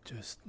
Just...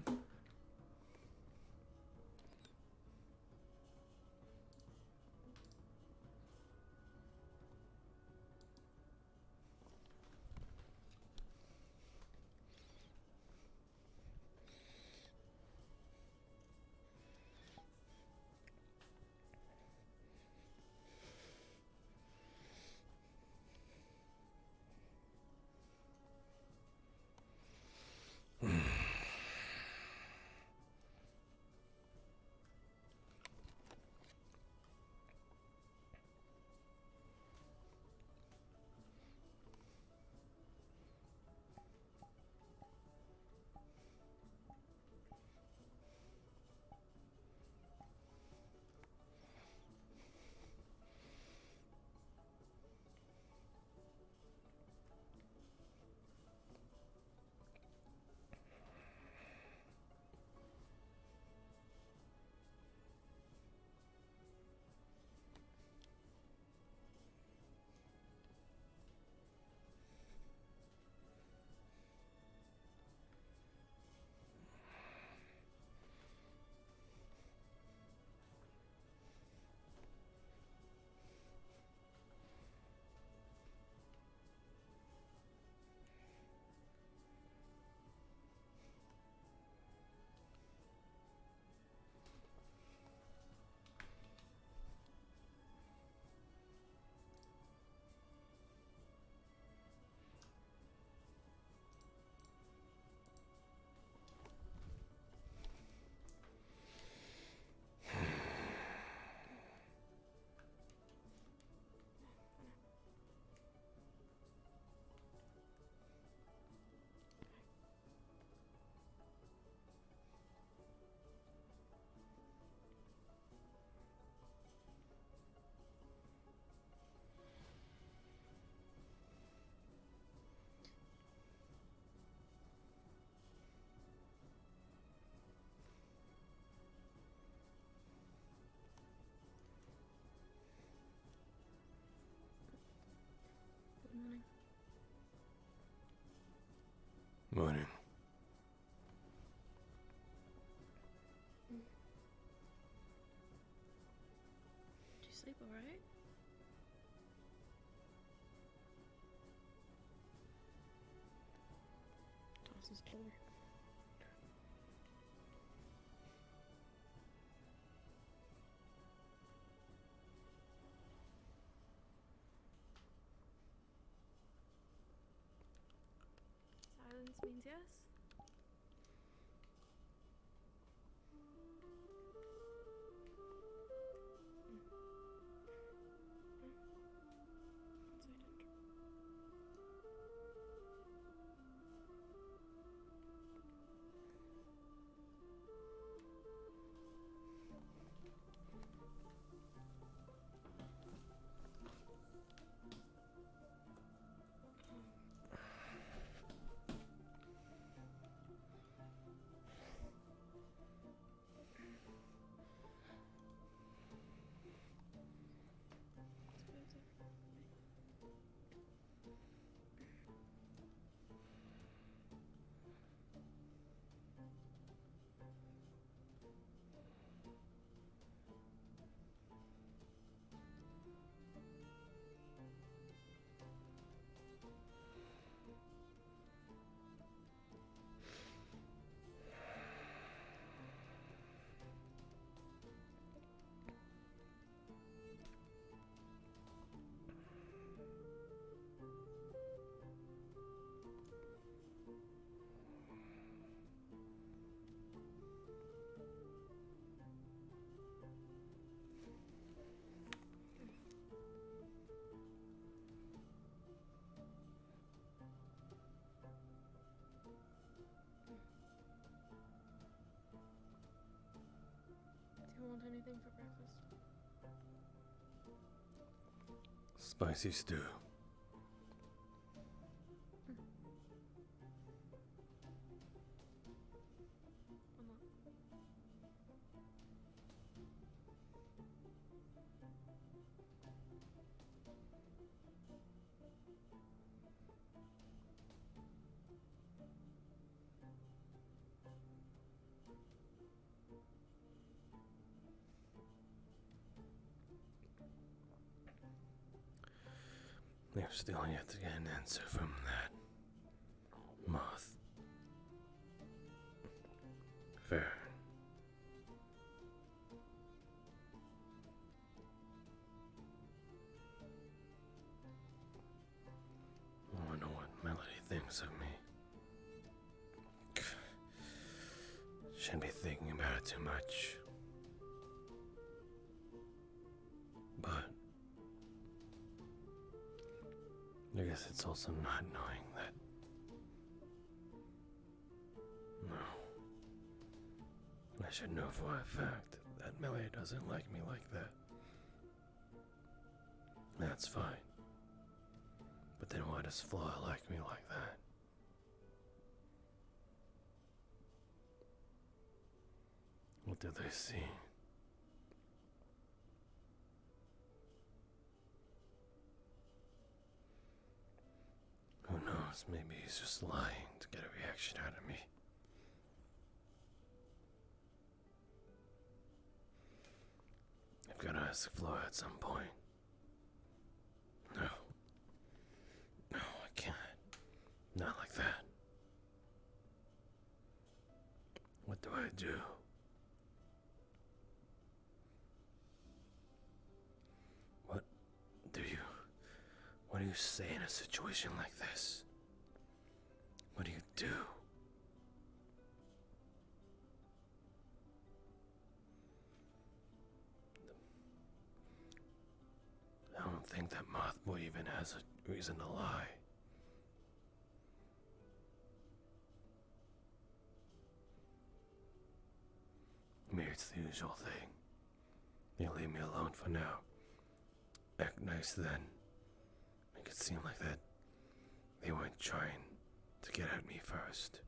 Morning. Did you sleep all right? Dawson's door. Silence means yes? Do you want anything for breakfast? Spicy stew. They're still yet to get an answer from that moth. Fair. I wonder what Melody thinks of me. Shouldn't be thinking about it too much. But I guess it's also not knowing that. No. I should know for a fact that Melody doesn't like me like that. That's fine. But then why does Flora like me like that? What do they see? Who knows, maybe he's just lying to get a reaction out of me. I've got to ask Flora at some point. No. No, I can't. Not like that. What do I do? What do you say in a situation like this? What do you do? I don't think that Mothboy even has a reason to lie. Maybe it's the usual thing. They leave me alone for now. Act nice then. Make it seem like that they weren't trying to get at me first.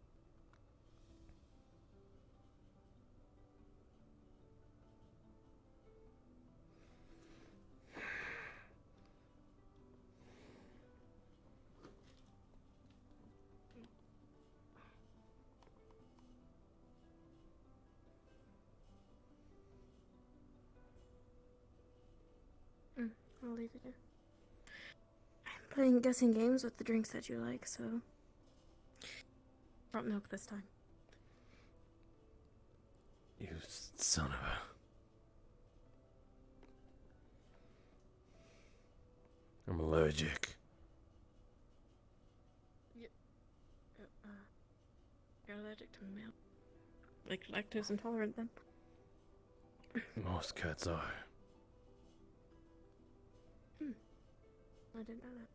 I'll leave it there. I'm playing guessing games with the drinks that you like, so. Brought milk this time. You son of a... I'm allergic. You're allergic to milk? Like lactose intolerant then? Most cats are. I didn't know that.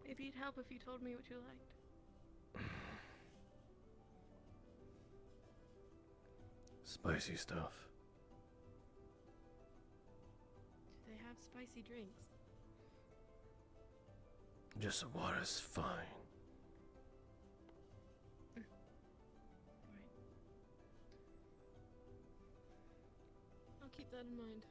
Maybe it'd help if you told me what you liked. Spicy stuff. Do they have spicy drinks? Just water's fine. Right. I'll keep that in mind.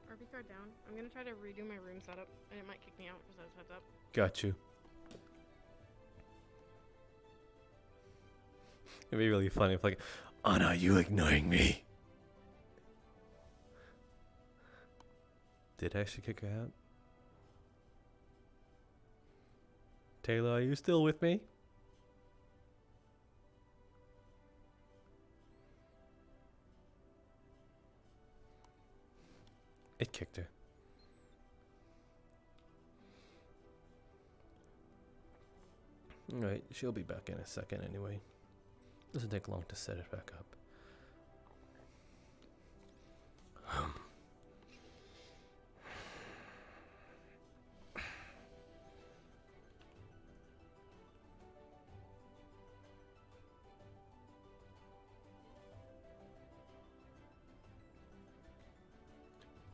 RV card down. I'm gonna try to redo my room setup, and it might kick me out, just as heads up. Got you. It'd be really funny if like, Anna, you ignoring me? Did I actually kick her out? Taylor, are you still with me? It kicked her. Alright, she'll be back in a second anyway. Doesn't take long to set it back up.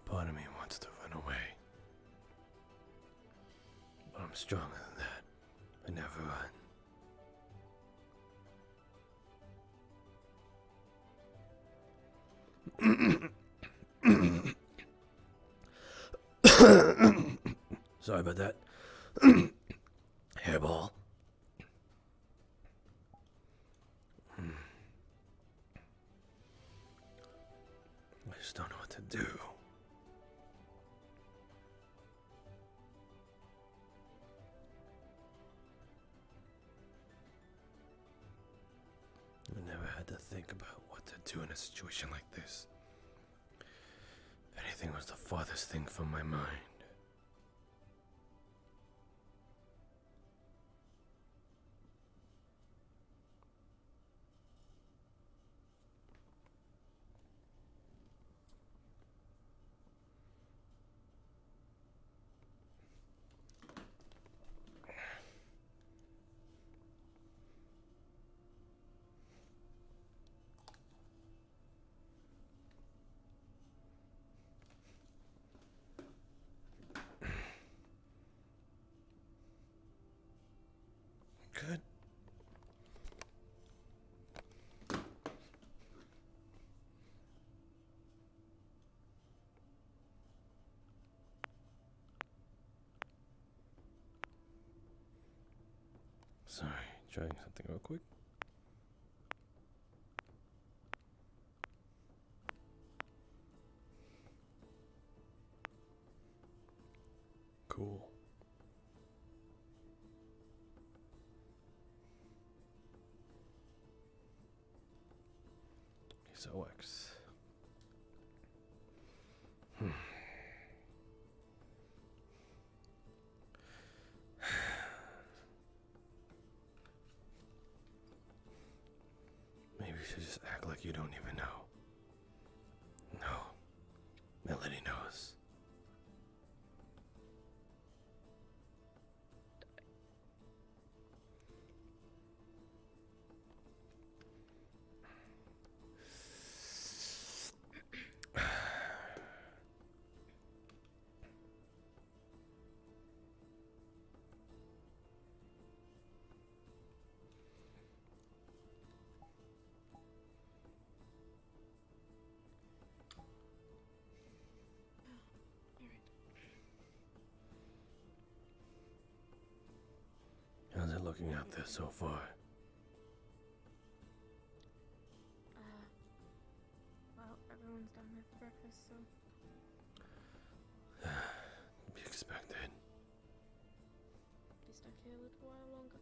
Part of me wants to run away. But I'm stronger than that. I never run. Sorry about that. Hairball. I just don't know what to do. I never had to think about what to do in a situation like this. If anything was the farthest thing from my mind. Good. Sorry, trying something real quick. Cool. So X. Maybe you should just act like you don't even know. No, Melody knows. How's it looking out there so far? Well, everyone's down there for breakfast, so Be expected. be stuck here a little while longer.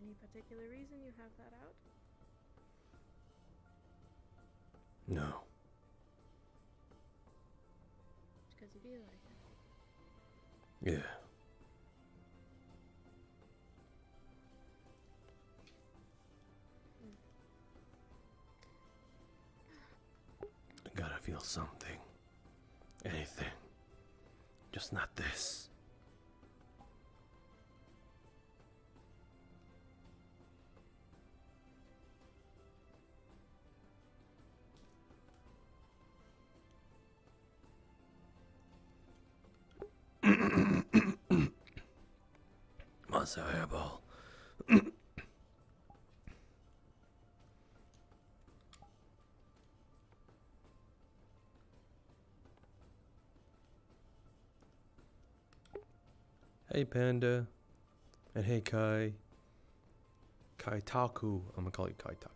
Any particular reason you have that out? No. Because you feel like it. Yeah. I gotta feel something. Anything. Just not this. Monster hairball. Hey Panda. And hey Kai. Kaitaku. I'm gonna call you Kaitaku.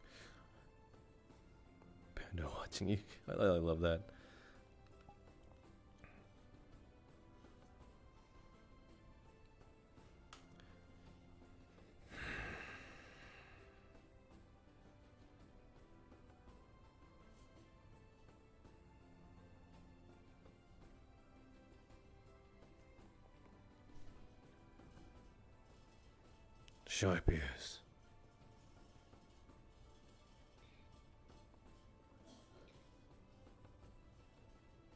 Panda watching you. I love that. Sharp ears.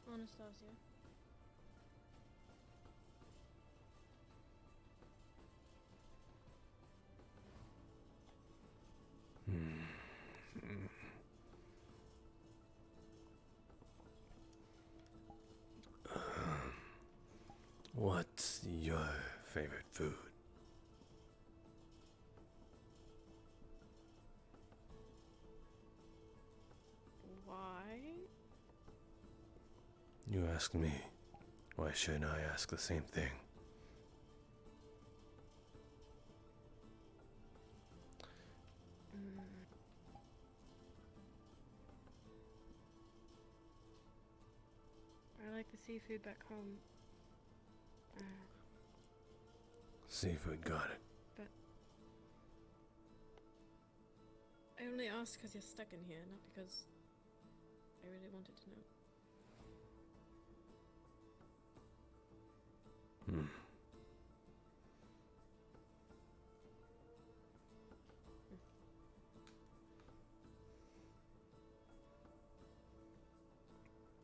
Anastasia. What's your favorite food? Why? You ask me. Why shouldn't I ask the same thing? I like the seafood back home. Seafood, got it. But I only asked because you're stuck in here, not because I really wanted to know.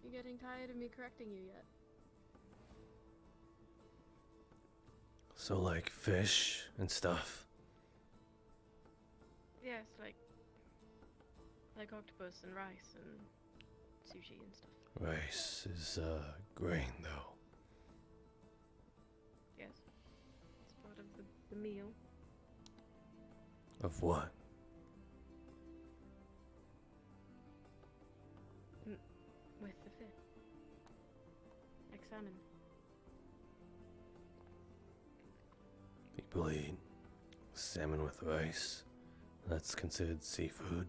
You getting tired of me correcting you yet? So like fish and stuff? Yes, like octopus and rice and sushi and stuff. Rice is grain though. Yes, it's part of the meal. Of what? With the fish. Like salmon. People eat salmon with rice. That's considered seafood.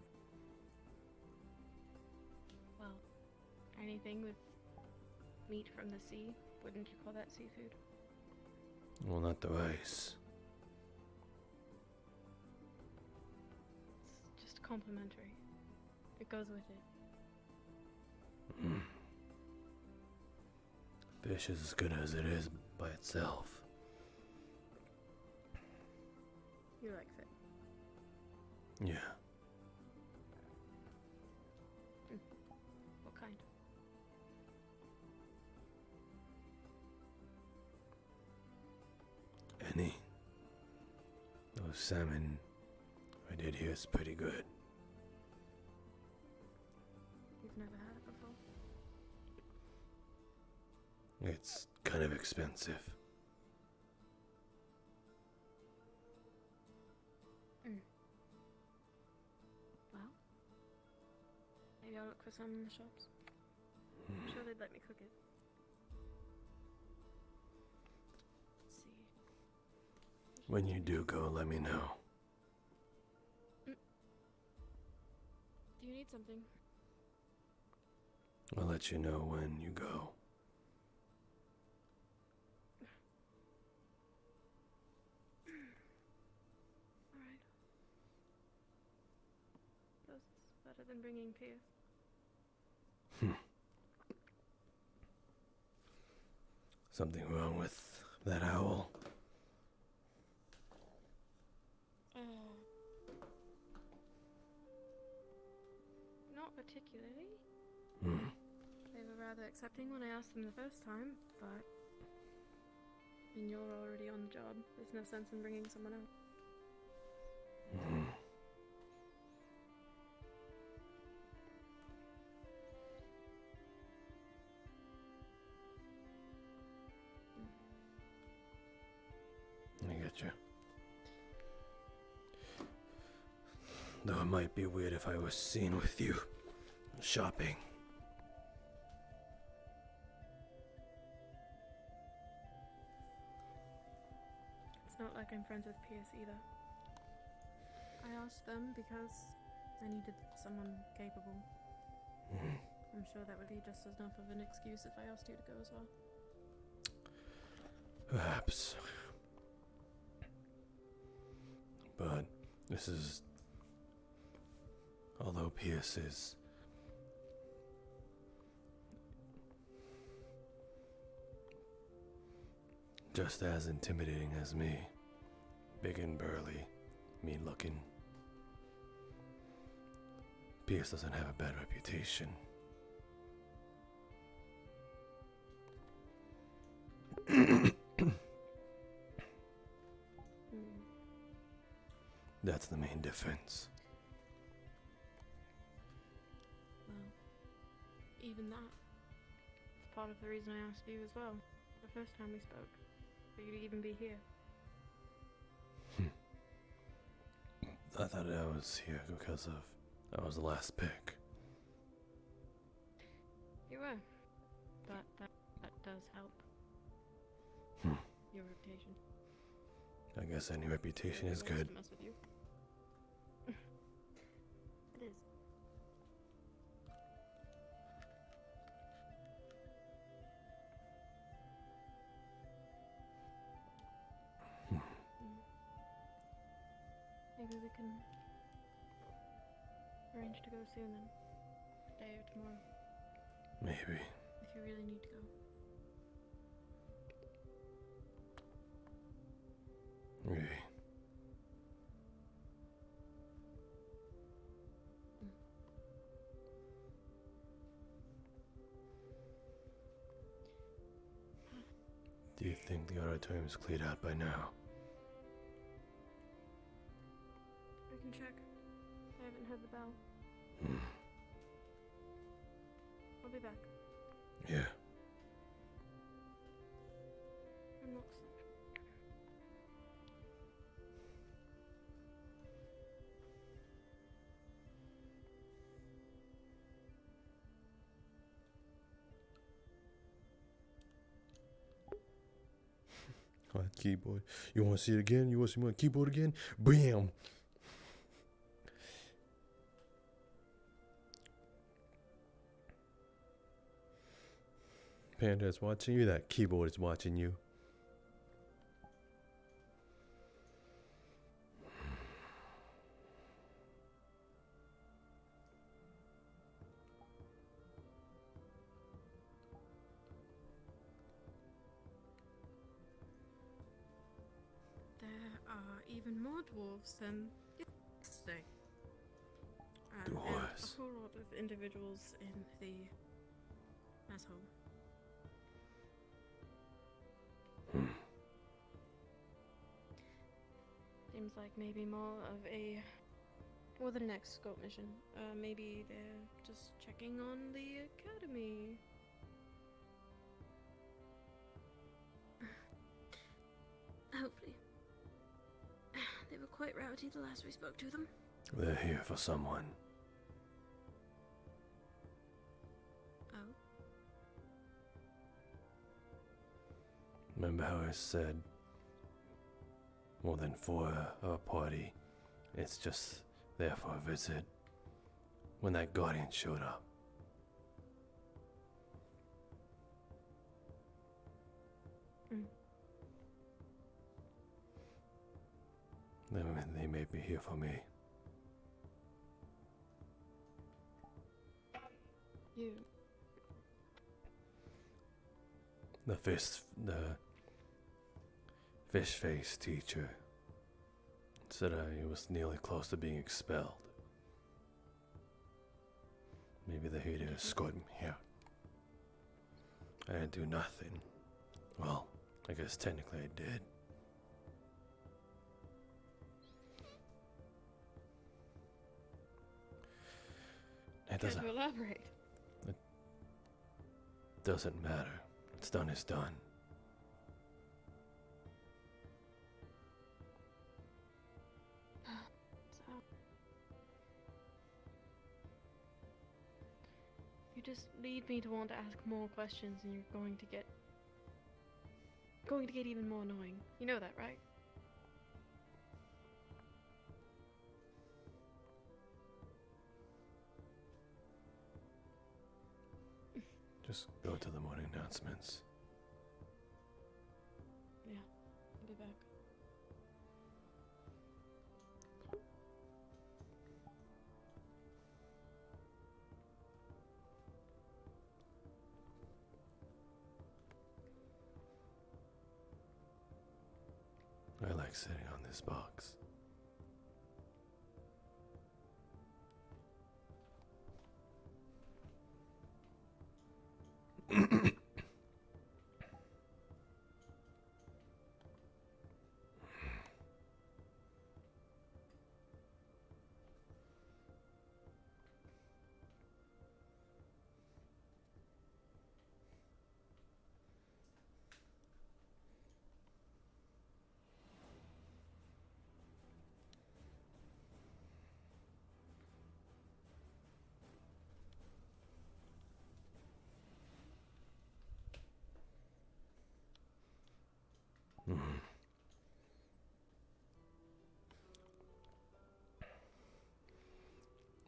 Well, anything with meat from the sea, wouldn't you call that seafood? Well, not the rice. It's just complimentary. It goes with it. Fish is as good as it is by itself. You like fish? Yeah. What kind? Any. Those salmon I did here is pretty good. You've never had it before? It's kind of expensive. Well, maybe I'll look for some in the shops. I'm sure they'd let me cook it. Let's see. When you do go, let me know. Do you need something? I'll let you know when you go. Alright. That's better than bringing Pierce. Something wrong with that owl? Not particularly. Hmm. They were rather accepting when I asked them the first time, but you're already on the job. There's no sense in bringing someone else. I get you. Though it might be weird if I was seen with you shopping. It's not like I'm friends with Pierce either. I asked them because I needed someone capable. I'm sure that would be just enough of an excuse if I asked you to go as well. Perhaps. But this is... Although Pierce is... just as intimidating as me. Big and burly, mean looking. Pierce doesn't have a bad reputation. That's the main difference. Well, even that is part of the reason I asked you as well. The first time we spoke, for you to even be here. I thought I was here because I was the last pick. You were. But that does help. Hmm. Your reputation. I guess any reputation is Everyone good. wants to mess with you. It is. Hmm. Maybe we can arrange to go soon then. Today or tomorrow. Maybe. If you really need to go. Maybe. Do you think the auditorium's cleared out by now? I can check. I haven't heard the bell. Hmm. I'll be back. Yeah. Unlocks that. Oh, that keyboard. You want to see it again? You want to see my keyboard again? Bam! Panda's watching you. That keyboard is watching you. There are even more dwarves than yesterday. And Dwarves. a whole lot of individuals in the mess hall. Hmm. Seems like maybe more of a... Or the next scope mission. Maybe they're just checking on the academy. Hopefully. They were quite rowdy the last we spoke to them. They're here for someone. Oh? Remember how I said more than for a party? It's just there for a visit. When that guardian showed up. Mm. They may be here for me. You. The fish face teacher said I was nearly close to being expelled. Maybe they're here to escort me out. I didn't do nothing. Well, I guess technically I did. It Can you elaborate? doesn't matter. What's done is done. So... You just lead me to want to ask more questions and you're going to get even more annoying. You know that, right? Just go to the morning announcements. Yeah, I'll be back. I like sitting on this box.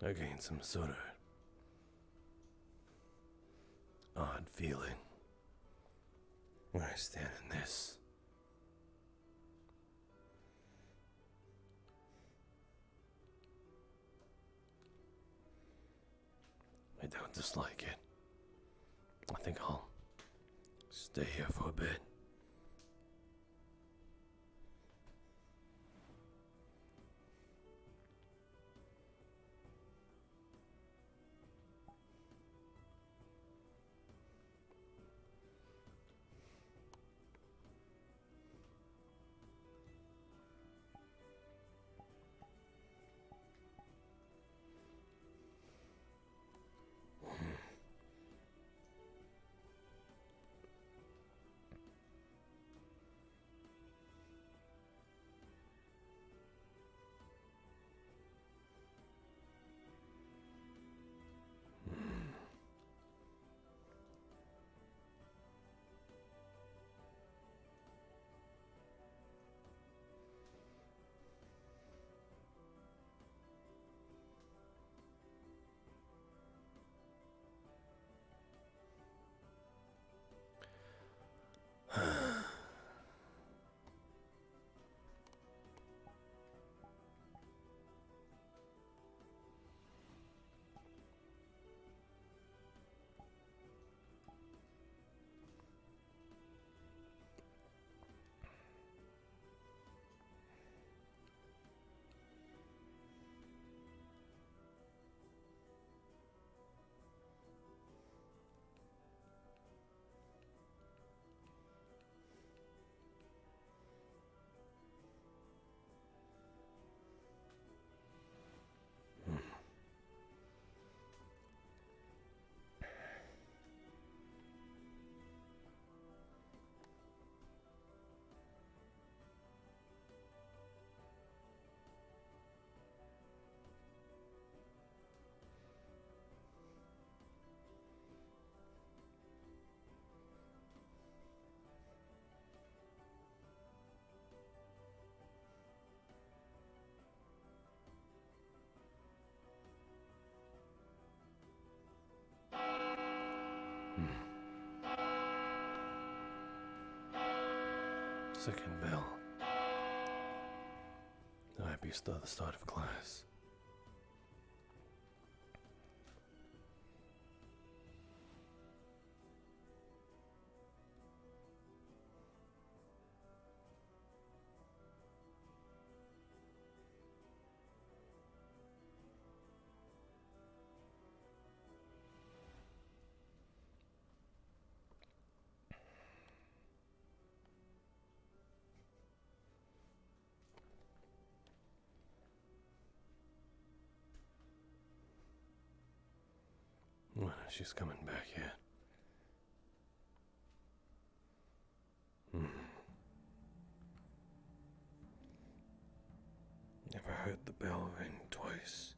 I gained some sort of odd feeling when I stand in this. I don't dislike it. I think I'll stay here for a bit. Second bell. That might be still the start of class. Well, she's coming back yet. Never heard the bell ring twice.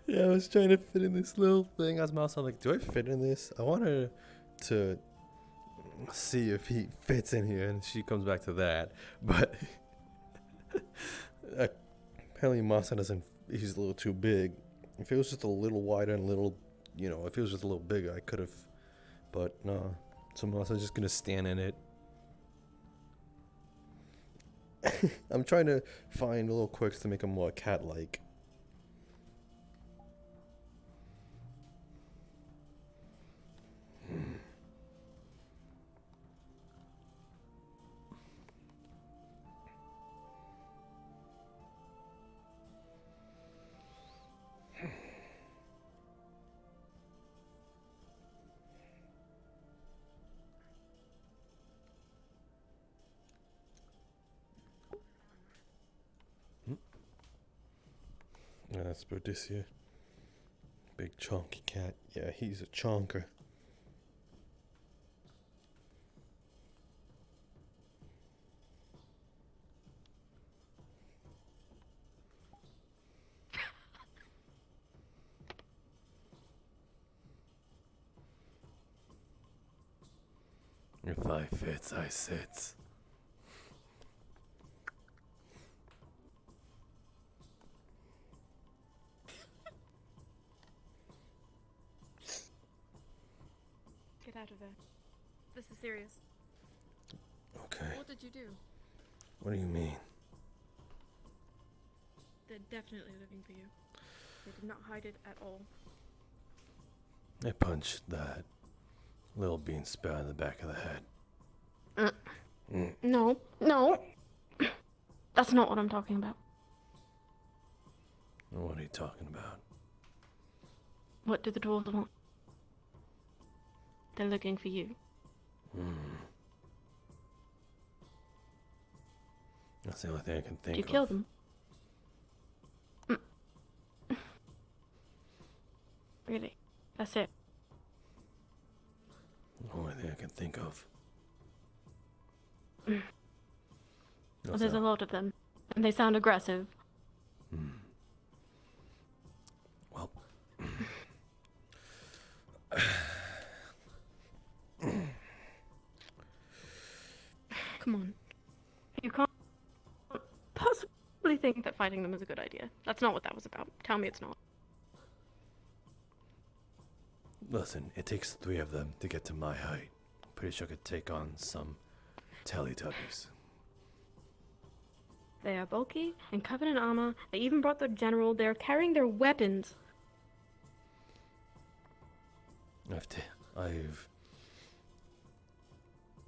Yeah, I was trying to fit in this little thing. I was mouse. I'm like, do I fit in this? I want her to see if he fits in here, and she comes back to that. But apparently, Masa doesn't. He's a little too big. If it was just a little wider and a little, if it was just a little bigger, I could have. But no, so Masa's just gonna stand in it. I'm trying to find little quirks to make him more cat-like. That's Bodicea. Big chunky cat. Yeah, he's a chonker. If I fits, I sits. Get out of there. This is serious. Okay. What did you do? What do you mean? They're definitely looking for you. They did not hide it at all. I punched that little bean sprout in the back of the head. No. That's not what I'm talking about. What are you talking about? What do the dwarves want? They're looking for you. That's the only thing I can think of. Did you kill them? Really? That's it? The only thing I can think of. Well, there's a lot of them. And they sound aggressive. Well. Come on. You can't possibly think that fighting them is a good idea. That's not what that was about. Tell me it's not. Listen, it takes 3 of them to get to my height. Pretty sure I could take on some Teletubbies. They are bulky and covered in armor. They even brought their general. They're carrying their weapons.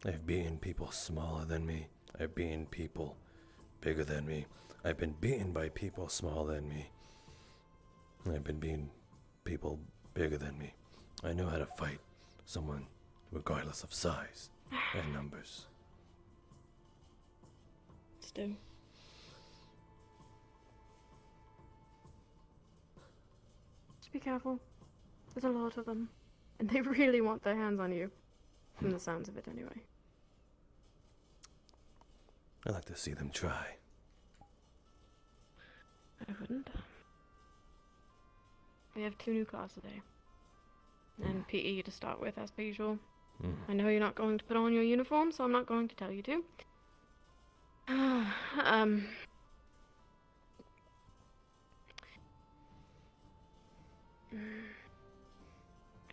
I've beaten people smaller than me. I've beaten people bigger than me. I've been beaten by people smaller than me. I've been beaten people bigger than me. I know how to fight someone regardless of size and numbers. Still. Just be careful. There's a lot of them. And they really want their hands on you. From the sounds of it, anyway. I like to see them try. I wouldn't. We have 2 new classes today. And PE to start with, as per usual. I know you're not going to put on your uniform, so I'm not going to tell you to. I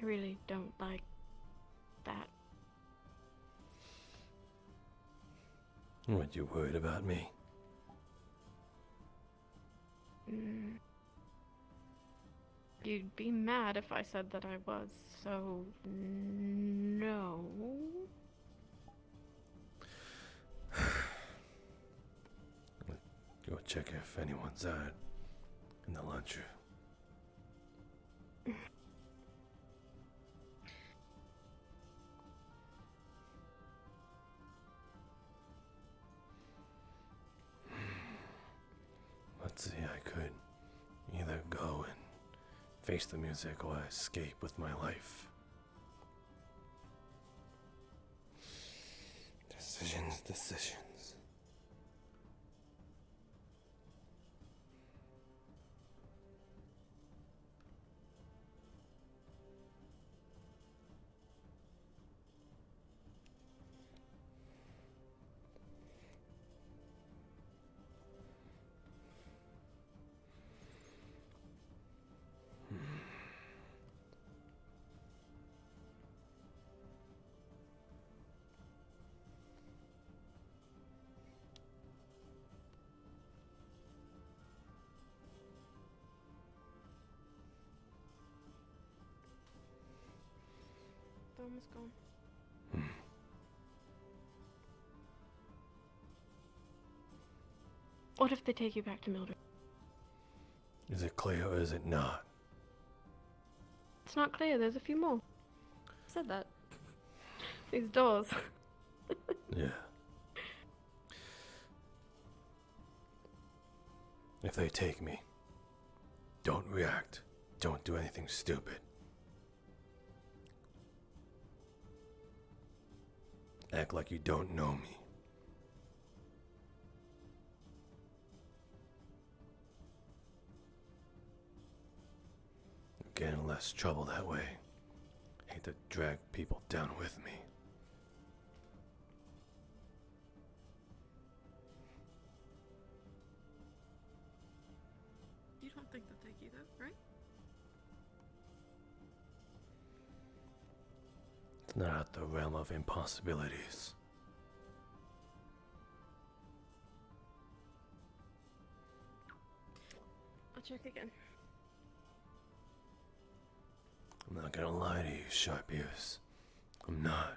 really don't like that. What, you worried about me? You'd be mad if I said that I was, so no. Go check if anyone's out in the lunchroom. Let's see, I could either go and face the music or escape with my life. Decisions. was gone. What if they take you back to Mildred? Is it clear or is it not? It's not clear. There's a few more. I said that. These doors. Yeah. If they take me, don't react. Don't do anything stupid. Act like you don't know me. Get in less trouble that way. Hate to drag people down with me. You don't think they'll take you though, right? It's not out the realm of impossibilities. I'll check again. I'm not gonna lie to you, Sharp Ears. I'm not.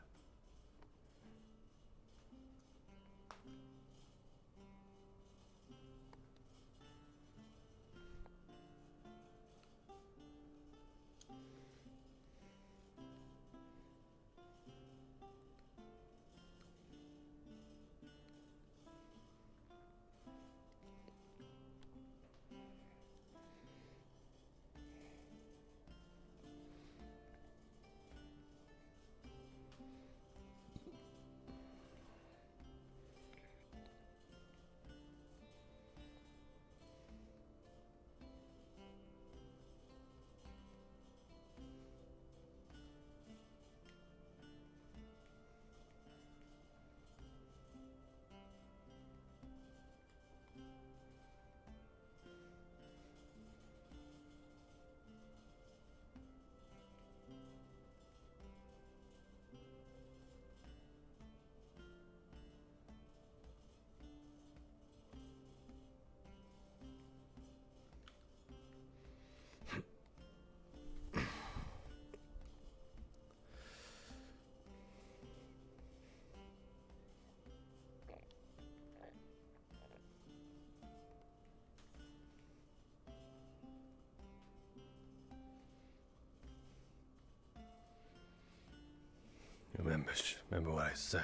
Remember what I said.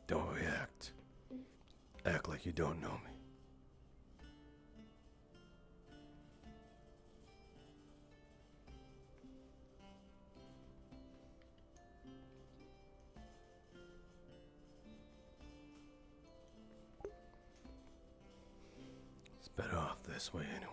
Don't react. Act like you don't know me. It's better off this way anyway.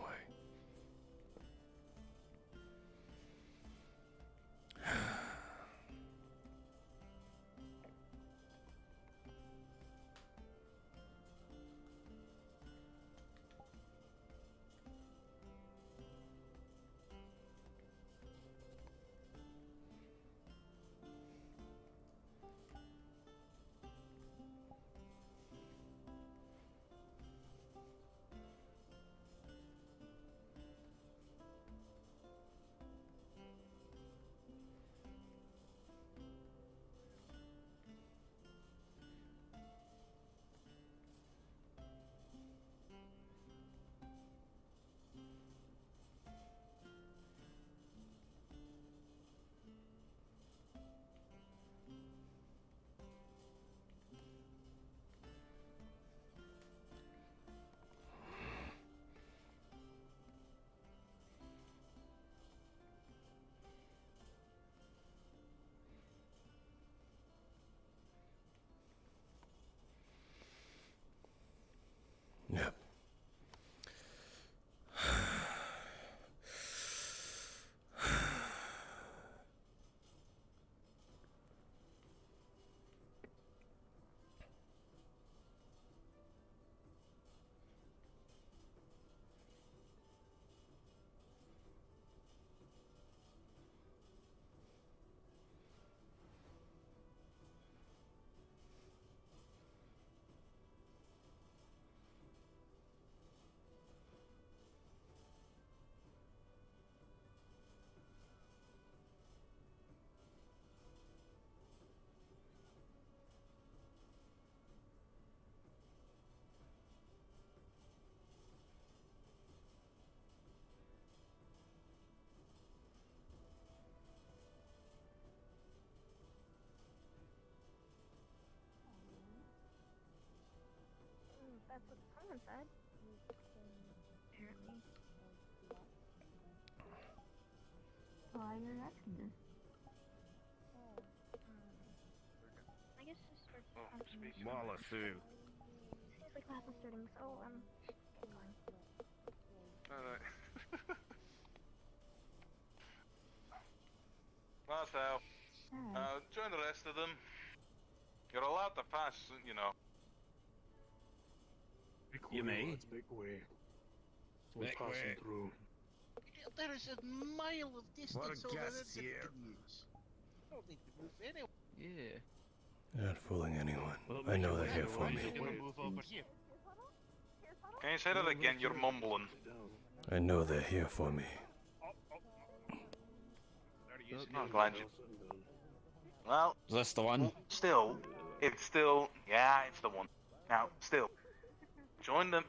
That's what someone said. Apparently. Why you're asking this? I guess just for confirmation. Molotov. Seems like class is starting, so get going. Alright. Last out. Join the rest of them. You're allowed to pass, you know. You may. Make way. We're Make passing way. through. There is a mile of distance over guests the here. trees. Don't need to move anyway. Yeah. You're not fooling anyone. Well, I know make they're here your for way. me. You're gonna move over here. Can you say that again? You're mumbling. I know they're here for me. I'm glad you. Well, Is this the one? still, it's the one. Now, still, join the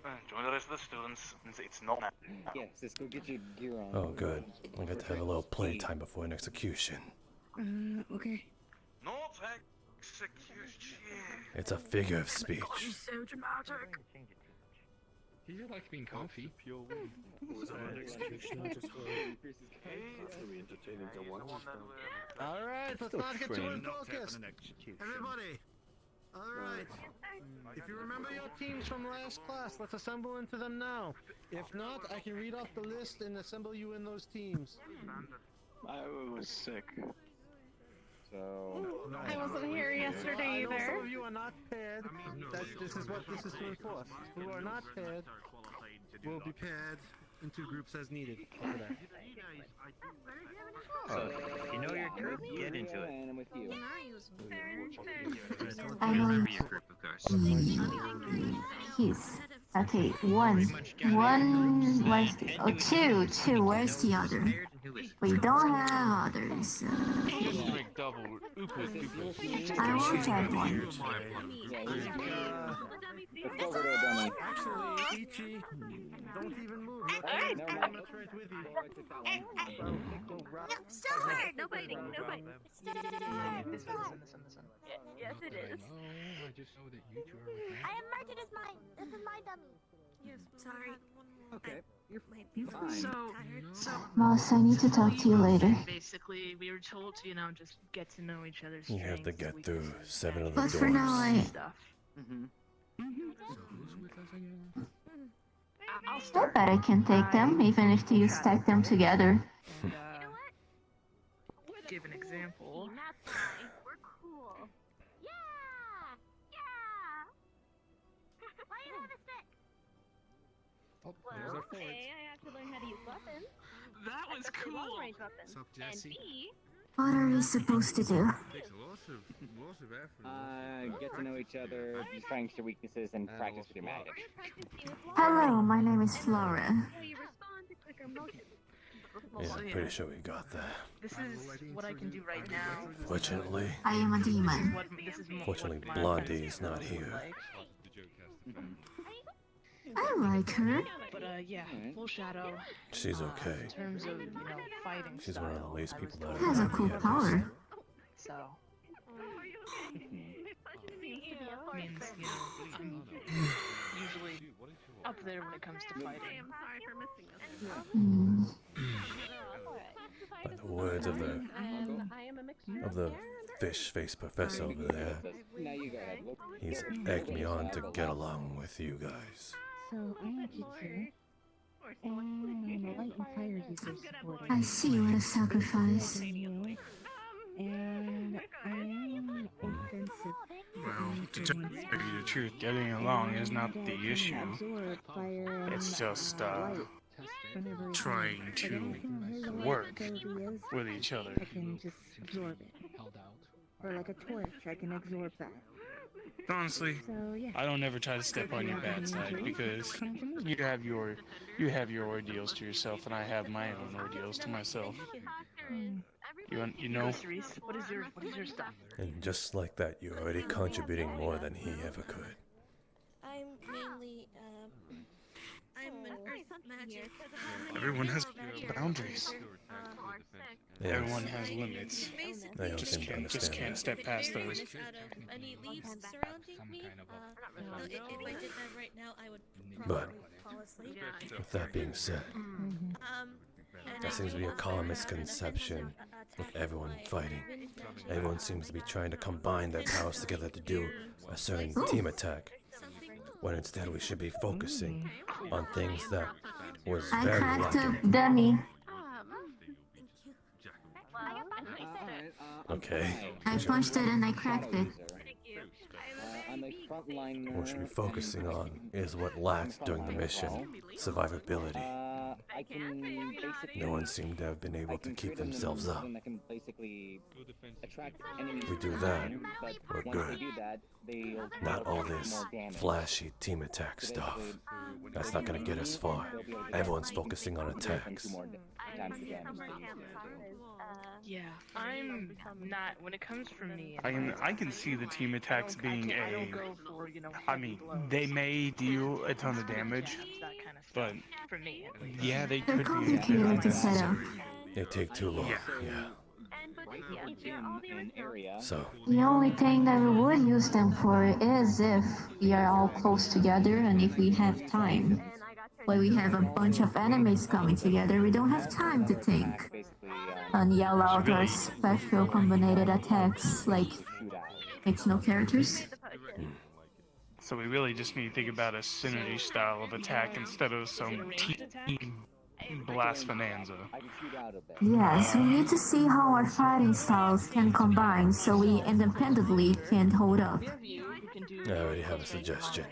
rest of the students. It's not now. Yes, just go get your gear on. Oh, good. I got to have a little playtime before an execution. Okay. Not execution. It's a figure of speech. So dramatic. You like being comfy. Was an execution I just heard? That's very entertaining to watch. Alright, let's not get too unfocused. Everybody! Alright. If you remember your teams from last class, let's assemble into them now. If not, I can read off the list and assemble you in those teams. I was sick. So. I wasn't here yesterday I know some either. of you are not paired. This is what this is to enforce. Who are not paired will be paired into groups as needed. Look at that. So, you know your group, get into it. And I'm with you. I know your group, of course. He's okay. One. Where's the? Oh, two. Where's the other? We don't have others. Just drink double. I won't have one. Let's go over there, dummy. Actually, Ichi, don't even move. Alright. Never mind, that's right with you. Still hard. No biting. No biting. It's still hard. Yes, it is. No, I just know that you two are with me. I am marked it as mine. This is my dummy. Yes, Sorry. Okay, you're Fine. fine. Moss, I need to talk to you later. Basically, we were told to, just get to know each other's You strengths. have to get and through weaknesses, 7 of the But for now, doors. stuff. Mm-hmm. So who's with us again? I'll I start. bet I can take them, even if you stack them together. And, give an example. We're cool. Yeah! Yeah! Why do you have a stick? Oh, there's our forwards. I have to learn how to use weapons. That was Especially cool. long-range weapons. What's up, Jesse? What are we supposed to do? Takes lots of effort. Get to know each other, find your weaknesses, and practice with your magic. Hello, my name is Flora. Yeah, So, I'm yeah. pretty sure we got that. This is what I can do right now. Fortunately, I am a demon. Fortunately, my Blondie is life not here. like. I like her. But yeah, Alright. full shadow. She's okay. In terms of fighting She's one of the style, least I was people that told Has a I've cool ever power. seen. So means I'm usually up there when it comes to fighting. Hmm. By the words of the fish-faced professor over there, Now you go ahead. Look. he's egged me on to get along with you guys. So I'm a jutsu, and I'm a light and fire user supporter. I see what a sacrifice. And I am offensive. Well, to tell you the truth, getting along is not the issue. It's just trying to work with each other. I can just absorb it. Or like a torch, I can absorb that. Honestly, So yeah. I don't ever try to step on your bad side because you have your ordeals to yourself, and I have my own ordeals to myself. You know. What is your stuff? And just like that, you're already contributing more than he ever could. I'm mainly I'm an earth magic. Everyone has boundaries. Yes. Everyone has limits. I don't Just seem to can't understand can't that. step past those. Out of any leaves surrounding me. If I did that right now, I would But probably fall asleep. with that being said, there seems to be a common misconception with everyone fighting. Everyone seems to be trying to combine their powers together to do a certain team attack, when instead we should be focusing on things that was I very cracked lacking. a dummy. Okay. I punched it and I cracked it. What we should be focusing on is what lacked during the mission: survivability. No one seemed to have been able to keep themselves up. We do that, we're good. Not all this flashy team attack stuff. That's not gonna get us far. Everyone's focusing on attacks. Yeah, I'm not. When it comes from me, I can see the team attacks being I don't a. go for, I mean, they may deal a ton of damage, that kind of but for me. At least. yeah, they They're could be complicated to set up. They take too long. Yeah. So, The only thing that we would use them for is if we are all close together and if we have time. When we have a bunch of enemies coming together, we don't have time to think and yell out our special combined attacks like fictional characters. So we really just need to think about a synergy style of attack instead of some team blast bonanza. Yes, we need to see how our fighting styles can combine so we independently can hold up. I already have a suggestion.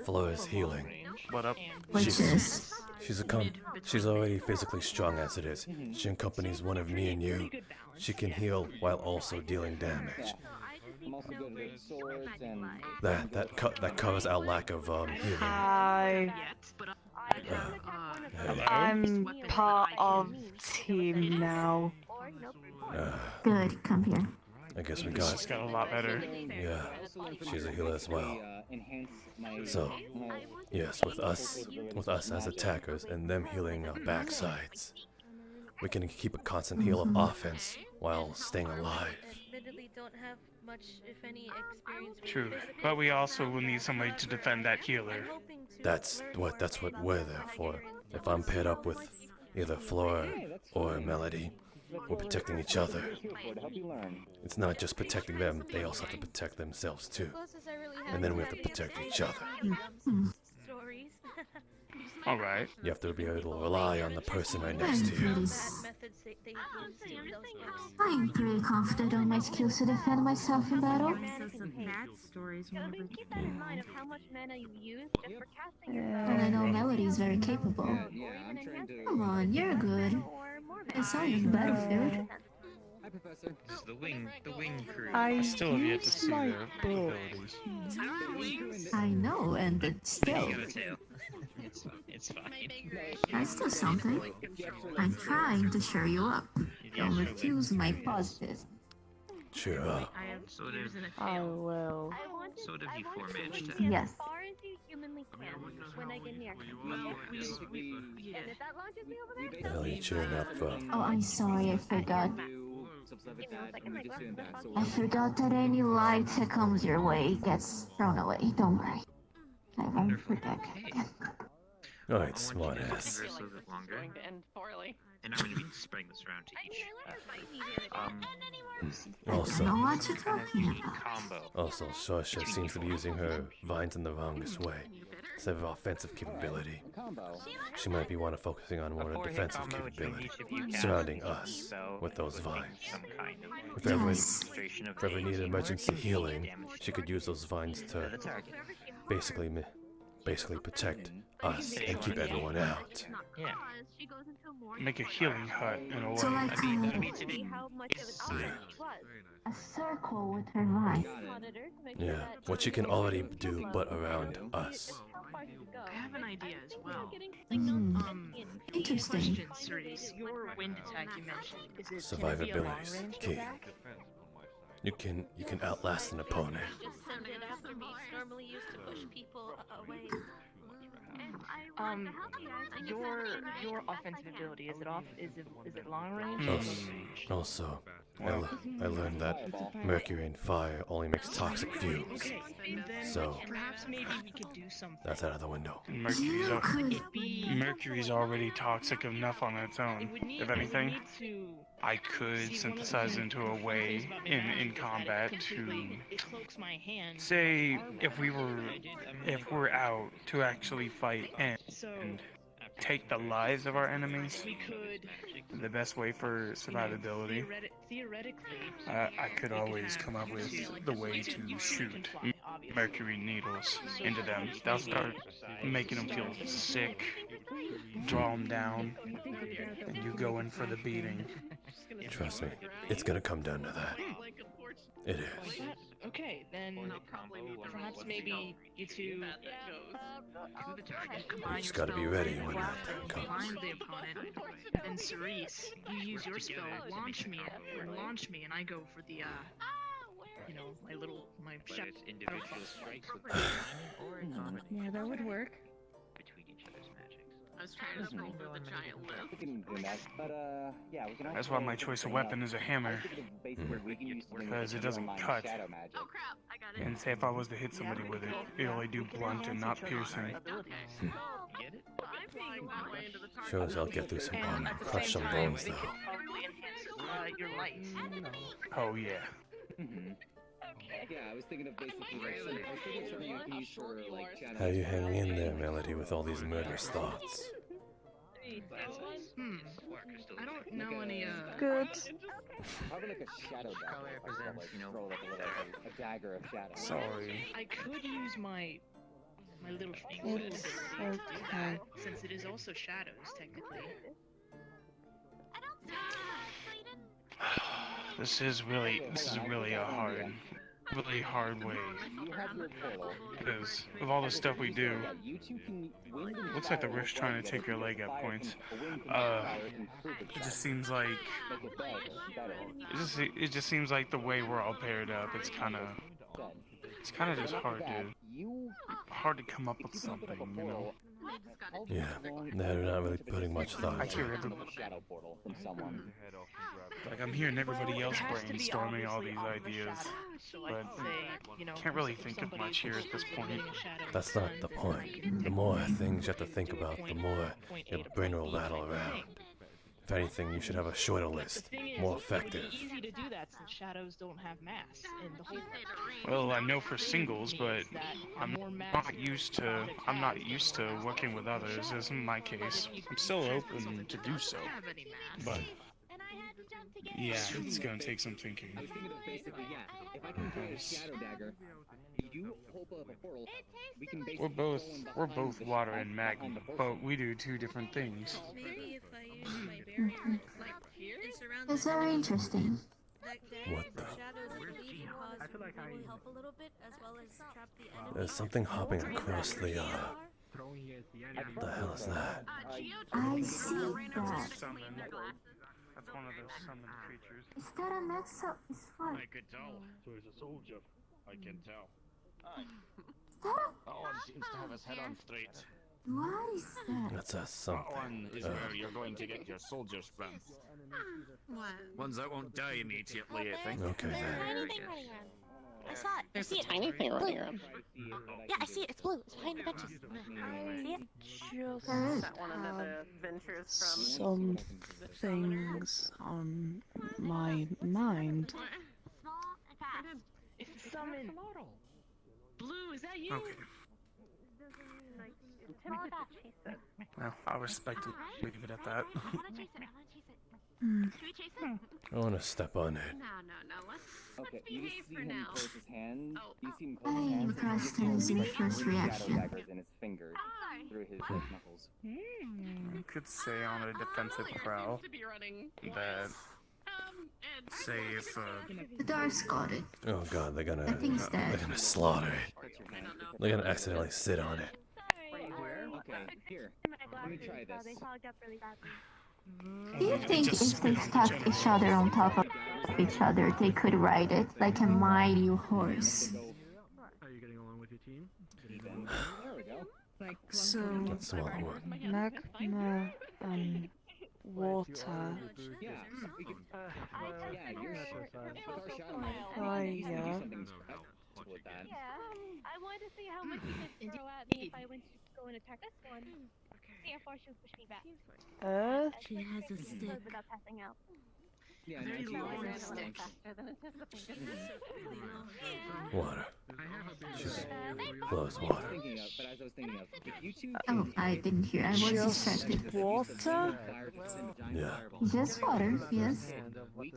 Flora's healing. What up? Which is? She's already physically strong as it is. She accompanies one of me and you. She can heal while also dealing damage. That covers our lack of healing. I'm part of team now. Good, come here. I guess we This just got a lot better. Yeah, she's a healer as well. So, yes, with us as attackers and them healing our backsides, we can keep a constant heal of offense while staying alive. Admittedly, don't have much, if any, experience with True, physical but we also will need somebody to defend that healer. That's what we're there for. If I'm paired up with either Flora or Melody, we're protecting each other. It's not just protecting them, they also have to protect themselves too. And then we have to protect each other. Alright. You have to be able to rely on the person right next to you. I'm pretty confident on my skills to defend myself in battle. And I know Melody's very capable. Come on, you're good. I saw you in the battlefield. This is the wing crew. I still have yet to see like their abilities. I know, and it's still. It's fine. That's still something. I'm trying to cheer you up. Don't refuse my positive. Cheer up. I will. So did he manage to? Yes. The hell are you cheering up for? Oh, I'm sorry, I forgot. I forgot that any light that comes your way gets thrown away. Don't worry. I won't forget again. Alright, smartass. Going to end poorly. And I'm going to be spreading this around to each. Also, I know what you're talking about. Also, Sasha seems to be using her vines in the wrongest way. Instead of offensive capability, she might be focusing on more defensive capability, surrounding us with those vines. If ever needed emergency healing, she could use those vines to basically protect us and keep everyone out. Yeah. Make a healing hut in a way. So like a circle with her vine. Yeah, what she can already do but around us. I have an idea as well. Interesting. Question, Cerise. Your wind attack you mentioned, is it Survivability is key. You can outlast an opponent. Just send it after me. Normally used to push people away. Your offensive ability, is it long range? Also, I learned that mercury and fire only makes toxic fumes. Okay, then So perhaps maybe we could do something. that's out of the window. Mercury's already toxic enough on its own. If anything, I could synthesize into a way in combat to say if we're out to actually fight and take the lives of our enemies, the best way for survivability, I could always come up with the way to shoot mercury needles into them. They'll start making them feel sick, draw them down, and you go in for the beating. Trust me, it's gonna come down to that. It is. Okay, then perhaps maybe you two combine Just gotta be ready when that time combine comes. the opponent, and then Cerise, you use your spell, launch me, and I go for the my shadow. Individual strikes with Yeah, that would work. I was trying to roll through the giant loop. We can do that, but yeah, we can. That's why my choice of weapon is a hammer, because it doesn't cut. Oh crap, I got it. And say if I was to hit somebody with it, it only do blunt and not piercing. Get it? I'm flying that way into the target. Sure as hell get through some armor, crush some bones though. Probably enhance your life. Oh yeah. Yeah, I was thinking of basically like something you can use for like channel. How you hanging in there, Melody, with all these murderous thoughts? I don't know any Good. Probably like a shadow dagger. Throw like a dagger of shadow. Sorry. I could use my little It's okay. since it is also shadows technically. This is really a really hard way. Because of all the stuff we do, looks like the rift's trying to take your leg at points. It just seems like the way we're all paired up. It's kind of just hard to come up with something, you know. Yeah, they're not really putting much thought I into hear it. like I'm hearing everybody else brainstorming all these ideas, but can't really think of much here at this point. That's not the point. The more things you have to think about, the more your brain will rattle around. If anything, you should have a shorter list, more effective. It's easy to do that since shadows don't have mass, and the whole Well, I know for singles, but I'm not used to working with others, as in my case. I'm still open to do so, but yeah, it's gonna take some thinking. I was thinking of basically, yeah, if I can throw a shadow dagger, you open up a portal, we can basically We're both water and magma, but we do two different things. Maybe if I use my barrier, like here, and surround It's very interesting. What the? shadows that leave and cause will help a little bit, as well as trap the enemy. There's something hopping across the, what the hell is that? I see that. That's one of those summoned creatures. Is that a nexo? It's what? I could tell. So he's a soldier. I can tell. Is that That one seems to have his head on straight. what is that? That's a That something. one is where you're going to get your soldiers from. What? Ones that won't die immediately, I think. Okay then. Tiny thing running around. I saw it. I see it. Tiny thing running around. Yeah, I see it. It's blue. It's behind the benches. See it? Just There is. have some things on my mind. It's summoned. Blue, is that you? Okay. Well, I'll respect it. Leave it at that. I want to step on it. Okay, you behave just see for him now. close his hand. You see him I close his am hands. impressed in his first Shadow reaction. daggers in his fingers through his knuckles. You could say on a defensive prowl To be running. that say if The Dark's got it. Oh god, they're I think it's gonna dead. slaughter it. They're gonna accidentally sit on it. Okay, here. Let me try this. Do you think if they stacked each other on top of each other, they could ride it like a mighty horse? Are you getting along with your team? There we go. So, That smaller one. magma and water, Yeah, we could, yeah, you're fire. with that. I wanted to see how much you could throw at me if I went to go and attack this one. See how far she would push me back. Earth? She has a stick. Without passing out. Yeah, Very no, long it's stick. Faster than anticipated. Water. Just close water. Thinking of, but as I was thinking of, if you two Oh, I didn't hear. I was Just distracted. water? Yeah. Just water, yes.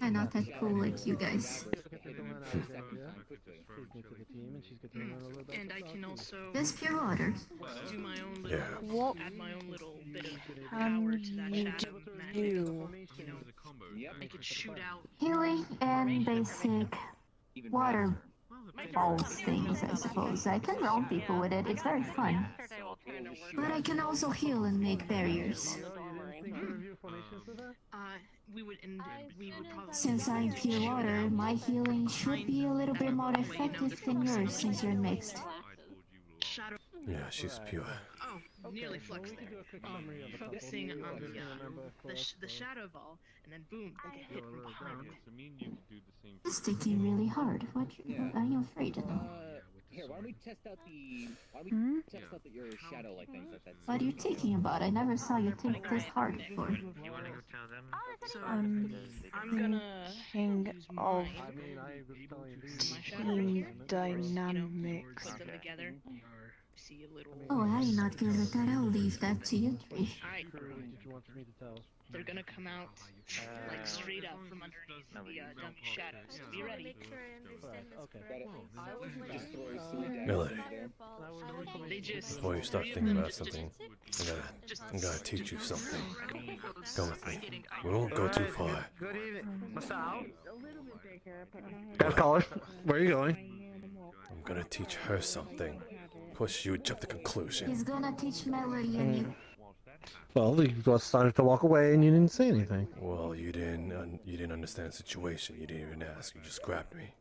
I'm not that cool like you guys. And I can also Just pure water. do my own little, What add my own little bit of can power to that you shadow magic. do? You know, make it shoot out. Healing and basic water balls things, I suppose. I can roam people with it. It's very fun. But I can also heal and make barriers. We would probably. Since I'm pure water, my healing should be a little bit more effective than yours since you're mixed. Shadow. Yeah, she's pure. Oh, nearly flux there. Focusing on the shadow ball, and then boom, they get hit from behind. It's sticking really hard. What are you afraid of? Here, why don't we test out your shadow-like things that's. What are you thinking about? I never saw you take this hard before. So I'm thinking of team dynamics. Put them together. See a little. Oh, I'm not good at that. I'll leave that to you three. Alright. They're gonna come out like straight up from underneath the dummy shadows. Be ready. Melody, They just. before you start thinking about something, I gotta teach you something. Go with me. We won't go too far. Good evening. What's up? Yes, caller. Where are you going? I'm gonna teach her something. Push you to jump to conclusion. He's gonna teach Melody and you. Well, you just started to walk away and you didn't say anything. Well, you didn't understand the situation. You didn't even ask. You just grabbed me.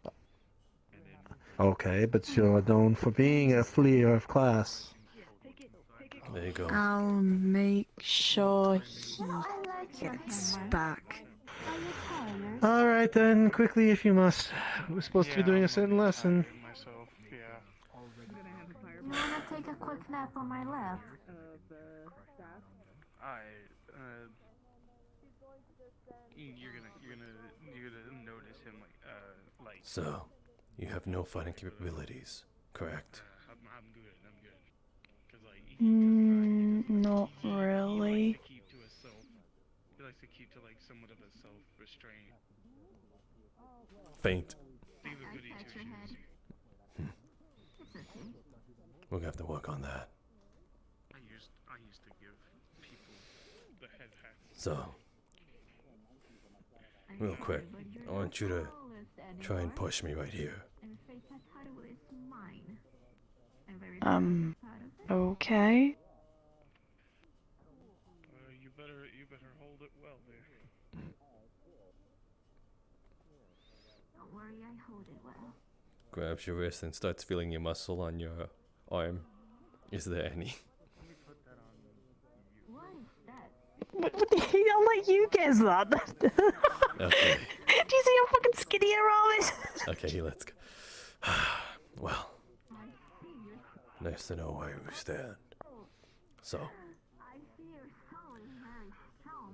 Okay, but you're known for being a fleer of class. There you go. I'll make sure he gets back. Alright then, quickly if you must. We're supposed to be doing a certain lesson. Myself, yeah. You wanna take a quick nap on my lap? You're gonna notice him like. So, you have no fighting capabilities, correct? I'm good. Cause like. Not really. He likes to keep to like somewhat of a self-restraint. Faint. Think of a goody two-shoes. We're gonna have to work on that. I used to give people the head hat. So, real quick, I want you to try and push me right here. Okay. You better hold it well there. Don't worry, I hold it well. Grabs your wrist and starts feeling your muscle on your arm. Is there any? What is that? I'll let you guess that. Okay. Do you see how fucking skinny your arm is? Okay, let's go. Well, nice to know where we stand. So,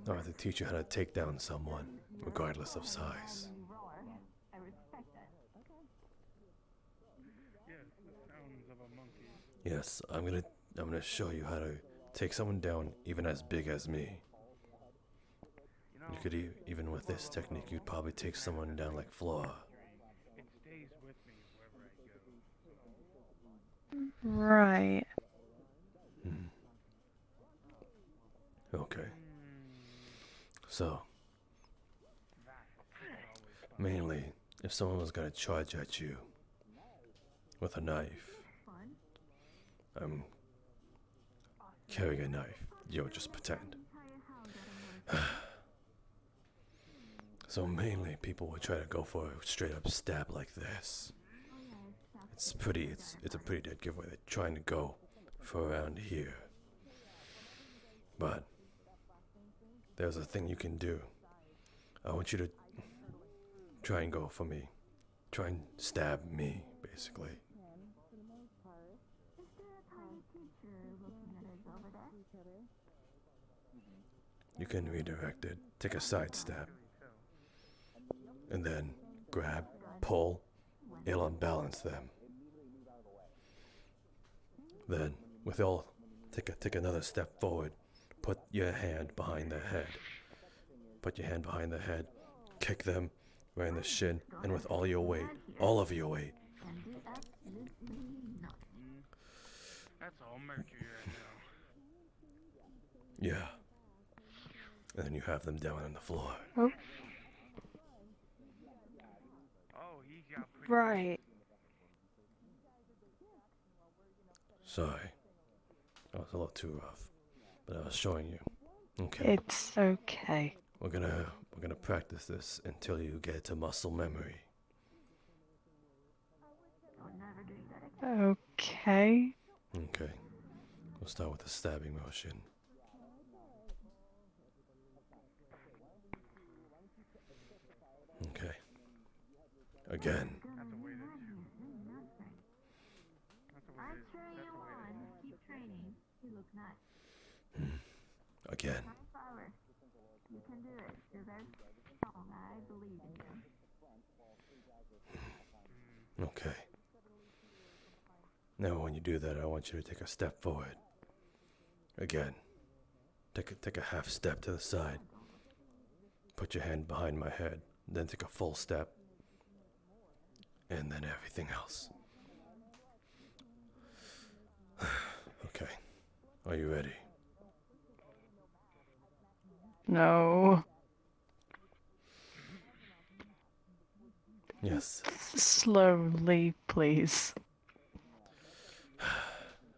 I have to teach you how to take down someone, regardless of size. Yes, I'm gonna show you how to take someone down even as big as me. You could even with this technique, you'd probably take someone down like Flaw. It stays with me wherever I go. Right. Okay. So, mainly, if someone was gonna charge at you with a knife, I'm carrying a knife. Yo, just pretend. So mainly, people would try to go for a straight up stab like this. It's a pretty dead giveaway. They're trying to go for around here. But there's a thing you can do. I want you to try and go for me. Try and stab me, basically. You can redirect it. Take a side step. And then grab, pull. It'll unbalance them. Then, take another step forward. Put your hand behind their head. Put your hand behind their head. Kick them right in the shin, and with all your weight, all of your weight. That's all Mercury right now. Yeah. And then you have them down on the floor. Oh. Oh, he got pretty. Right. Sorry. That was a little too rough. But I was showing you. Okay. It's okay. We're gonna practice this until you get to muscle memory. Okay. Okay. We'll start with the stabbing motion. Okay. Again. Again. You can do it. You're very strong. I believe in you. Okay. Now when you do that, I want you to take a step forward. Again. Take a half step to the side. Put your hand behind my head. Then take a full step. And then everything else. Okay. Are you ready? No. Yes. Slowly, please.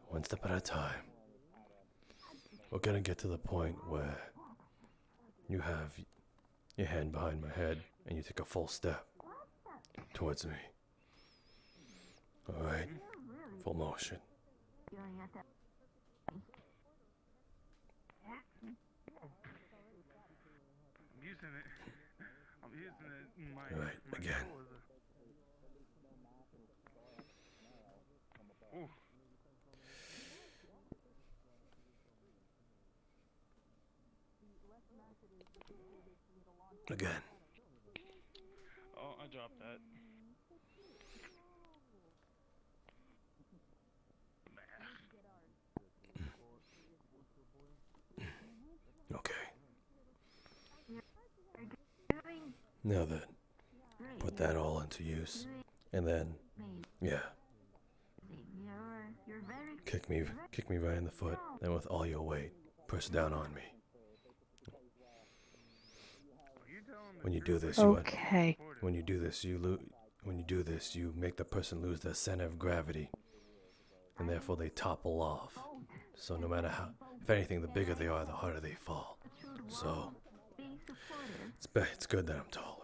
One step at a time. We're gonna get to the point where you have your hand behind my head and you take a full step towards me. Alright? Full motion. I'm using it in my. Alright, again. Ooh. Again. Oh, I dropped that. Okay. Now then, put that all into use. And then, yeah. Kick me right in the foot, and with all your weight, press down on me. When you do this, Okay. When you do this, you make the person lose their center of gravity, and therefore they topple off. So no matter how, if anything, the bigger they are, the harder they fall. So it's good that I'm taller.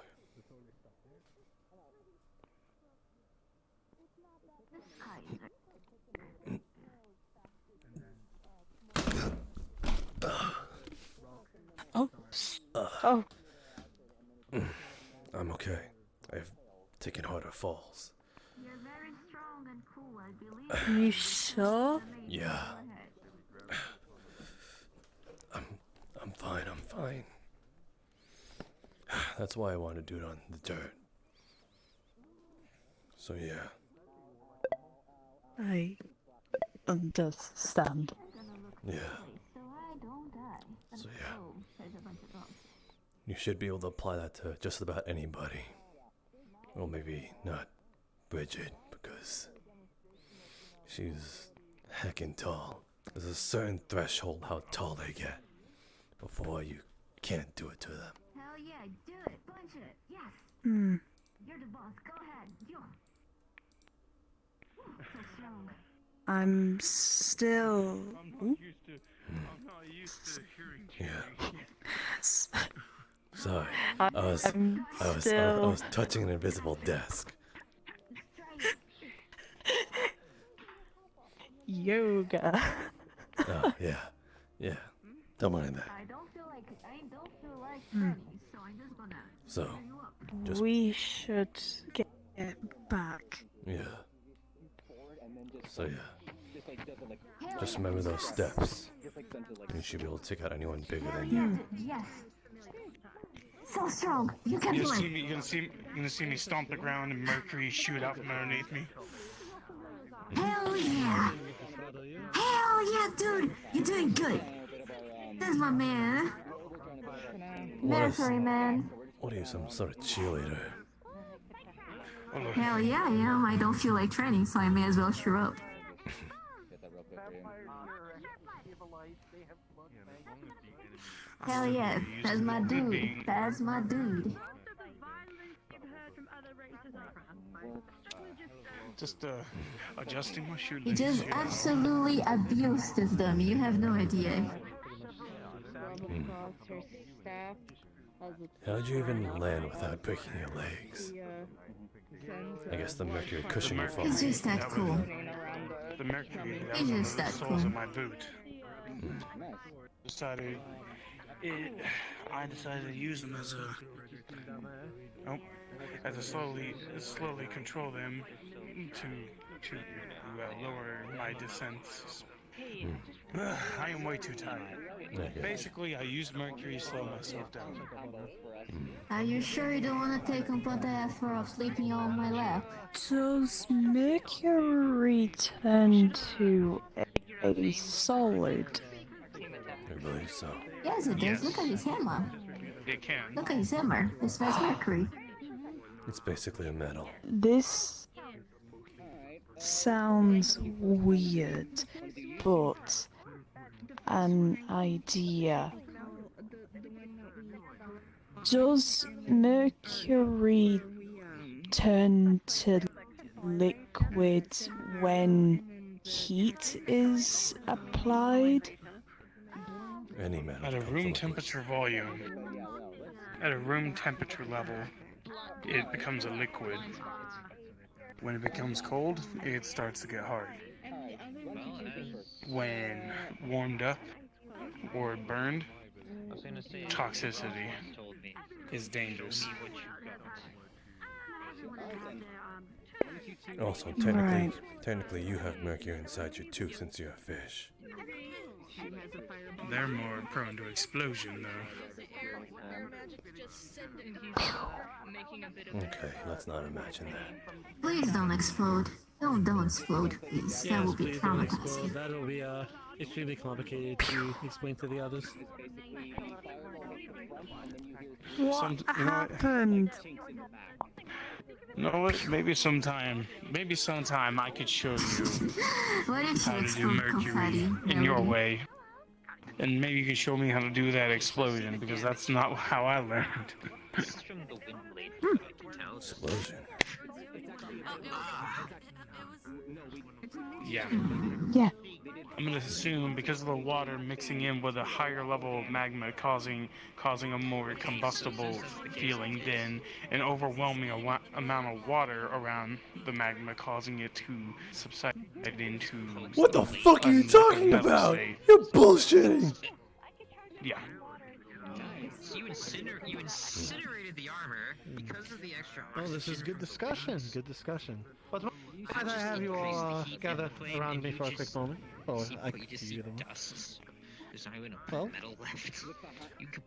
Oh. Oh. I'm okay. I've taken harder falls. You're very strong and cool, I believe. You sure? Yeah. I'm fine. That's why I want to do it on the dirt. So yeah. I understand. Yeah. So yeah. You should be able to apply that to just about anybody. Well, maybe not Bridget, because she's heckin' tall. There's a certain threshold how tall they get before you can't do it to them. Hell yeah, do it. Punch it. Yes. Hmm. You're the boss. Go ahead. Yo. So strong. I'm still. I'm not used to hearing cheering. Yeah. Sorry, I was touching an invisible desk. yoga. Oh, yeah. Yeah. Don't mind that. I don't feel like Hmm. training, so I'm just gonna So, just, We should get back. yeah. So, yeah. Just remember those steps. You should be able to take out anyone bigger than you. Yes. So strong. You can You're do gonna it. see me. You're gonna see me stomp the ground and Mercury shoot out from underneath me. Hell yeah. Hell yeah, dude. You're doing good. That's my man. Mercury man. What are you, some sort of cheerleader? Hell yeah, I am. I don't feel like training, so I may as well show up. Hell yeah, that's my dude. That's my dude. Just adjusting my shoe. He just absolutely abused this dummy. You have no idea. How'd you even land without breaking your legs? I guess the mercury cushion you fall. He's just that cool. The mercury that He's was on just the that soles cool. of my boot. I decided to use them as a slowly control them to lower my descents. I am way too tired. Basically, I use mercury to slow myself down. Are you sure you don't want to take on the effort of sleeping on my lap? Does Mercury turn to a solid? I believe so. Yes, it does. Yes. Look at his hammer. It can. Look at his hammer. This has mercury. It's basically a metal. This sounds weird, but an idea. Does Mercury turn to liquid when heat is applied? Any metal. At a room temperature volume, at a room temperature level, it becomes a liquid. When it becomes cold, it starts to get hard. When warmed up or burned, toxicity is dangerous. Also, technically, you have mercury inside you too, since you're a fish. They're more prone to explosion, though. Okay, let's not imagine that. Please don't explode. Don't explode, please. That will be traumatizing. That'll be extremely complicated to explain to the others. What happened? You know what? Maybe sometime I could show you What if how you to do explode mercury confetti? in your way. And maybe you can show me how to do that explosion, because that's not how I learned. Explosion. Yeah. Yeah. I'm gonna assume because of the water mixing in with a higher level of magma causing a more combustible feeling than an overwhelming amount of water around the magma, causing it to subside into What the fuck are you talking metal about? state. You're bullshitting! Yeah. You incinerated the armor because of the extra Oh, this is good discussion. Good discussion. But might I have you all gather around me for a quick moment? Oh, I could see you them. Well,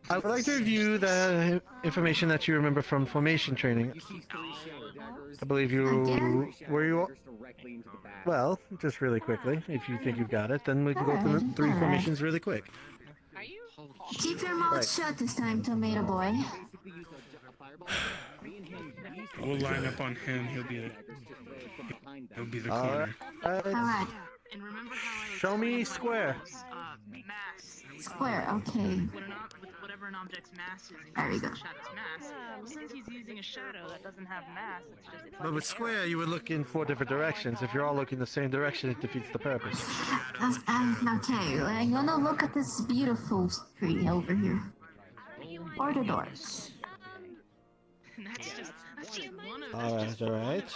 I would like to review the information that you remember from formation training. I believe you well, just really quickly. If you think you've got it, then we can go through the three formations really quick. Keep your mouth shut this time, tomato boy. We'll line up on him. He'll be the corner. Alright. Show me square. Square, okay. Whatever an object's mass is, There we go. shadow's mass. Well, since he's using a shadow that doesn't have mass, it's just But with square, you would look in 4 different directions. If you're all looking the same direction, it defeats the purpose. Okay, I'm gonna look at this beautiful tree over here. Or the doors. That's just one of Alright.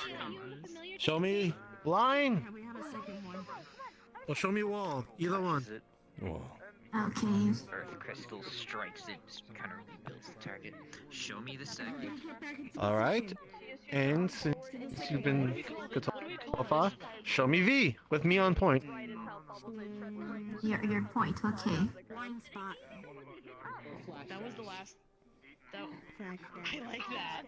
Show me line. Or show me wall. Either one. Wall. Okay. Earth crystal strikes it, kind of rebuilds the target. Show me the second. Alright. And since you've been good so far, show me V with me on point. Your point, okay. Blind spot. That was the last. That, I like that.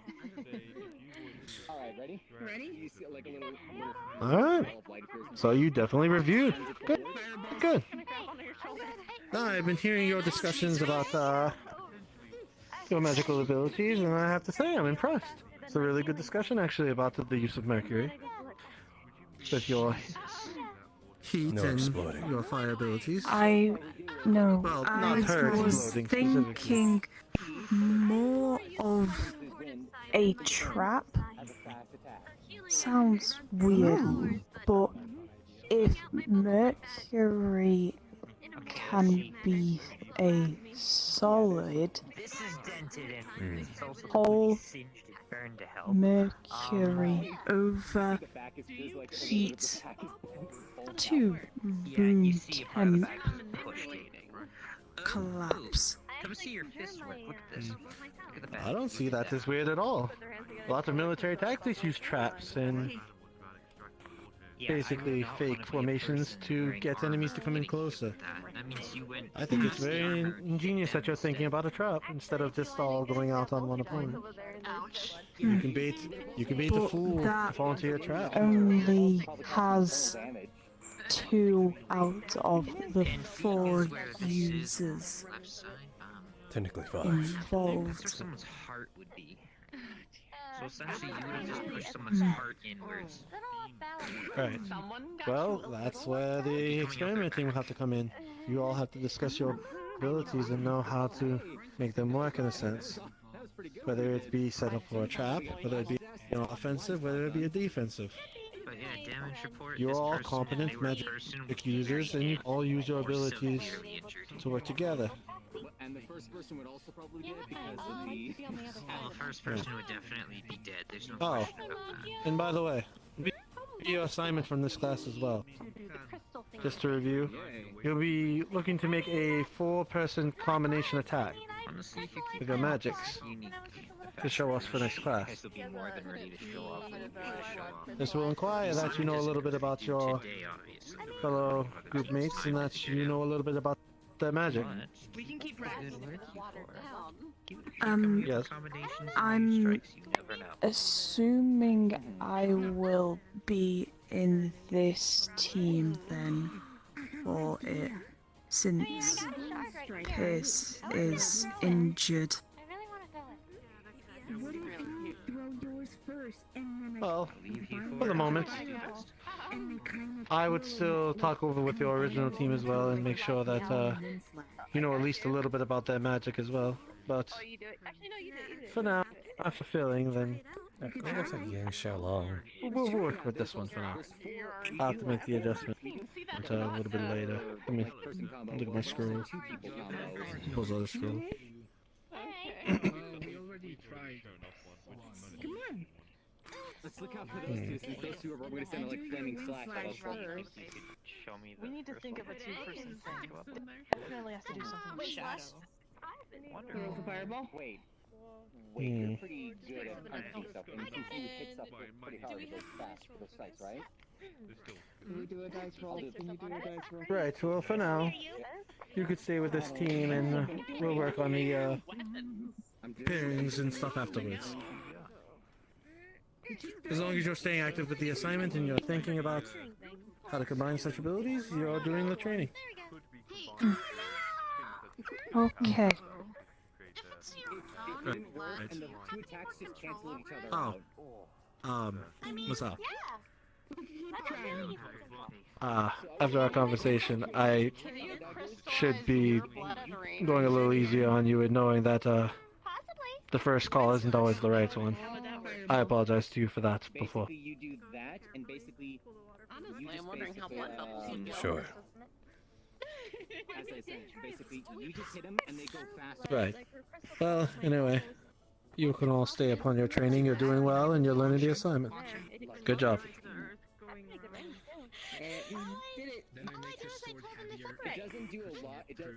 Alright, ready? Ready? You see like a little Alright. So you definitely reviewed. Good. Good. No, I've been hearing your discussions about your magical abilities, and I have to say I'm impressed. It's a really good discussion actually about the use of Mercury. With your heat No and exploding. your fire abilities. I no. Well, I not her was exploding specifically. thinking more of a trap. Sounds weird, but if Mercury can be a solid, whole Mercury over heat to room temp collapse. Come see your fist work. Look at this. Look at the back. I don't see that as weird at all. Lots of military tactics use traps and basically fake formations to get enemies to come in closer. That means you went I think it's past the very armor ingenious that you're thinking about a trap instead of just all going out on one opponent. Ouch. You can bait the But fool to that fall into your trap. only has 2 out of the 4 users left side bomb. Technically 5. That's where involved. someone's heart would be. So essentially, you would have just pushed someone's heart inwards. Right. Well, that's where the experimenting will have to come in. You all have to discuss your abilities and know how to make them work in a sense. Whether it be set up for a trap, whether it be offensive, whether it be a defensive. But yeah, damage report. You're this all person, competent they were a magic person users, and you all use your abilities to work together. And the first person would also probably get it because of the... Well, the first person would definitely be dead. There's no Oh, question about that. and by the way, be your assignment from this class as well. Just to review, you'll be looking to make a 4-person combination attack Honestly, if you keep with your magics unique to show us for next class. guys will be more than ready to show off. This will inquire that you know a little bit about your Today, obviously. fellow group mates and that you know a little bit about their magic. We can keep practicing. Yes. I'm assuming I will be in this team then for it, since Pierce is injured. Well, for the moment, I would still talk over with your original team as well and make sure that you know at least a little bit about their magic as well. But for now, after filling, then It looks like Yang Xiaolong. we'll work with this one for now. I'll have to make the adjustment until a little bit later. Let me look at my scroll. Pulls out a scroll. Let's look out for those two, since those two are we're going to send a like flaming slash. Show me the We need to think of a two-person thing. Definitely has to do something with Shadow. Throw the fireball? Wait, you're pretty good at punching stuff, and since you hit stuff pretty hard, it goes fast for those sites, right? Can you do a dice roll? Can you do a dice roll? Right, well for now, you could stay with this team and we'll work on the pairings and stuff afterwards. As long as you're staying active with the assignment and you're thinking about how to combine such abilities, you're doing the training. Okay. Right. And the two attacks just cancel each other out. What's up? After our conversation, I should be going a little easier on you and knowing that the first call isn't always the right one. I apologize to you for that before. Basically, you do that, and basically, Honestly, I'm wondering how blood helps. Sure. As I said, basically, you just hit them, and they go faster. Right. Well, anyway, you can all stay upon your training. You're doing well, and you're learning the assignment. Good job. Did it. Then I make the sword heavier. It doesn't do a lot. It does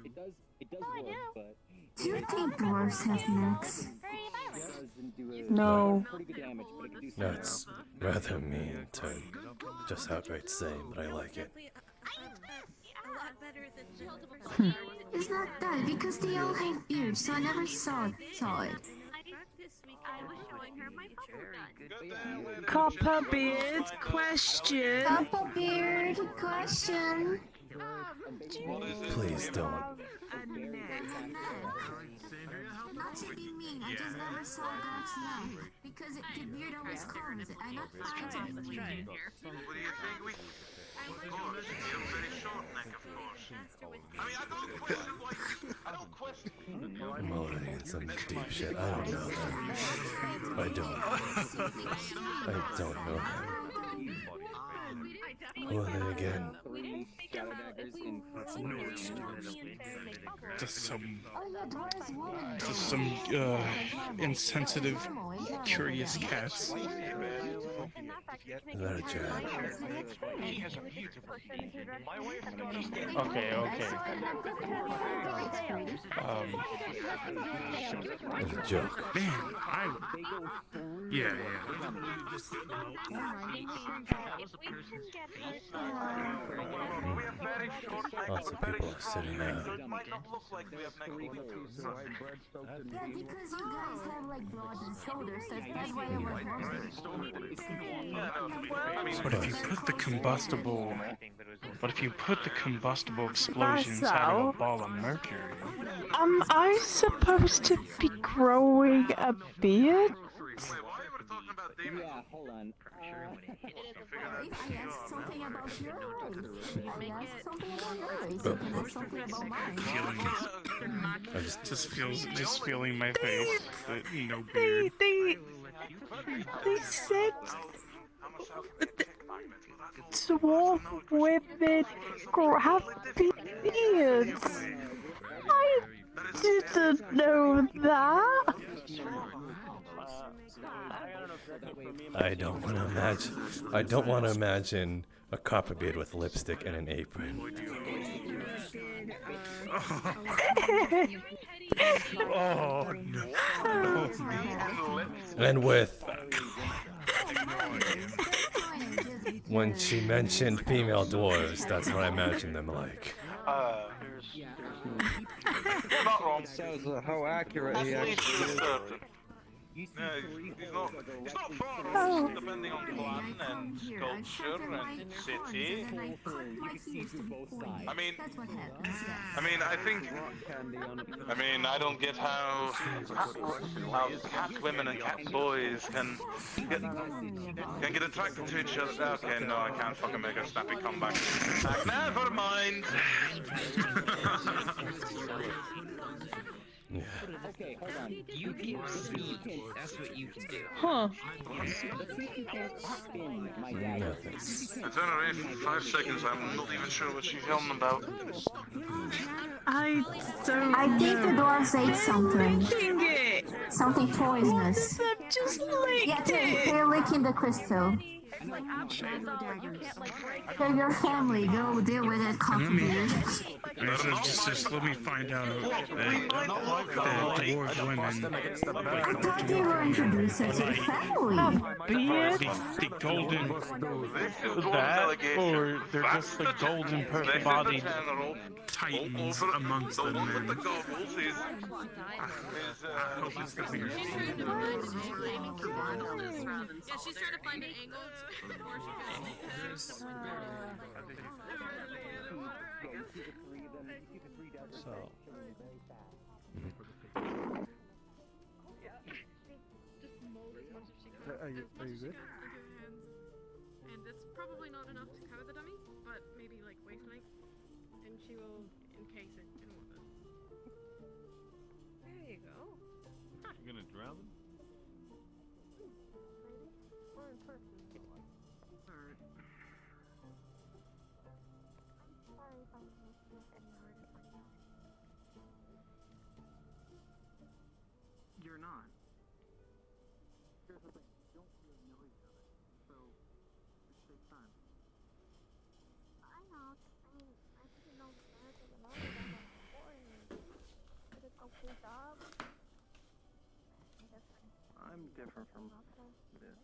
work, but Do you think dwarves have necks? doesn't do No. pretty good damage, but it can do some That's rather mean to just outright say, but I like it. A lot better than the first time. It's not that, because they all have beards, so I never saw it. I was showing her my bubble gun. Copperbeard question. Copperbeard question. Please don't. Not to be mean, I just never saw a dog's neck. Because the beard always covers it. I'm not trying to be mean. What do you think we... Of course, you have a very short neck, of course. I mean, I don't question... I'm already in some deep shit. I don't know that. I don't know that. Who are they again? Just some insensitive, curious cats. Is that a jab? Okay. It's a joke. Man, yeah. Lots of people are sitting out. Yeah, because you guys have like broad shoulders, that's why I was But if you put the combustible explosion inside of a ball of mercury. Am I supposed to be growing a beard? Yeah, hold on. I asked something about your race. I asked something about your race. You can ask something about mine. I just feeling my face. No beard. They said dwarf women have beards. I didn't know that. I don't want to imagine a copperbeard with lipstick and an apron. Oh no. And with... When she mentioned female dwarves, that's what I imagined them like. Not wrong. Shows how accurate he At least actually to a is. certain. No, he's not far off, depending on plan and sculpture and city. I don't get how cat women and cat boys can get attracted to each other. Okay, no, I can't fucking make a snappy comeback. Never mind. Yeah. Okay, hold on. You can speak. That's what you can do. Huh. No thanks. I turn her in 5 seconds. I'm not even sure what she's yelling about. I don't I think the dwarves ate something. Licking it. Something poisonous. One of them just licked Yeah, it. they're licking the crystal. They're your family. Go deal with it, Copperbeard. Just let me find out that dwarf women. I thought they were introduced as a family. The golden... That, or they're just the golden bodied titans amongst the men. I hope it's the beard. Yeah, she's trying to find an angle before she goes. So... Are you good? And it's probably not enough to cover the dummy, but maybe like waist length, and she will encase it in water. There you go. You gonna drown them? Alright. You're not. I know. I'm different from this.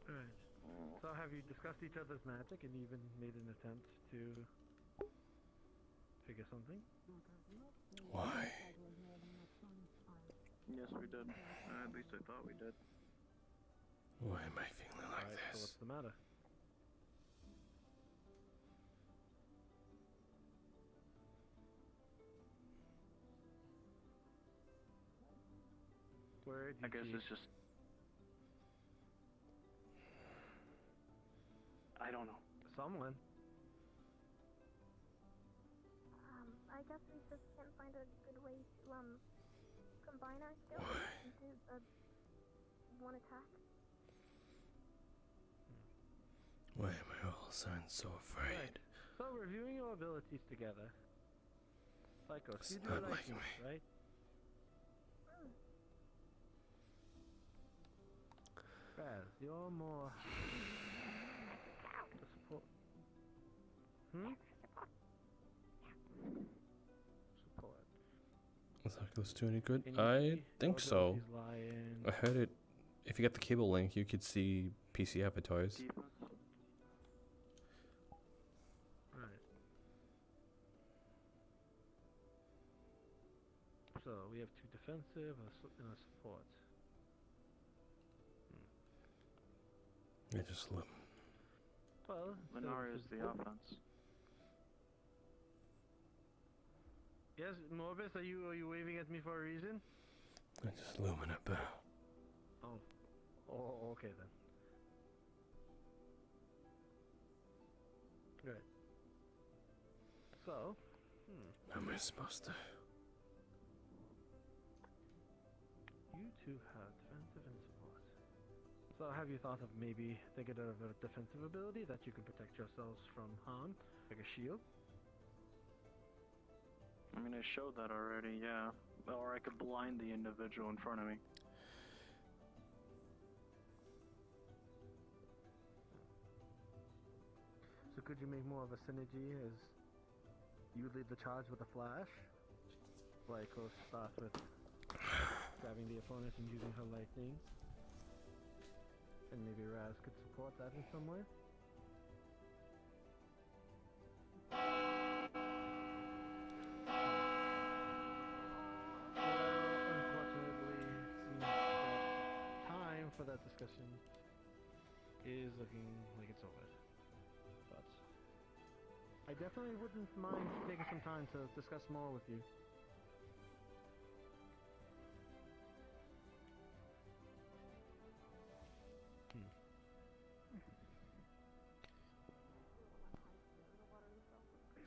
Alright. So have you discussed each other's magic and even made an attempt to figure something? Why? Yes, we did. At least I thought we did. Why am I feeling like So this? what's the matter? Where did I guess you... it's just... I don't know. Someone. I guess we just can't find a good way to, combine our skills into one attack. Why am I all of a sudden so afraid? So reviewing your abilities together. Psycho, It's you do not like like me, me. right? Raz, you're more... the support... Support. Is Oculus do any good? Can you I see think your so. abilities lie in- I heard it. If you get the cable link, you could see PC avatars. Right. So we have 2 defensive and a support. I just look. Well, Lenara is the offense. Yes, Morbus, are you waving at me for a reason? I just lumen it bow. Oh. Oh, okay then. Right. So, How am I supposed to? you two have defensive and support. So have you thought of maybe thinking of a defensive ability that you can protect yourselves from harm, like a shield? I mean, I showed that already, yeah. Or I could blind the individual in front of me. So could you make more of a synergy as you lead the charge with a flash? Like, close starts with grabbing the opponent and using her lightning. And maybe Raz could support that in some way? Unfortunately, it seems that time for that discussion is looking like it's over. But I definitely wouldn't mind taking some time to discuss more with you.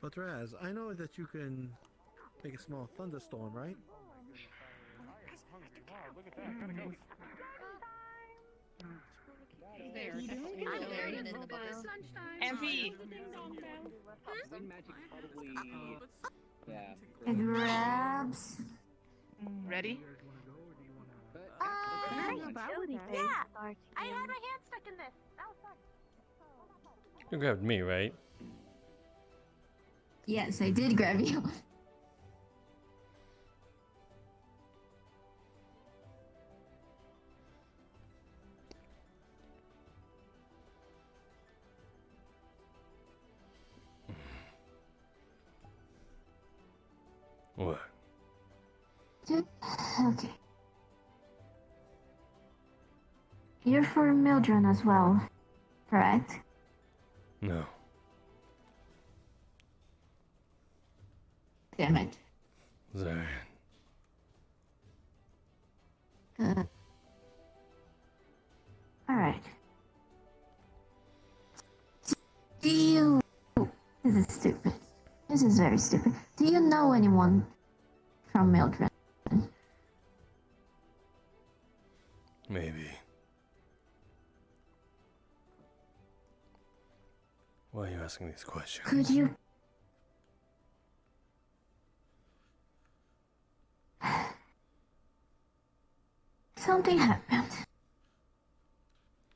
But Raz, I know that you can make a small thunderstorm, right? Look at that, gotta go. MP. Wind magic probably. Yeah. It grabs. Ready? Yeah, I had my hand stuck in this. That was fun. You grabbed me, right? Yes, I did grab you. What? Okay. You're for Mildred as well, correct? No. Damn it. Zarian. Alright. Do you... This is stupid. This is very stupid. Do you know anyone from Mildred? Maybe. Why are you asking these questions? Could you... Something happened.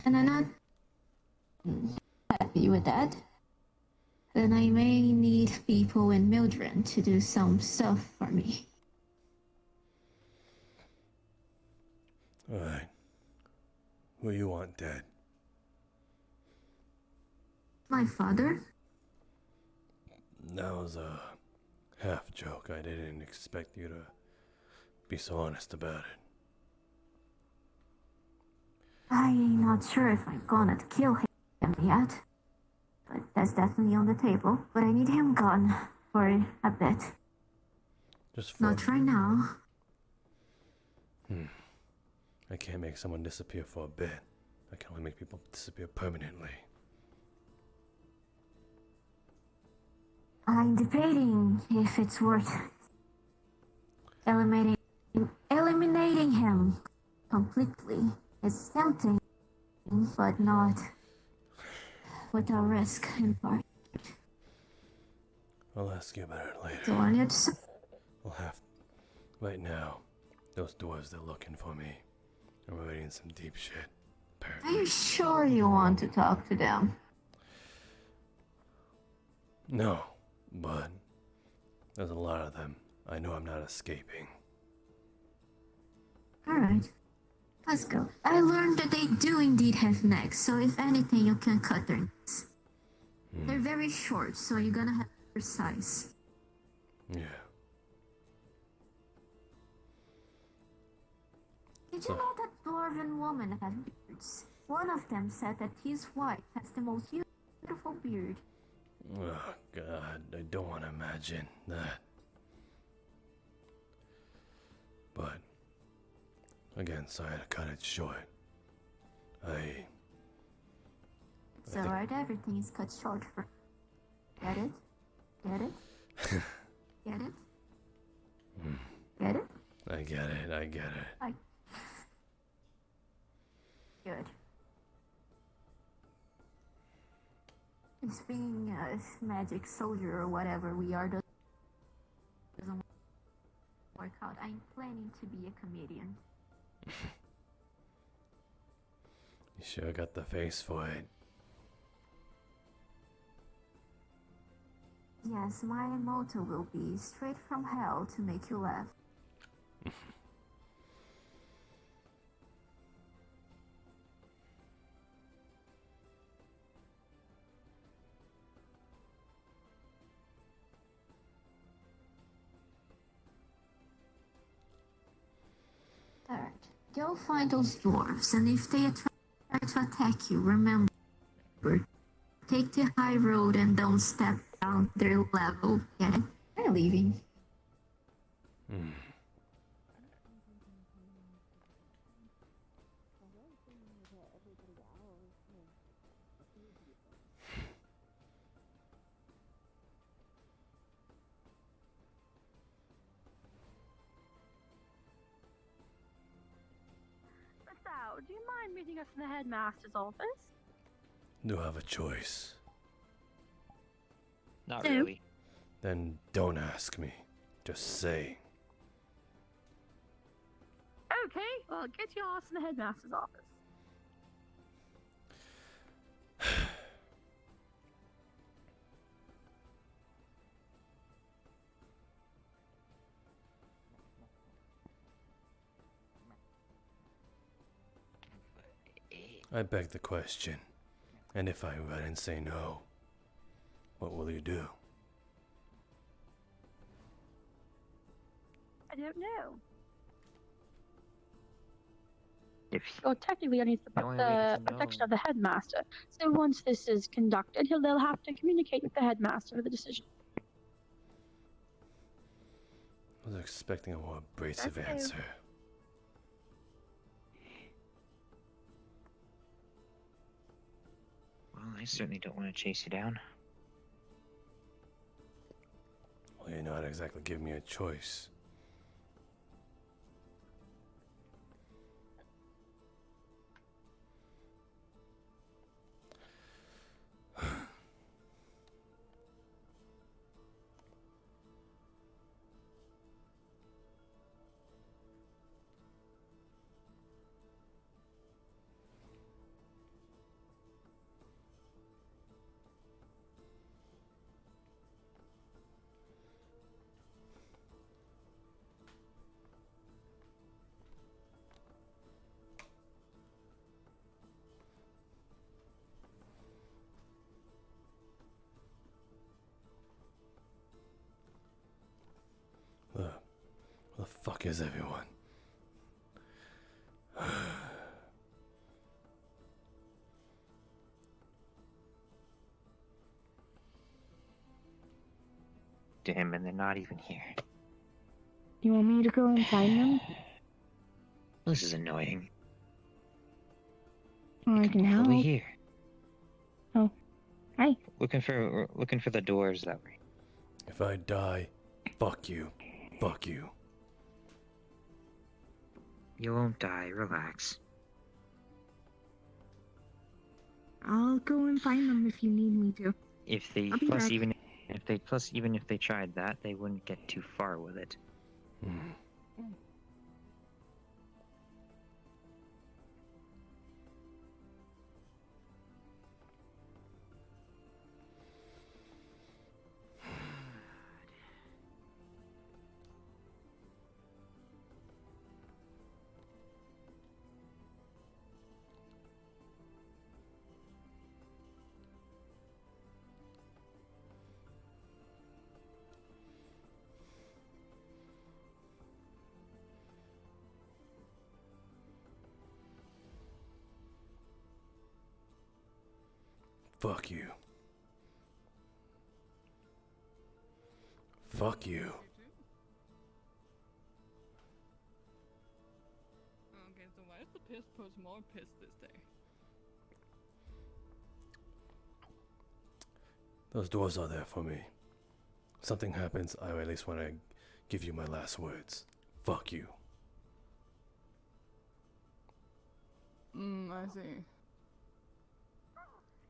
And I'm not happy with that. Then I may need people in Mildred to do some stuff for me. Alright. Who you want dead? My father? That was a half joke. I didn't expect you to be so honest about it. I'm not sure if I'm gonna kill him yet. But that's definitely on the table. But I need him gone for a bit. Just for Not right now. I can't make someone disappear for a bit. I can only make people disappear permanently. I'm debating if it's worth eliminating him completely. It's tempting, but not without risk in part. I'll ask you about it later. So I need to... We'll have... Right now, those dwarves, they're looking for me. I'm already in some deep shit, Are apparently. you sure you want to talk to them? No, but there's a lot of them. I know I'm not escaping. Alright. Let's go. I learned that they do indeed have necks, so if anything, you can cut their necks. They're very short, so you're gonna have to be precise. Yeah. Did you know that dwarven women have beards? One of them said that his wife has the most beautiful beard. Oh, God, I don't want to imagine that. But, again, sorry to cut it short. It's alright, everything is cut short for... Get it? Get it? Get it? Get it? I get it, I get it. Good. It's being a magic soldier or whatever we are doesn't work out. I'm planning to be a comedian. You sure got the face for it. Yes, my motto will be straight from hell to make you laugh. Alright, go find those dwarves, and if they try to attack you, remember, take the high road and don't step down their level, yeah? They're leaving. Do you mind meeting us in the headmaster's office? Do have a choice. Not really. Then don't ask me. Just say. Okay, well, get your ass in the headmaster's office. I beg the question. And if I write and say no, what will you do? I don't know. Well, technically, I need the protection of the headmaster. So once this is conducted, they'll have to communicate with the headmaster for the decision. I was expecting a more abrasive answer. Well, I certainly don't want to chase you down. Well, you're not exactly giving me a choice. The fuck is everyone? Damn, and they're not even here. You want me to go and find them? This is annoying. Or I can help. Over here. Oh, hi. Looking for the doors that way. If I die, fuck you. Fuck you. You won't die. Relax. I'll go and find them if you need me to. If they I'll be plus back. even if they tried that, they wouldn't get too far with it. Fuck you. Fuck you. Okay, so why is the piss push more pissed this day? Those doors are there for me. Something happens, I at least want to give you my last words. Fuck you. I see.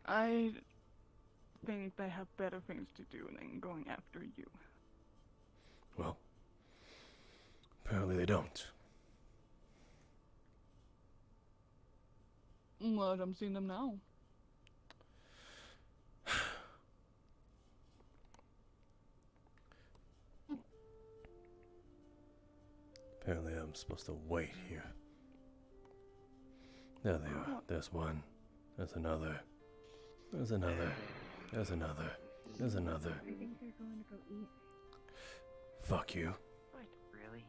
I think they have better things to do than going after you. Well, apparently they don't. Well, I'm seeing them now. Apparently I'm supposed to wait here. There they are. There's one. There's another. There's another. There's another. There's another. I think they're going to go eat. Fuck you. What? Really?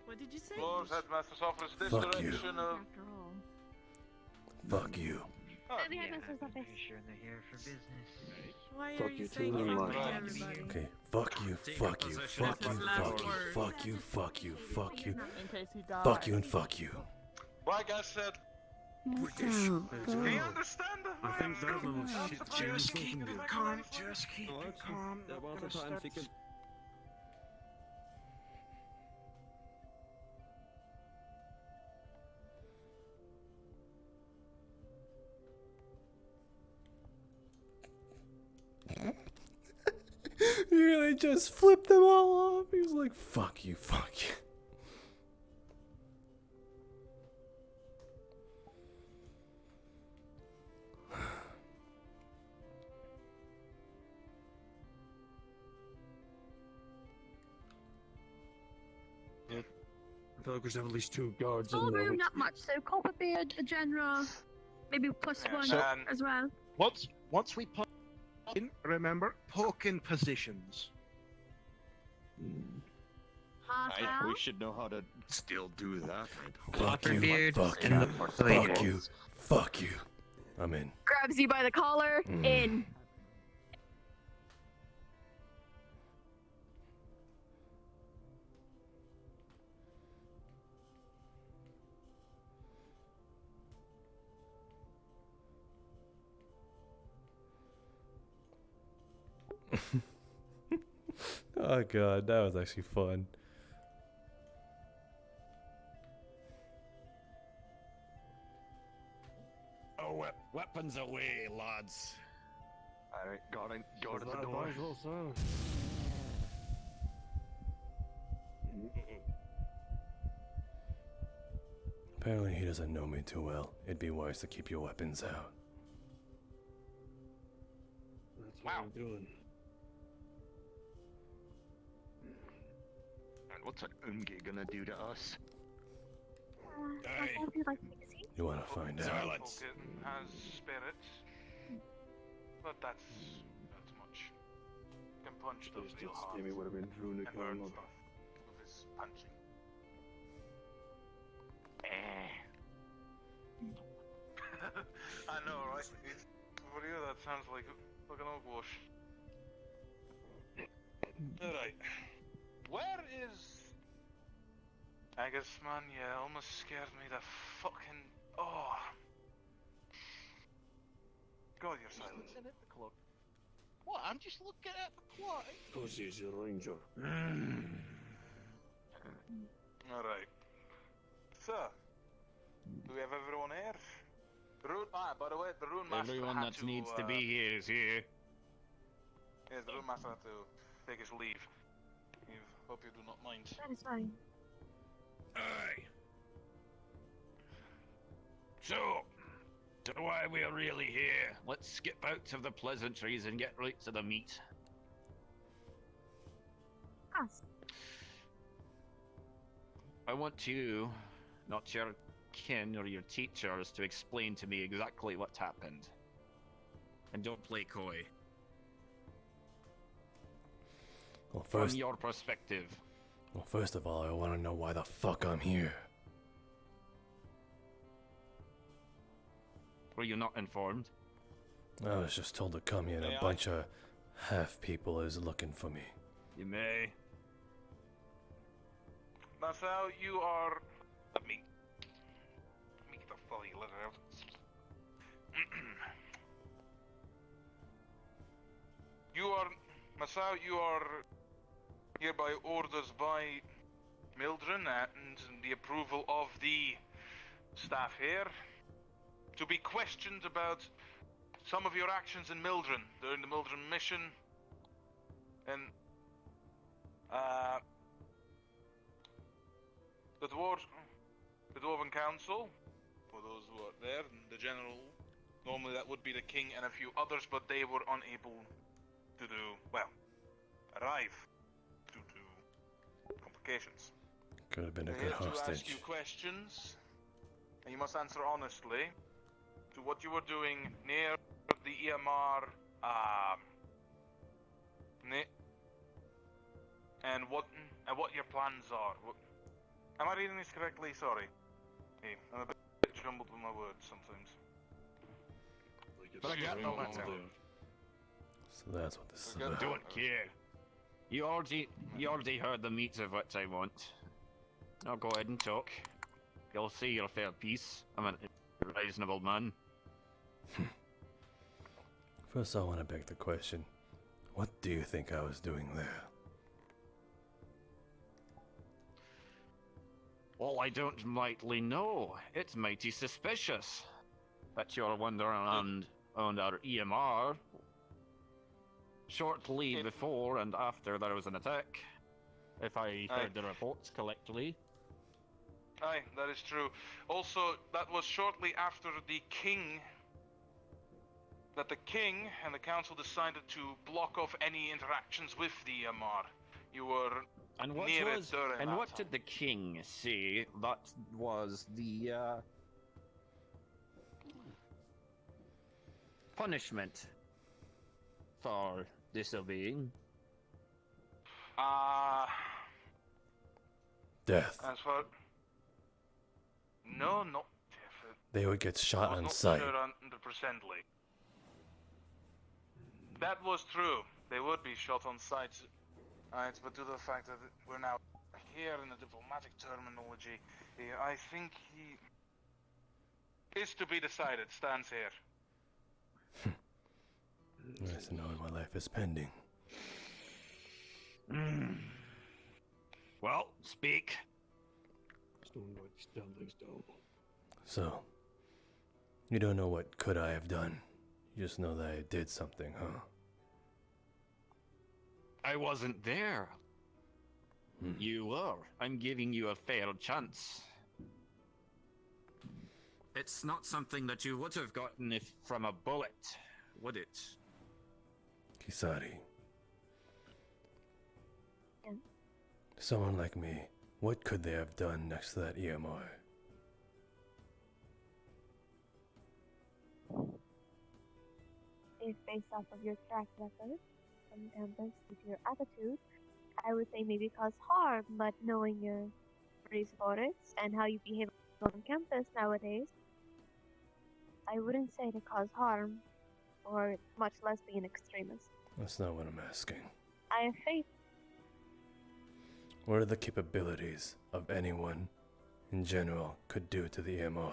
What did you say? Lord's Headmaster's office, this Fuck you. direction of... After all. Fuck you. Oh, The headmaster's office. Pretty sure they're here for business. Why Fuck are you you saying too, fuck to Mike. everybody? Okay, fuck you, fuck you, fuck you, fuck you, fuck you, fuck you, fuck you, In case he dies. fuck you and fuck you. Like I said, Let's do go. you understand the I think that little shit just keep it calm. Just keep it calm. Det var att ta en cykel. He really just flipped them all off. He was like, fuck you, fuck you. I feel like we should have at least 2 guards in Oh, there. no, not much. So Copperbeard, a general, maybe plus Yeah, one so- as well. Once we put in, remember, poke in positions. Half We should know how to still do that. Fuck you, Copperbeard fuck and you, the fuck Lady. you, fuck you. I'm in. Grabs you by the collar, in. Oh god, that was actually fun. Oh, weapons away, lads. Alright, go to the door. Apparently he doesn't know me too well. It'd be wise to keep your weapons out. That's what I'm doing. And what's an Umge gonna do to us? Hey. Would you like me to see? You wanna find out? Silence. has spirits, but that's much. can punch stuff real hard. Jamie would have been runic And burn armor. stuff with his punching. I know, right? For you, that sounds like fucking hogwash. Alright. Where is... I guess, man, yeah, almost scared me the fucking... Oh. God, you're silent. Looking at the clock. What? I'm just looking at the clock. Because he's a ranger. Alright. So, do we have everyone here? By the way, the rune master Everyone had that to, needs to be here is here. Yes, the rune master had to take his leave. Hope you do not mind. That is fine. Aye. So why we're really here? Let's skip out of the pleasantries and get right to the meat. Us. I want you, not your kin or your teachers, to explain to me exactly what happened. And don't play coy. Well, From first, your perspective. well, first of all, I want to know why the fuck I'm here. Were you not informed? I was just told to come here and a bunch of half people is looking for me. You may. Marcel, you are... Let me get the bloody letter out. You are... Marcel, you are here by orders by Mildred and the approval of the staff here to be questioned about some of your actions in Mildred during the Mildred mission and the Dwarven Council, for those who are there, and the General, normally that would be the King and a few others, but they were unable to arrive due to complications. Could have been a They're good here to ask hostage. you questions, and you must answer honestly to what you were doing near the EMR, and what your plans are. Am I reading this correctly? Sorry. Hey, I'm a bit jumbled with my words sometimes. But I got no matter. So that's what this is I about. don't care. You already heard the meat of what I want. Now go ahead and talk. You'll see your fair piece. I'm a reasonable man. First, I want to beg the question: what do you think I was doing there? Well, I don't rightly know. It's mighty suspicious that you're wandering around on our EMR shortly before and after there was an attack, if I heard the reports correctly. Aye, that is true. Also, that was shortly after the King and the Council decided to block off any interactions with the EMR. You were And what near was it during and that what time. did the king say? That was the punishment for disobeying. Death. As for... No, not death. They would get shot on Not sight. sure 100%ly. That was true. They would be shot on sight. But due to the fact that we're now here in the diplomatic terminology, I think he is to be decided. Stands here. Nice to know my life is pending. Well, speak. So, you don't know what could I have done. You just know that I did something, huh? I wasn't there. You were. I'm giving you a fair chance. It's not something that you would have gotten if from a bullet, would it? Kisari. Yeah. Someone like me, what could they have done next to that EMR? Based off of your track record, from campus due to your attitude, I would say maybe cause harm, but knowing your race sports and how you behave on campus nowadays, I wouldn't say to cause harm, or much less be an extremist. That's not what I'm asking. I have faith. What are the capabilities of anyone in general could do to the EMI?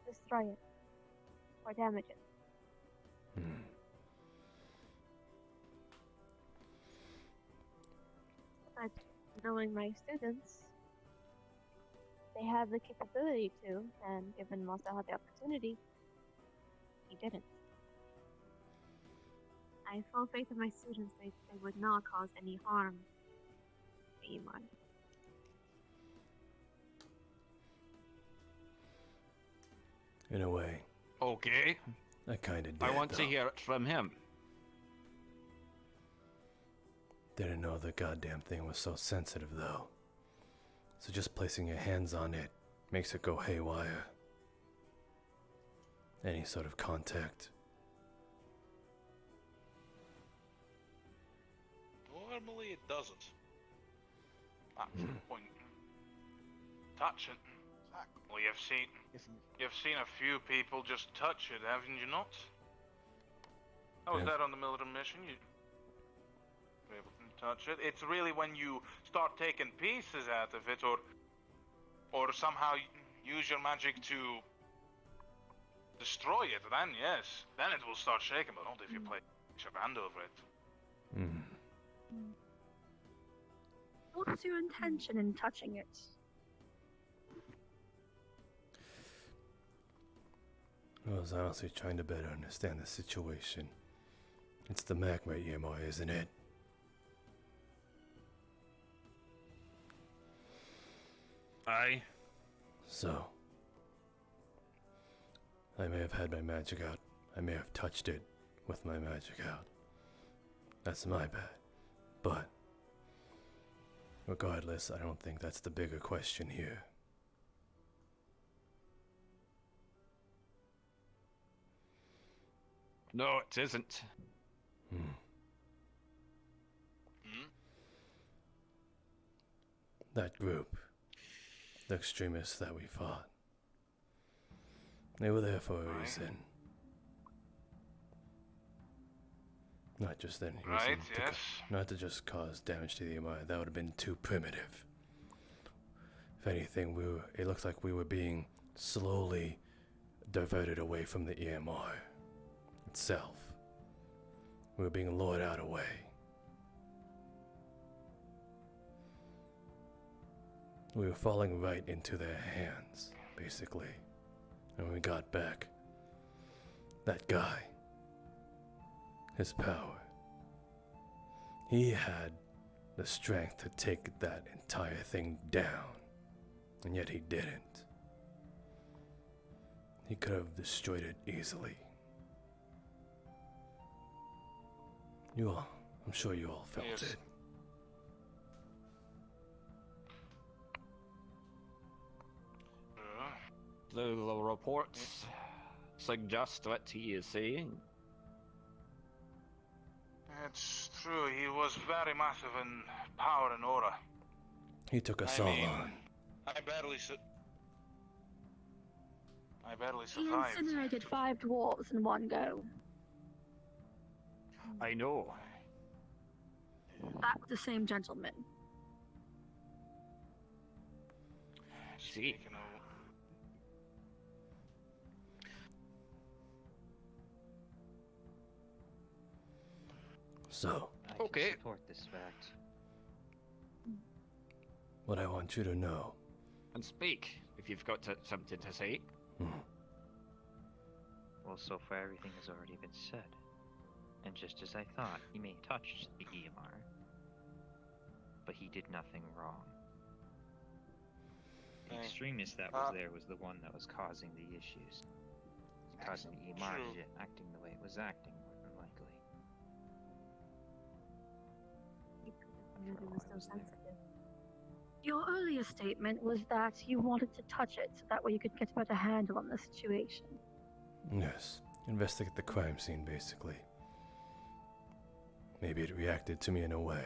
Destroy it. Or damage it. But knowing my students, they have the capability to, and given Marcel had the opportunity, he didn't. I have full faith in my students that they would not cause any harm to anyone. In a way, Okay. I kinda did. I want though. to hear it from him. Didn't know the goddamn thing was so sensitive, though. So just placing your hands on it makes it go haywire. Any sort of contact. Normally it doesn't. That's the point. Touch it. Well, you've seen a few people just touch it, haven't you not? How was Yeah. that on the military mission? You were able to touch it. It's really when you start taking pieces out of it, or somehow use your magic to destroy it. Then yes, then it will start shaking. But not if you place your hand over it. What's your intention in touching it? I was honestly trying to better understand the situation. It's the magma EMI, isn't it? Aye. So, I may have had my magic out. I may have touched it with my magic out. That's my bad. But, regardless, I don't think that's the bigger question here. No, it isn't. That group, the extremists that we fought, they were there for a reason. Not just any reason. Right, to yes. not to just cause damage to the EMI. That would have been too primitive. If anything, it looked like we were being slowly diverted away from the EMI itself. We were being lured out away. We were falling right into their hands, basically. And when we got back, that guy, his power, he had the strength to take that entire thing down, and yet he didn't. He could have destroyed it easily. I'm sure you all felt Yes. it. The reports suggest what he is saying. It's true, he was very massive in power and aura. He took us all on. I barely He survived. incinerated 5 dwarves in one go. I know. That was the same gentleman. See, So, okay. Support this fact. what I want you to know, And speak if you've got something to say. Well, so far everything has already been said. And just as I thought, he may have touched the EMR, but he did nothing wrong. The extremist that was there was the one that was causing the issues. Causing the EMR to be acting the way it was acting, more than likely. Your earlier statement was that you wanted to touch it so that way you could get a better handle on the situation. yes, investigate the crime scene, basically. Maybe it reacted to me in a way.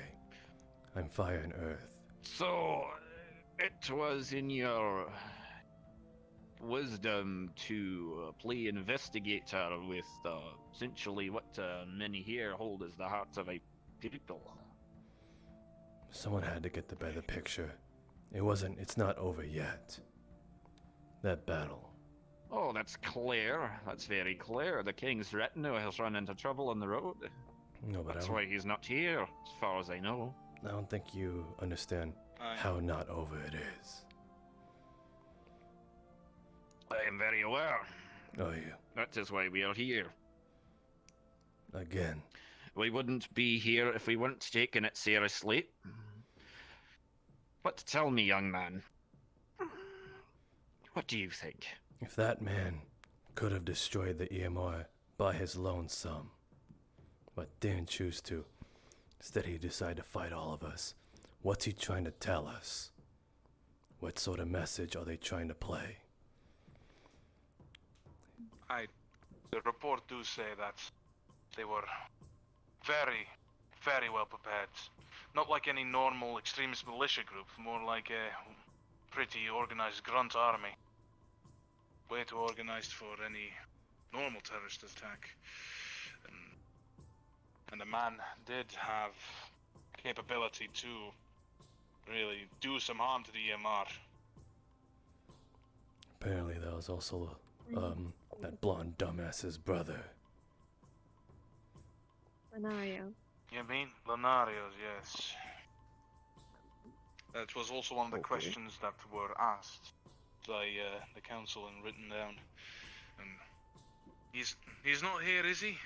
I'm fire and earth. So, it was in your wisdom to play investigator with essentially what many here hold as the hearts of a people. Someone had to get the better picture. It's not over yet. That battle. Oh, that's clear. That's very clear. The king's retinue has run into trouble on the road. No, but that's why he's not here, as far as I know. I don't think you understand how not over it is. I am very aware. Are you? That is why we are here. Again. We wouldn't be here if we weren't taking it seriously. But tell me, young man, what do you think? If that man could have destroyed the EMR by his lonesome, but didn't choose to, instead he decided to fight all of us, what's he trying to tell us? What sort of message are they trying to play? The report do say that they were very, very well prepared. Not like any normal extremist militia group, more like a pretty organized grunt army. Way too organized for any normal terrorist attack. And the man did have capability to really do some harm to the EMR. Apparently that was also that blonde dumbass's brother. Lenario. You mean Lenario's, yes. That was also one of the questions that were asked by the council and written down. And he's not here, is he?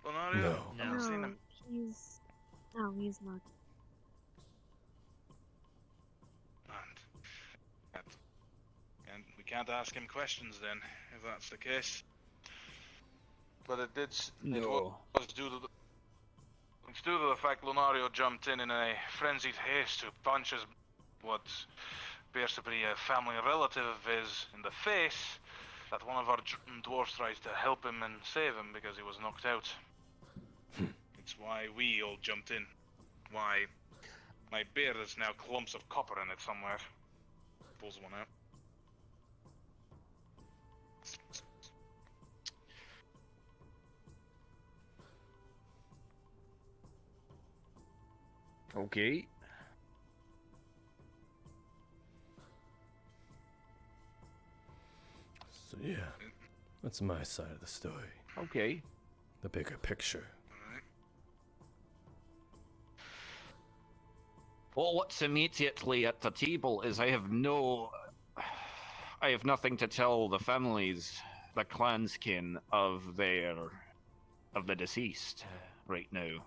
Lenario? No. I haven't seen him. He's not. And we can't ask him questions then, if that's the case. But it did. It was due to it's due to the fact Lenario jumped in a frenzied haste to punch what appears to be a family relative of his in the face. That one of our dwarves tries to help him and save him because he was knocked out. It's why we all jumped in. Why my beard has now clumps of copper in it somewhere. Pulls one out. Okay. So yeah, that's my side of the story. Okay. The bigger picture. Well, what's immediately at the table is I have nothing to tell the families, the clanskin of the deceased right now.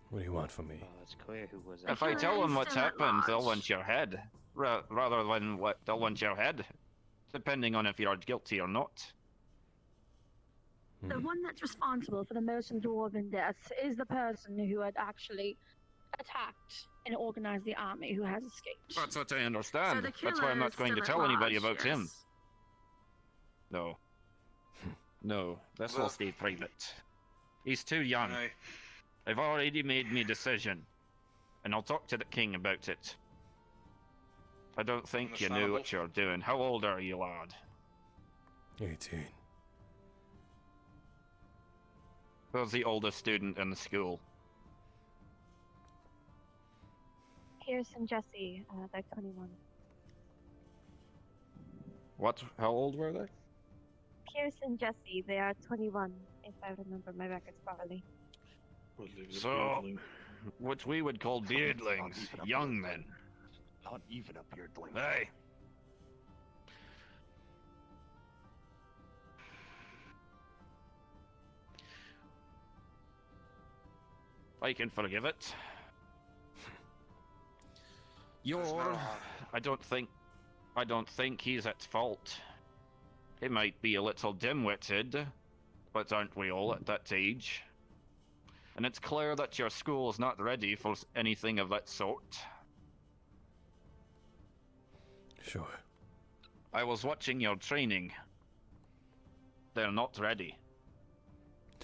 What do you want from me? Well, it's clear who was. If I tell them what's happened, they'll want your head. Rather than what they'll want your head, depending on if you're guilty or not. The one that's responsible for the most dwarven deaths is the person who had actually attacked and organized the army who has escaped. That's what I understand. So the That's why I'm not killer going to is tell still at anybody large, about him. yes. No. No, this will stay private. He's too young. I've already made my decision, and I'll talk to the king about it. I don't think you knew what you're doing. How old are you, lad? 18. Who's the oldest student in the school? Pierce and Jesse, they're 21. What? How old were they? Pierce and Jesse, they are 21, if I remember my records properly. So, what we would call beardlings, young men. Not even a beardling. Hey. I can forgive it. I don't think he's at fault. He might be a little dim-witted, but aren't we all at that age? And it's clear that your school is not ready for anything of that sort. Sure. I was watching your training. They're not ready.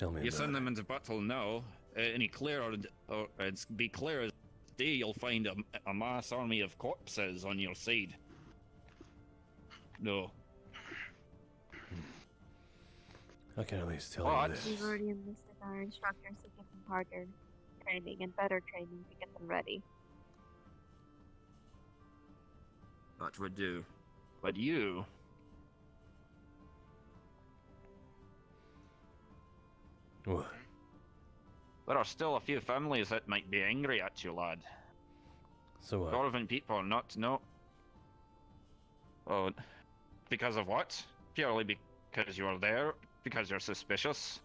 Tell me You about send it. them into battle now. Any clearer, or it's be clear as day, you'll find a mass army of corpses on your side. No. I can at least tell What? you this. We've already enlisted our instructors to give them harder training and better training to get them ready. That would do. But you... What? There are still a few families that might be angry at you, lad. So what? Dwarven people are not, no. Oh, because of what? Purely because you are there? Because you're suspicious?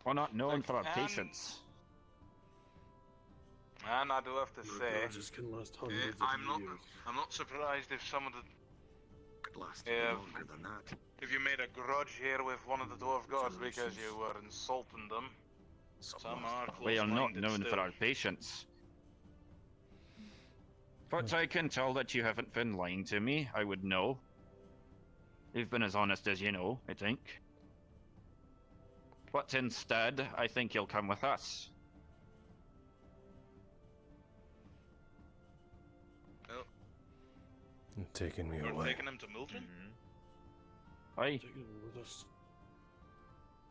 Or not known for our patience? And I do have to say, Grudges can last hundreds I'm of not. years. I'm not surprised if some of the. Could last If, longer than that. if you made a grudge here with one of the dwarf gods because you were insulting them, some are We are not close-minded known still. for our patience. But I can tell that you haven't been lying to me, I would know. You've been as honest as you know, I think. But instead, I think you'll come with us. Oh, You're taking me you're away. taking him to Mildred? Aye, Take it with us.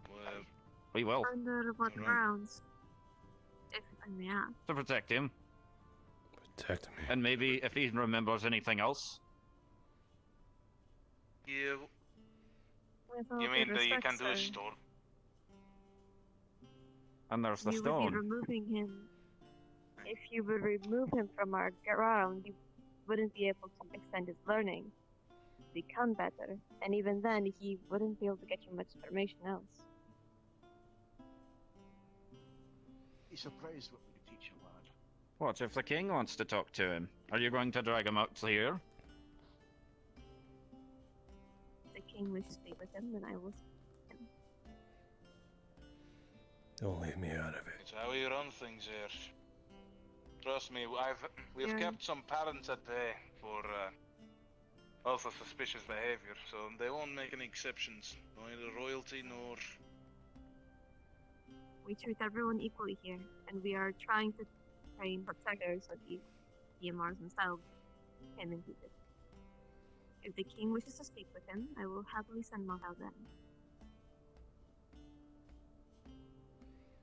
Well, we will. Under what Alright. grounds? If I may ask. To protect him. Protect me. And maybe if he remembers anything else. you With all you due mean that you respect, can do a sir, storm? And there's the you would be stone. removing him. If you would remove him from our ground, you wouldn't be able to extend his learning, become better, and even then, he wouldn't be able to get you much information else. Be surprised what we could teach you, lad. What if the king wants to talk to him? Are you going to drag him out here? If the king wishes to speak with him, then I will speak with him. Don't leave me out of it. It's how we run things here. Trust me, we've Yeah. kept some parents at bay for also suspicious behavior, so they won't make any exceptions. Neither royalty nor. We treat everyone equally here, and we are trying to train protectors of the EMRs themselves him included. If the king wishes to speak with him, I will happily send Monk out then.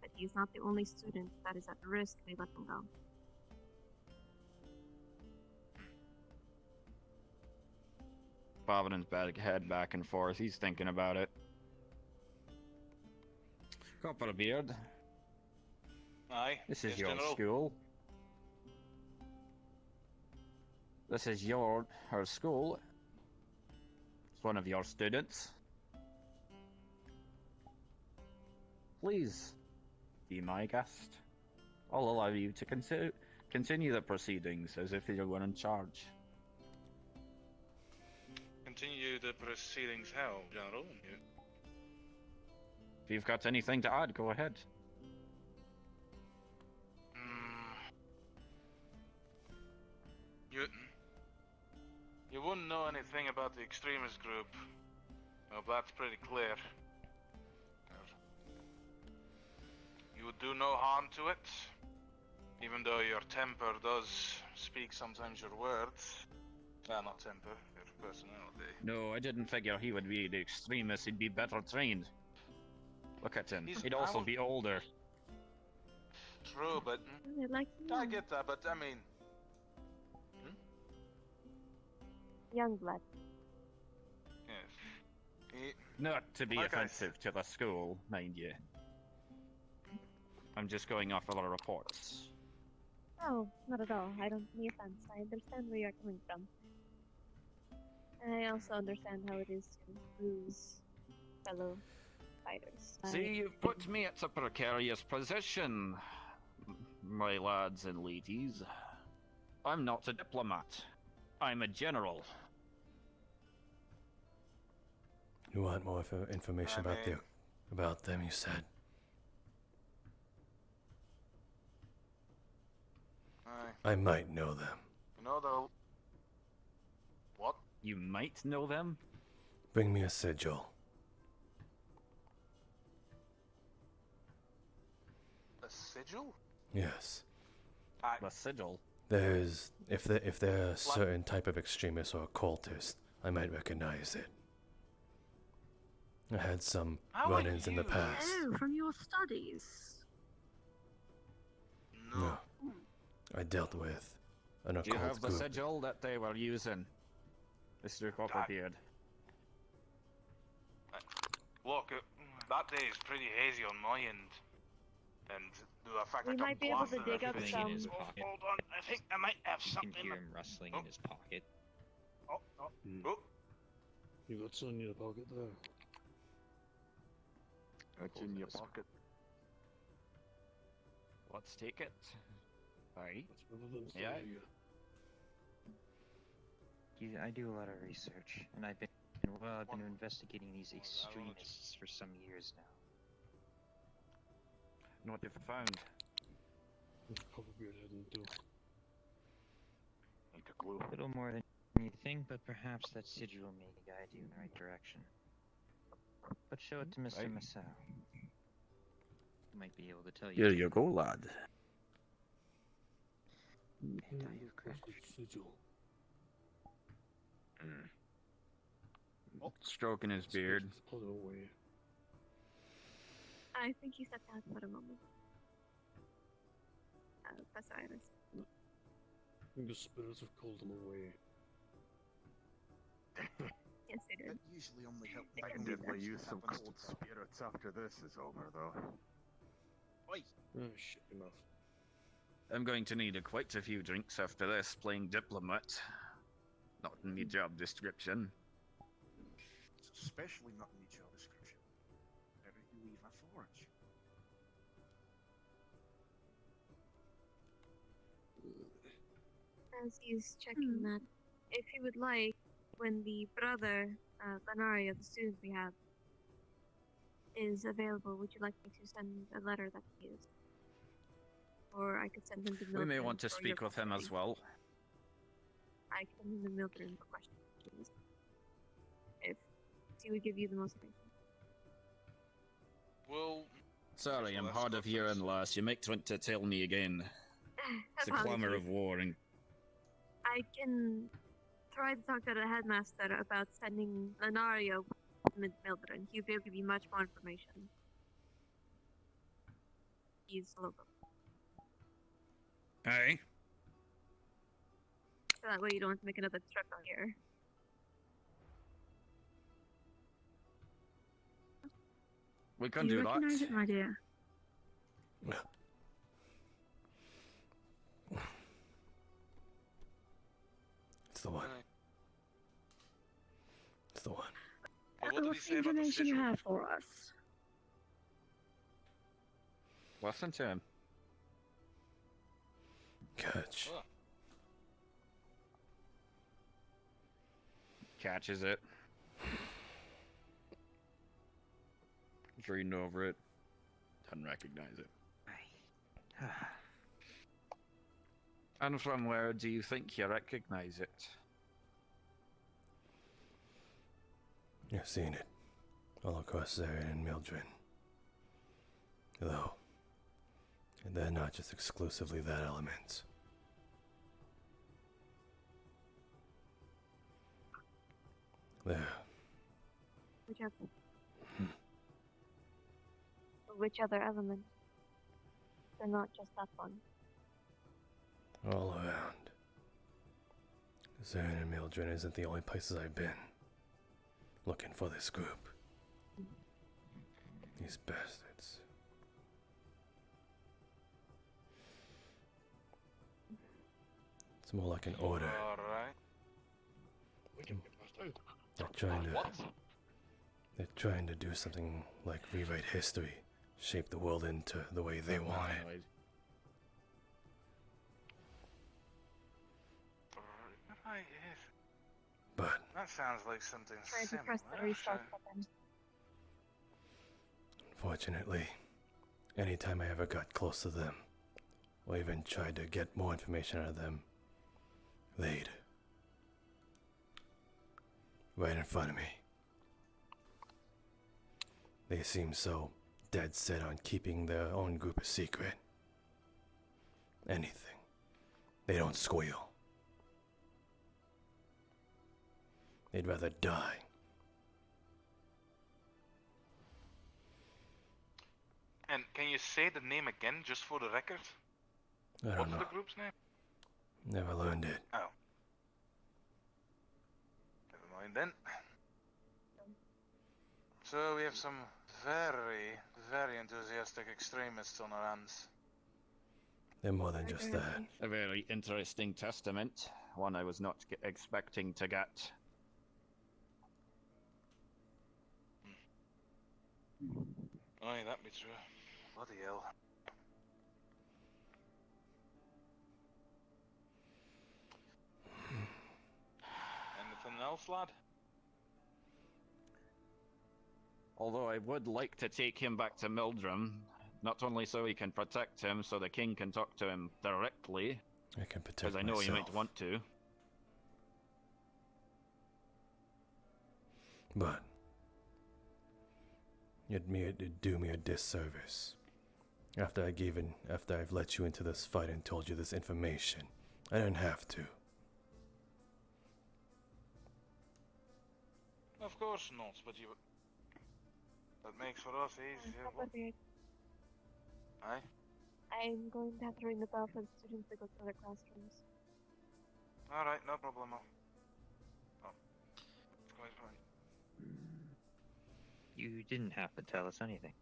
But he is not the only student that is at risk we let him go. Bobbing his head back and forth, he's thinking about it. Got for a beard. Aye. This is yes, your General. school. This is her school. It's one of your students. Please be my guest. I'll allow you to continue the proceedings as if you were in charge. Continue the proceedings how, General? If you've got anything to add, go ahead. You wouldn't know anything about the extremist group. Well, that's pretty clear. You would do no harm to it, even though your temper does speak sometimes your words. Well, not temper, your personality. No, I didn't figure he would be the extremist. He'd be better trained. Look at him. He'd also be older. True, but I get that. But I mean, Young blood. yes. Not to be Like I offensive to the school, mind you. I'm just going off other reports. No, not at all. I don't mean offense. I understand where you're coming from. And I also understand how it is to lose fellow fighters. See, you've put me at a precarious position, my lads and ladies. I'm not a diplomat. I'm a general. You want more information about them, you said? I might know them. You know the what? You might know them? Bring me a sigil. sigil? Yes. The sigil? There's if they're a certain type of extremist or occultist, I might recognize it. I had some run-ins in the past. Oh, from your studies. No. I dealt with an Do you have occult the group. sigil that they were using? Mr. Copperbeard. Look, that day is pretty hazy on my end. And the fact We I got might be able to blasted dig up Everything in his some. pocket. Hold on, I think I might have You something. can hear him rustling in his pocket. Oh. You got some in your pocket there. That's in your pocket. Let's take it. Aye. That's one of them. Yeah. I do a lot of research, and I've been investigating these extremists for some years now. And what have you found? Probably didn't do. Need a glue. A little more than you think, but perhaps that sigil may guide you in the right direction. But show it to Mr. Masao. He might be able to tell you. Here you go, lad. Sigil. Stroking his beard. Put it away. I think he stepped out for a moment. Besides. I think the spirits have called him away. Yes, they did. That usually only helps. They I can can do definitely that. use some cold spirits after this is over, though. Oi. Oh, shit, enough. I'm going to need quite a few drinks after this, playing diplomat. Not in the job description. Especially not in the job description. Better you leave a forge. As he's checking that, if you would like, when the brother, Lenario, the student we have, is available, would you like me to send a letter that he is? Or I could send him to Mildred. We may want to for speak your with him as custody. well. I can send him to Mildred for questions. If he would give you the most information. Well, Sorry, I'm hard of hearing, lass. You might want to tell me again. It's a clamour of war and... I can try to talk to the headmaster about sending Lenario with Mildred. He'll be able to give you much more information. He's local. Aye. So that way you don't have to make another trip out here. We can you do recognize that. it, my dear? It's the one. It's the one. What's the information you have for us? Listen to him. Catch. Catches it. He's reading over it. Doesn't recognize it. And from where do you think you recognize it? You've seen it. All across there in Mildred. Though, they're not just exclusively that element. There. Which other element? They're not just that one. All around. Zern and Mildred isn't the only places I've been. Looking for this group. These bastards. It's more like an order. Alright. They're trying to do something like rewrite history, shape the world into the way they want it. But that sounds like something Trying to similar. press the restart button. Unfortunately, anytime I ever got close to them, or even tried to get more information out of them, they'd right in front of me. They seem so dead set on keeping their own group a secret. anything. They don't squeal. They'd rather die. And can you say the name again, just for the record? I don't What's know. the group's name? Never learned it. Oh. Never mind then. So we have some very, very enthusiastic extremists on our hands. They're more than just that. A very interesting testament. One I was not expecting to get. Aye, that be true. Bloody hell. Anything else, lad? Although I would like to take him back to Mildrum, not only so he can protect him, so the king can talk to him directly. I can protect because I know myself. he might want to. But it'd do me a disservice. After I've let you into this fight and told you this information. I didn't have to. Of course not, but you... That makes for us easier. Aye? I'm going to have to ring the bell for the students to go to their classrooms. Alright, no problem. Oh. It's quite fine. You didn't have to tell us anything.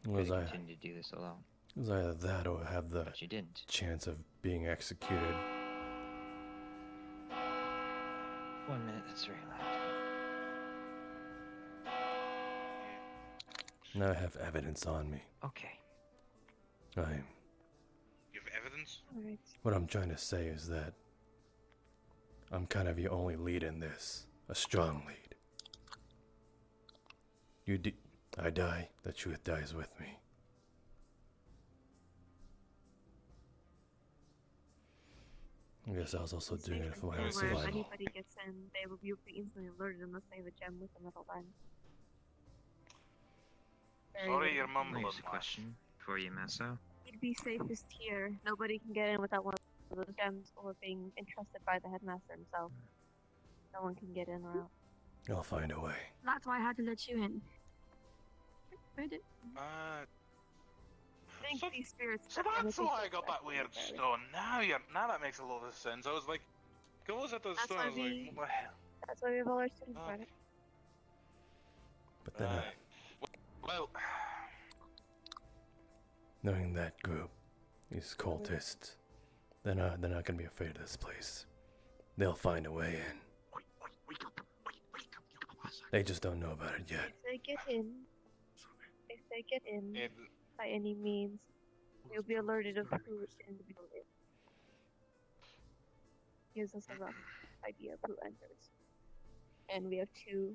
Was You I? continue to do this alone. It was either that or have the But you didn't. chance of being executed. 1 minute, that's very loud. Now I have evidence on me. Okay. You have evidence? Alright. What I'm trying to say is that I'm kind of your only lead in this. A strong lead. I die, the truth dies with me. I guess I was also doing it for my own Where if survival. anybody gets in, they will be instantly alerted unless they have a gem with them at all times. Sorry, you're mumbling. Here's a question for you, Maso. You'd be safest here. Nobody can get in without one of those gems or being entrusted by the headmaster himself. No one can get in or out. I'll find a way. That's why I had to let you in. Read it. So, these spirits. So that's why I got that weird stone. Now that makes a lot of sense. I was like, goes at the stone. I was like, what the hell? That's why we have all our student credit. But then, Well, knowing that group, these cultists, they're not gonna be afraid of this place. They'll find a way in. They just don't know about it yet. If they get in, by any means, you'll be alerted of who the individual is. Gives us a rough idea of who enters. And we have 2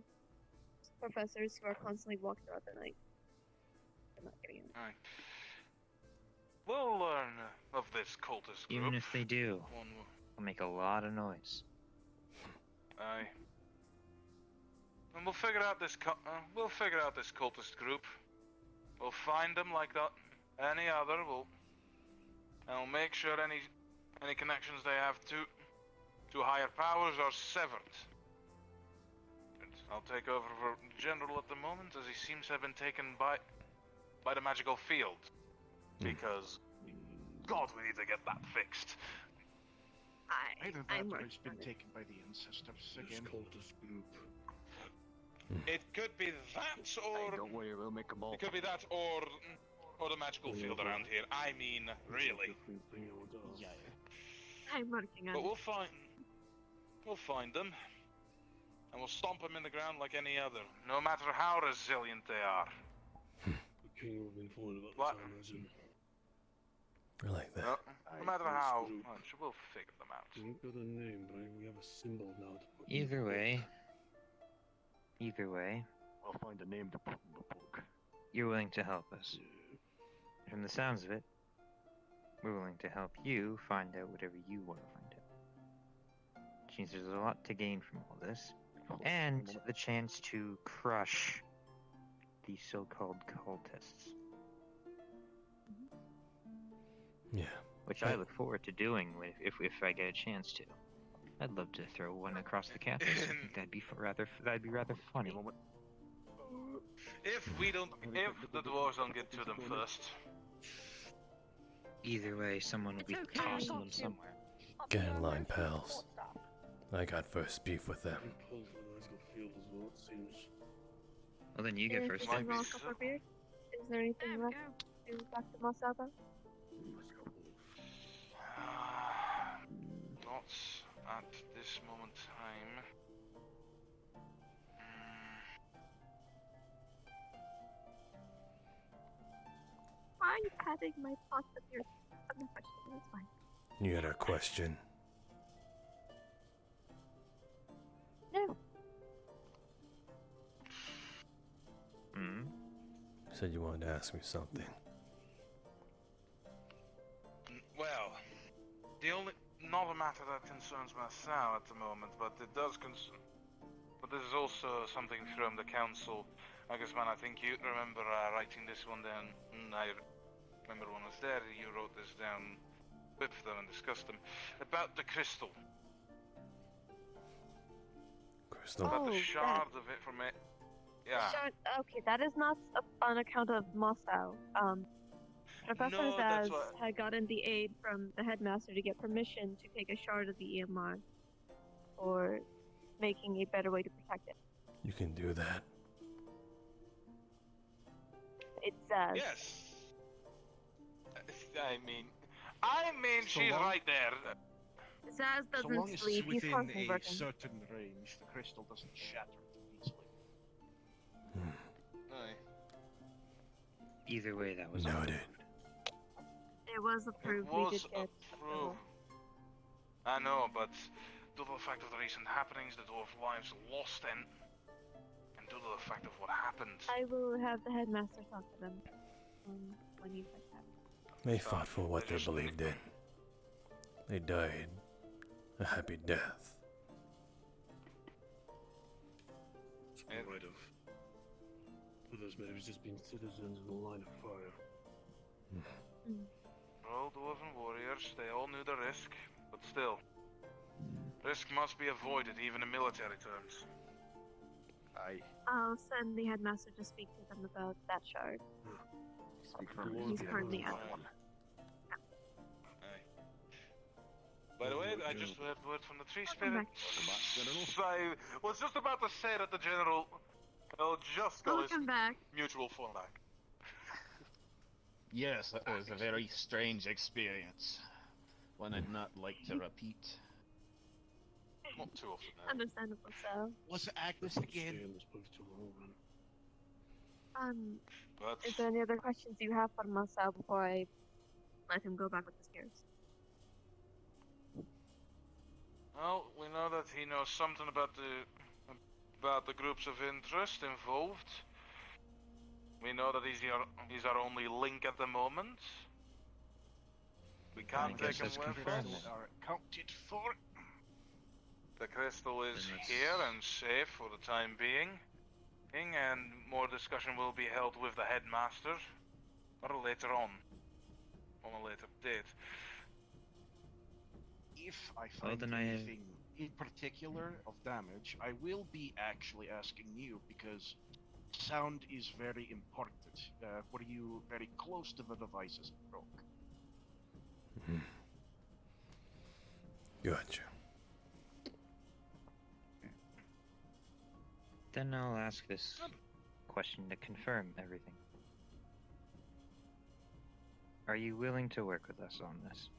professors who are constantly walking throughout the night. They're not getting in. Aye. We'll learn of this cultist group. Even if they do, One they'll make a lot of noise. Aye. And we'll figure out this cultist group. We'll find them like that. Any other. And we'll make sure any connections they have to higher powers are severed. And I'll take over for General at the moment, as he seems to have been taken by the magical field. Because, God, we need to get that fixed. Either that or it's been taken by the ancestors again. Cultist group. It could be that, or don't worry, we'll make them all. it could be that, or the magical field around here. I mean, really. Yeah. I'm working on But it. we'll find them, and we'll stomp them in the ground like any other, no matter how resilient they are. The king will be informed about What? the time as in. I like that. No matter how much, we'll figure them out. We haven't got a name, but we have a symbol now to put. Either way, I'll find a name to put in the book. you're willing to help us. From the sounds of it, we're willing to help you find out whatever you want to find out. Which means there's a lot to gain from all this, and the chance to crush these so-called cultists. Yeah, which I look forward to doing if I get a chance to. I'd love to throw one across the campus. I think that'd be rather funny. If the dwarves don't get to them first. Either way, someone will be tossing them somewhere. Get in line, pals. I got first beef with them. Well, then you get first. Anything else prepared? Is there anything left to talk to Moss about? Not at this moment in time. Why are you patting my thoughts with your question? It's fine. You had a question? No. You said you wanted to ask me something. Well, the only not a matter that concerns myself at the moment, but it does concern. But this is also something from the council. I guess, man, I think you remember writing this one down. I remember when I was there, you wrote this down with them and discussed them about the crystal. Crystal. About the shard of it from it. Yeah. Shard, okay, that is not on account of Moscow. Professor Zaz had gotten the aid from the headmaster to get permission to take a shard of the EMR for making a better way to protect it. You can do that. It's Zaz. Yes. I mean, she's right there. Zaz So long doesn't as sleep. it's He's within constantly a working. certain range, the crystal doesn't shatter easily. Either way, that was noted. It was approved. It was We did get approval. approved. I know, but due to the fact of the recent happenings, the dwarf lives lost, and due to the fact of what happened. I will have the headmaster talk to them when he's like that. They fought for what they believed in. They died a happy death. It's all right of others maybe just being citizens in the line of fire. All dwarven warriors, they all knew the risk, but still. Risk must be avoided, even in military terms. I'll send the headmaster to speak to them about that shard. He's currently at one. By the way, I just heard word from the tree spirit. I was just about to say that the general just got his mutual phone back. Yes, that was a very strange experience. One I'd not like to repeat. Not too often now. Understandable, so. Was Agnes again? Is there any other questions you have for Marcel before I let him go back with the spears? Well, we know that he knows something about the groups of interest involved. We know that he's our only link at the moment. We can't take him with us. Are accounted for. The crystal is here and safe for the time being, and more discussion will be held with the headmaster, or later on a later date. If I find anything in particular of damage, I will be actually asking you, because sound is very important. Were you very close to the device as it broke? Gotcha. Then I'll ask this question to confirm everything. Are you willing to work with us on this?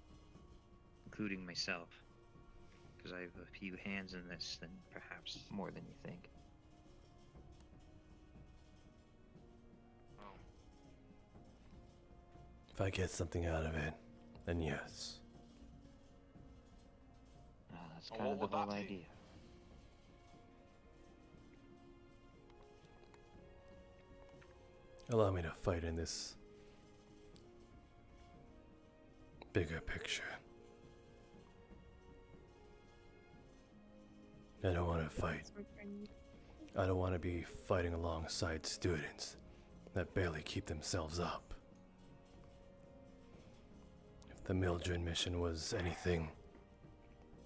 Including myself. Because I have a few hands in this, then perhaps more than you think. If I get something out of it, then yes. That's kind of the whole idea. Allow me to fight in this bigger picture. I don't want to fight. I don't want to be fighting alongside students that barely keep themselves up. If the Mildred mission was anything,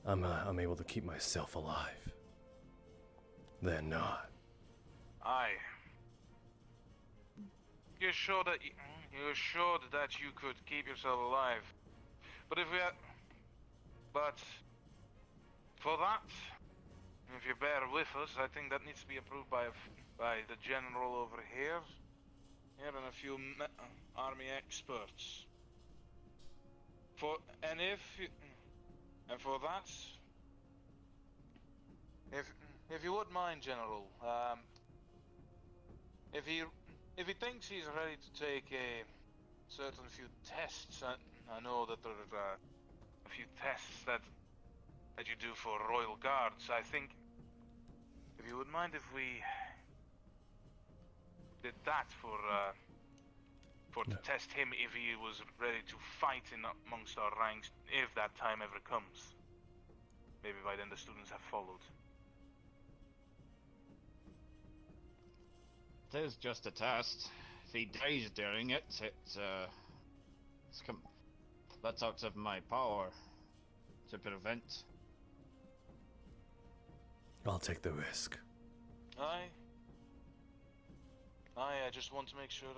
I'm able to keep myself alive. They're not. Aye. You're sure that you could keep yourself alive. But for that, if you bear with us, I think that needs to be approved by the general over here. Here and a few army experts. For that, if you wouldn't mind, General, if he thinks he's ready to take a certain few tests, I know that there are a few tests that you do for Royal Guards. I think if you wouldn't mind if we did that to test him if he was ready to fight in amongst our ranks, if that time ever comes. Maybe by then the students have followed. It is just a test. If he dies during it, that's out of my power to prevent. I'll take the risk. Aye, I just want to make sure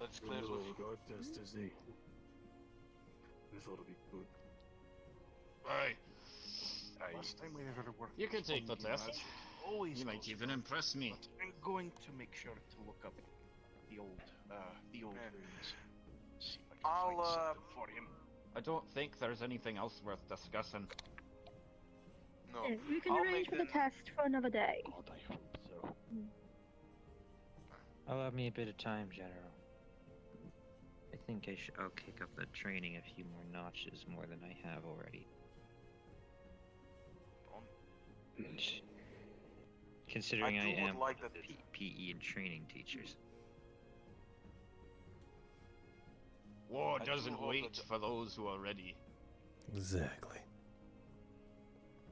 that's clear with you. God test is he? I thought it'd be good. Aye. Last time we ever worked. You can take the test. Always you might even impress me. I'm going to make sure to look up the old runes. See if I can find something for him. I don't think there's anything else worth discussing. No. Yeah, we can arrange for the test for another day. God, I hope so. Allow me a bit of time, General. I think I'll kick up the training a few more notches more than I have already. Considering I am like that PE and training teachers. War doesn't wait for those who are ready. Exactly.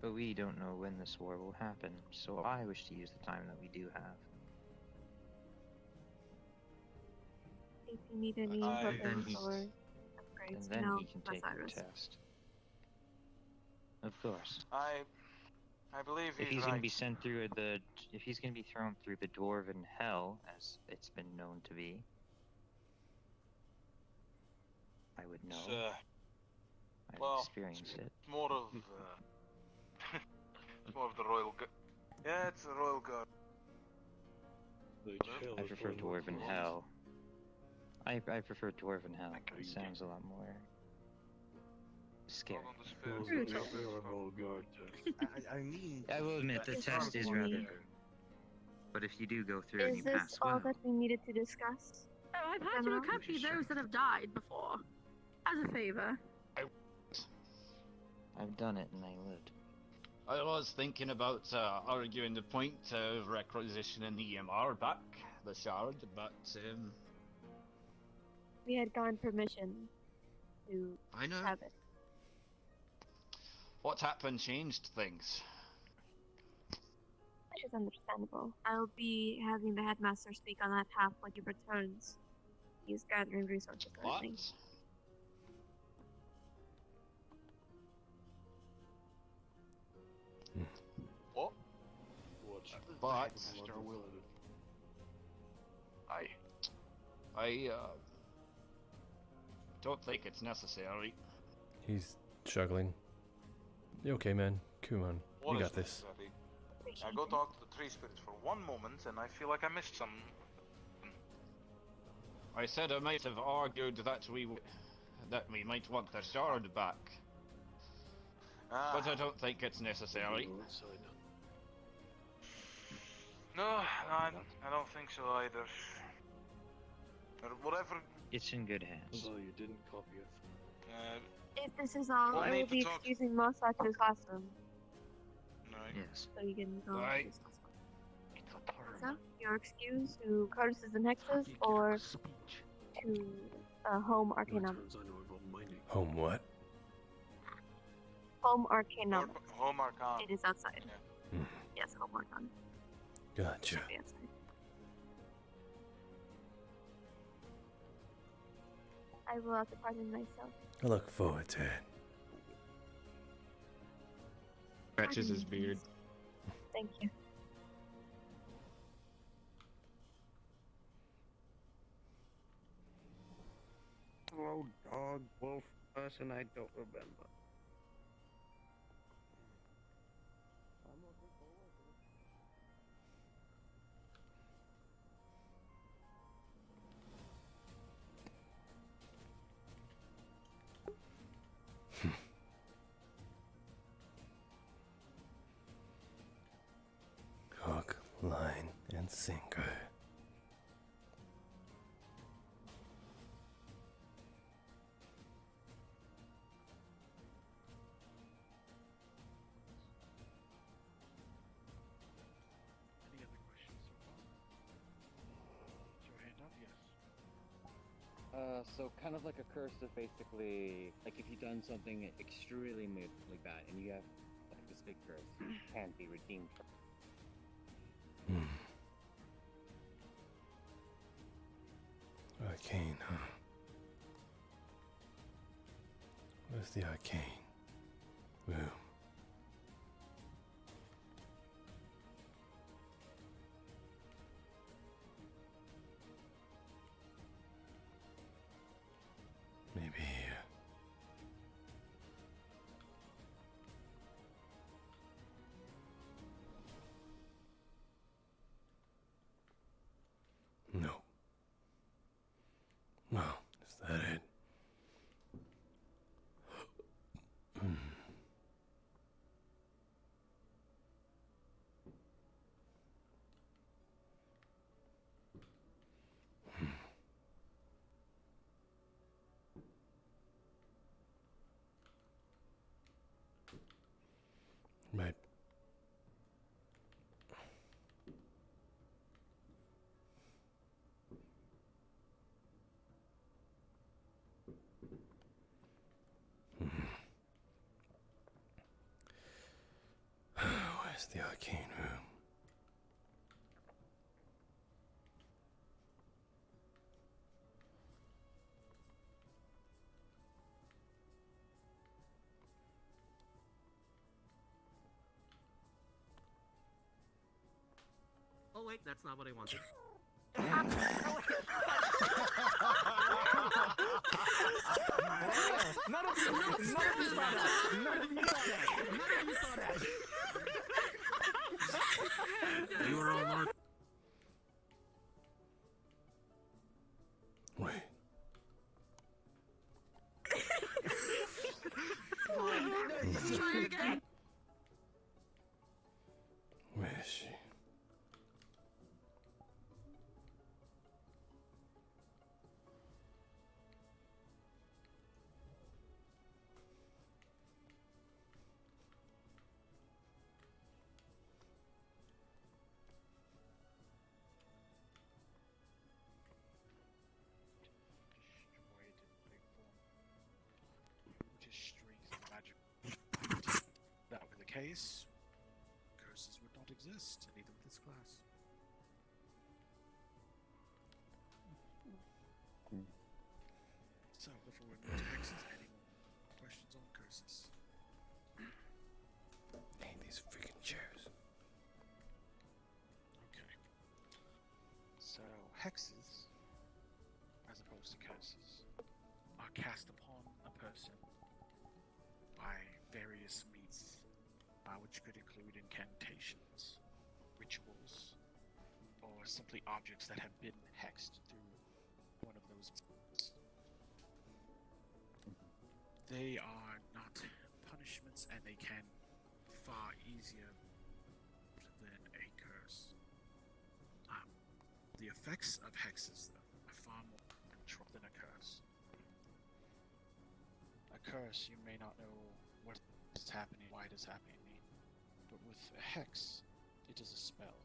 But we don't know when this war will happen, so I wish to use the time that we do have. If you need any weapons or upgrades, And then no, he can take the test. Of course. I believe If he's right. going to be sent through if he's going to be thrown through the dwarven hell, as it's been known to be, I would know. I've experienced it. It's more of it's more of the Royal Guard. Yeah, it's the Royal Guard. I prefer dwarven hell. I prefer dwarven hell. It sounds a lot more scary. I mean, I will admit the test is rather good. But if you do go through and Is you this pass all well, that we needed to discuss? Oh, I've had to accompany those that have died before. As a favor. I've done it and I lived. I was thinking about arguing the point of requisitioning the EMR back, the shard, but We had gotten permission to I know. have it. What happened changed things. Which is understandable. I'll be having the headmaster speak on that half when he returns. He's gathering resources, I think. What? But I don't think it's necessary. He's struggling. You okay, man? Come on. What You is got this. necessary? I go talk to the tree spirits for one moment and I feel like I missed some. I said I might have argued that we might want the shard back. But I don't think it's necessary. No, I don't think so either. Or whatever. It's in good hands. So you didn't copy it. If this is all, We'll I need will to be talk- excusing Mossa to his classroom. Yes. So you can go Right. to his classroom. So, your excuse to curses and hexes or to home arcanum? Home what? Home arcanum. Home Arcana. It is outside. Hmm. Yes, home arcanum. Gotcha. Should be outside. I will have to pardon myself. I look forward to it. Scratches his beard. Thank you. Oh, dog, wolf, person I don't remember. Hook, line, and sinker. Any other questions so far? Put your hand up, yes. So kind of like a curse of basically, like if you've done something extremely bad and you have like this big curse, you can't be redeemed from. Arcane, huh? Where's the arcane room? Maybe here. No. Well, is that it? Right. Where's the arcane room? Oh wait, that's not what I wanted. None of you saw that. None of you saw that. You were all marked. Wait. Try again. Where is she? Which is strength and magic. If that were the case, curses would not exist, neither would this class. So, before we move to hexes, any more questions on curses? Hey, these freaking chairs. Okay. So, hexes, as opposed to curses, are cast upon a person by various means, which could include incantations, rituals, or simply objects that have been hexed through one of those means. They are not punishments, and they can far easier than a curse. The effects of hexes, though, are far more control than a curse. A curse, you may not know what is happening, why it is happening, but with a hex, it is a spell.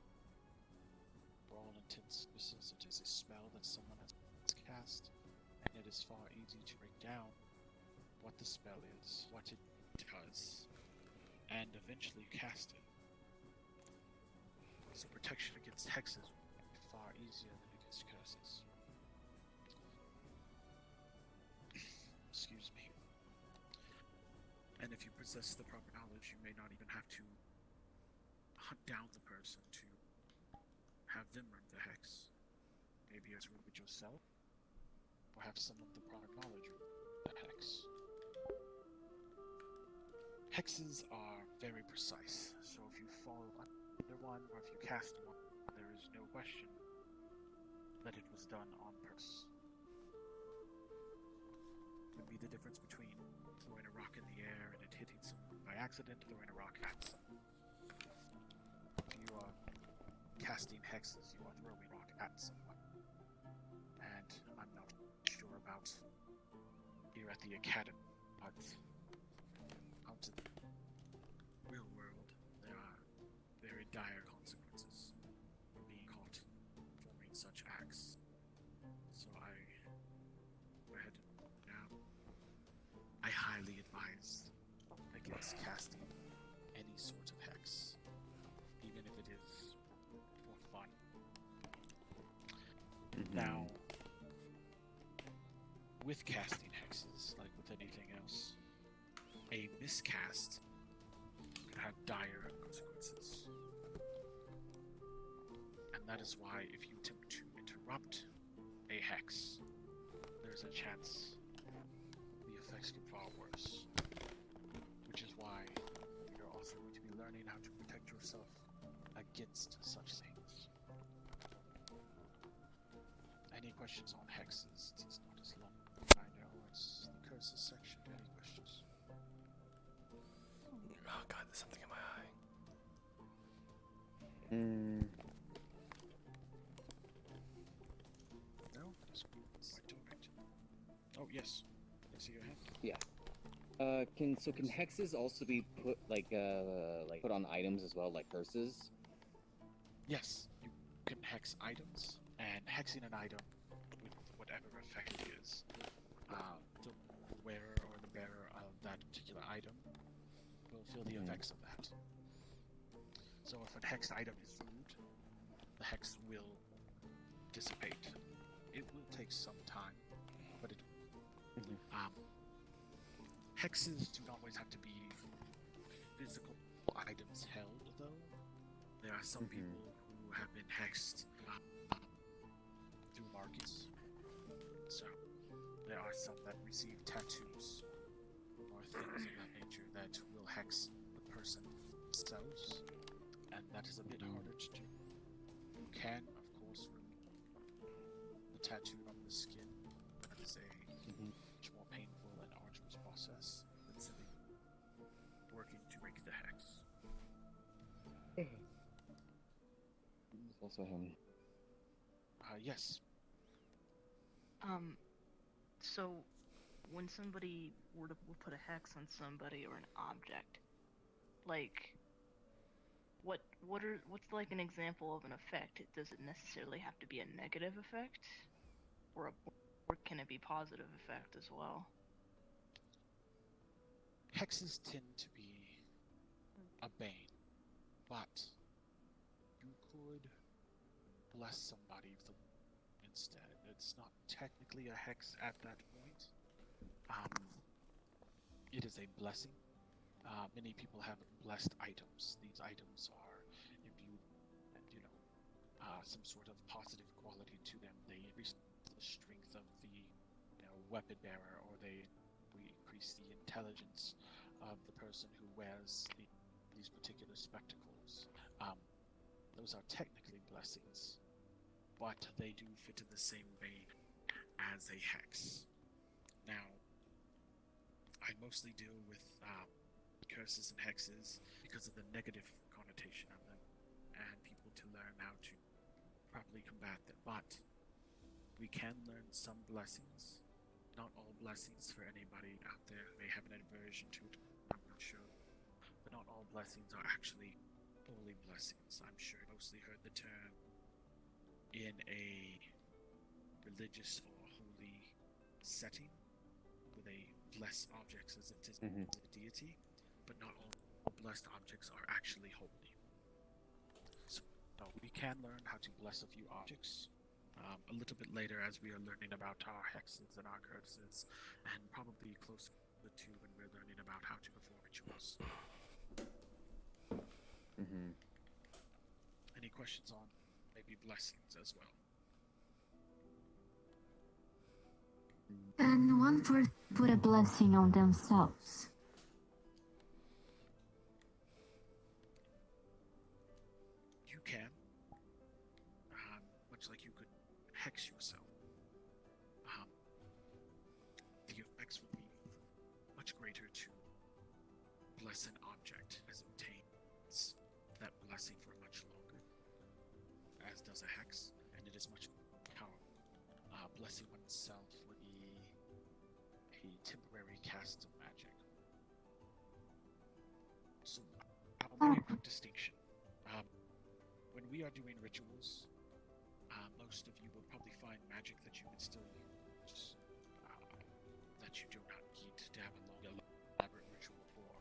For all intents and purposes, it is a spell that someone has cast, and it is far easier to break down what the spell is, what it does, and eventually cast it. So protection against hexes will be far easier than against curses. Excuse me. And if you possess the proper knowledge, you may not even have to hunt down the person to have them run the hex. Maybe it's run it yourself, or have some of the proper knowledge run the hex. Hexes are very precise, so if you fall under one, or if you cast one, there is no question that it was done on purpose. Would be the difference between throwing a rock in the air and it hitting someone by accident, throwing a rock at someone. If you are casting hexes, you are throwing a rock at someone. And I'm not sure about here at the academy, but out in the real world, there are very dire consequences for being caught performing such acts. So I go ahead now. I highly advise against casting any sort of hex, even if it is for fun. Now, with casting hexes, like with anything else, a miscast can have dire consequences. And that is why if you attempt to interrupt a hex, there's a chance the effects get far worse. Which is why you're also going to be learning how to protect yourself against such things. Any questions on hexes? It's not as long. I know it's the curses section. Any questions? Oh god, there's something in my eye. No? That's quite alright. Oh, yes. I see your hand. Yeah. Can hexes also be put put on items as well, like curses? Yes, you can hex items, and hexing an item with whatever effect it is, the wearer or the bearer of that particular item will feel the effects of that. So if a hexed item is food, the hex will dissipate. It will take some time, but it will. Hexes do not always have to be physical items held, though. There are some people who have been hexed through markets. So there are some that receive tattoos or things of that nature that will hex the person themselves, and that is a bit harder to do. You can, of course, remove the tattoo from the skin. That is a much more painful and arduous process than simply working to break the hex. There's also him. Yes. So when somebody were to put a hex on somebody or an object, like, what's like an example of an effect? Does it necessarily have to be a negative effect, or can it be positive effect as well? Hexes tend to be a bane, but you could bless somebody with a instead. It's not technically a hex at that point. It is a blessing. Many people have blessed items. These items are imbued and, some sort of positive quality to them. They increase the strength of the, weapon bearer, or we increase the intelligence of the person who wears these particular spectacles. Those are technically blessings, but they do fit in the same vein as a hex. Now, I mostly deal with curses and hexes because of the negative connotation of them, and people to learn how to properly combat them. But we can learn some blessings. Not all blessings for anybody out there who may have an aversion to it, I'm not sure. But not all blessings are actually holy blessings. I'm sure you mostly heard the term in a religious or holy setting where they bless objects as if it is a deity, but not all blessed objects are actually holy. So we can learn how to bless a few objects a little bit later as we are learning about our hexes and our curses, and probably closer to when we're learning about how to perform rituals. Any questions on maybe blessings as well? Can one person put a blessing on themselves? You can, much like you could hex yourself. The effects would be much greater to bless an object as it obtains that blessing for much longer, as does a hex, and it is much more powerful. Blessing oneself would be a temporary cast of magic. So, I'll make a quick distinction. When we are doing rituals, most of you will probably find magic that you can still use, that you do not need to have a long, elaborate ritual for.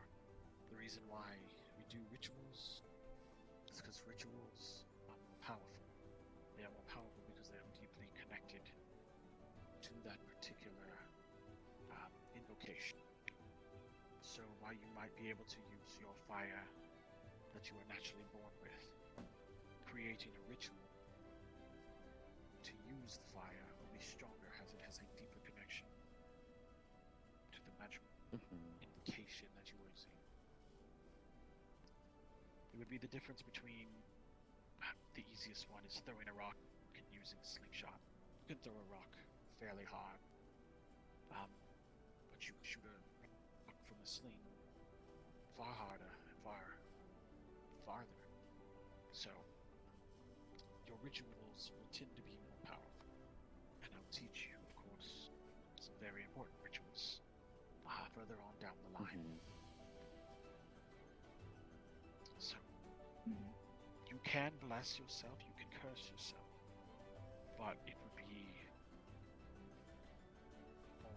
The reason why we do rituals is because rituals are more powerful. They are more powerful because they are deeply connected to that particular invocation. So while you might be able to use your fire that you are naturally born with, creating a ritual to use the fire will be stronger as it has a deeper connection to the magical invocation that you are using. It would be the difference between the easiest one is throwing a rock and using a slingshot. You can throw a rock fairly hard, but you can shoot a rock from a sling far harder and farther. So your rituals will tend to be more powerful, and I'll teach you, of course, some very important rituals further on down the line. So you can bless yourself, you can curse yourself, but it would be more.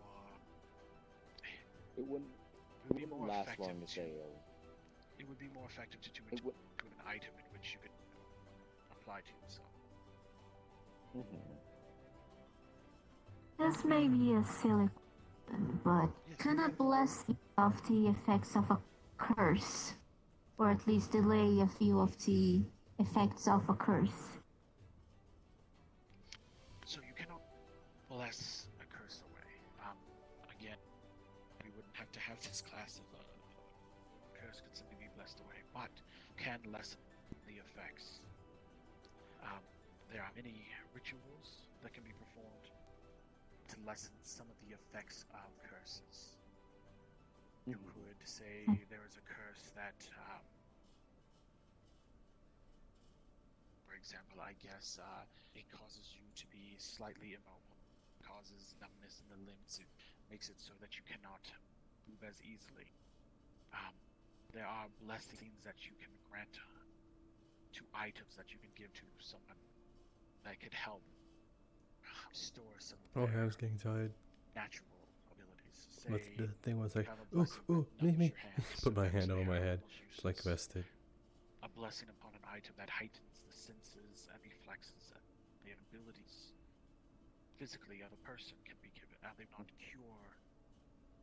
It wouldn't more last effective long to say. It would be more effective to do it to an item in which you could apply to yourself. This may be a silly question, but can a blessing of the effects of a curse, or at least delay a few of the effects of a curse? So you cannot bless a curse away. Again, we wouldn't have to have this class if a curse could simply be blessed away, but can lessen the effects. There are many rituals that can be performed to lessen some of the effects of curses. You could say there is a curse that, for example, I guess it causes you to be slightly immobile, causes numbness in the limbs, it makes it so that you cannot move as easily. There are blessings that you can grant to items that you can give to someone that could help restore some of Oh, their I was getting tired. natural abilities. Say What's the thing was like, you have a ooh, blessing ooh, that numbs me. your hands, Put my sometimes hand they over my are head, almost just like useless. vested. A blessing upon an item that heightens the senses and reflexes and the abilities physically of a person can be given. Now they will not cure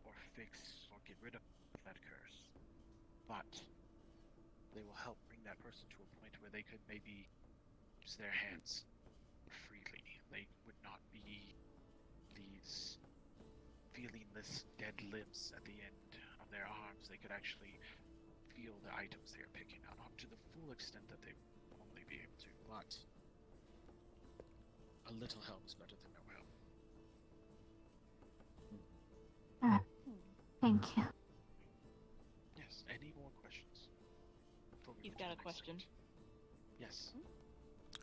or fix or get rid of that curse, but they will help bring that person to a point where they could maybe use their hands freely. They would not be these feeling this dead limbs at the end of their arms. They could actually feel the items they are picking out, not to the full extent that they would normally be able to, but a little help is better than no help. Thank you. Yes, any more questions? Before we You've move to got a the next question. section? Yes.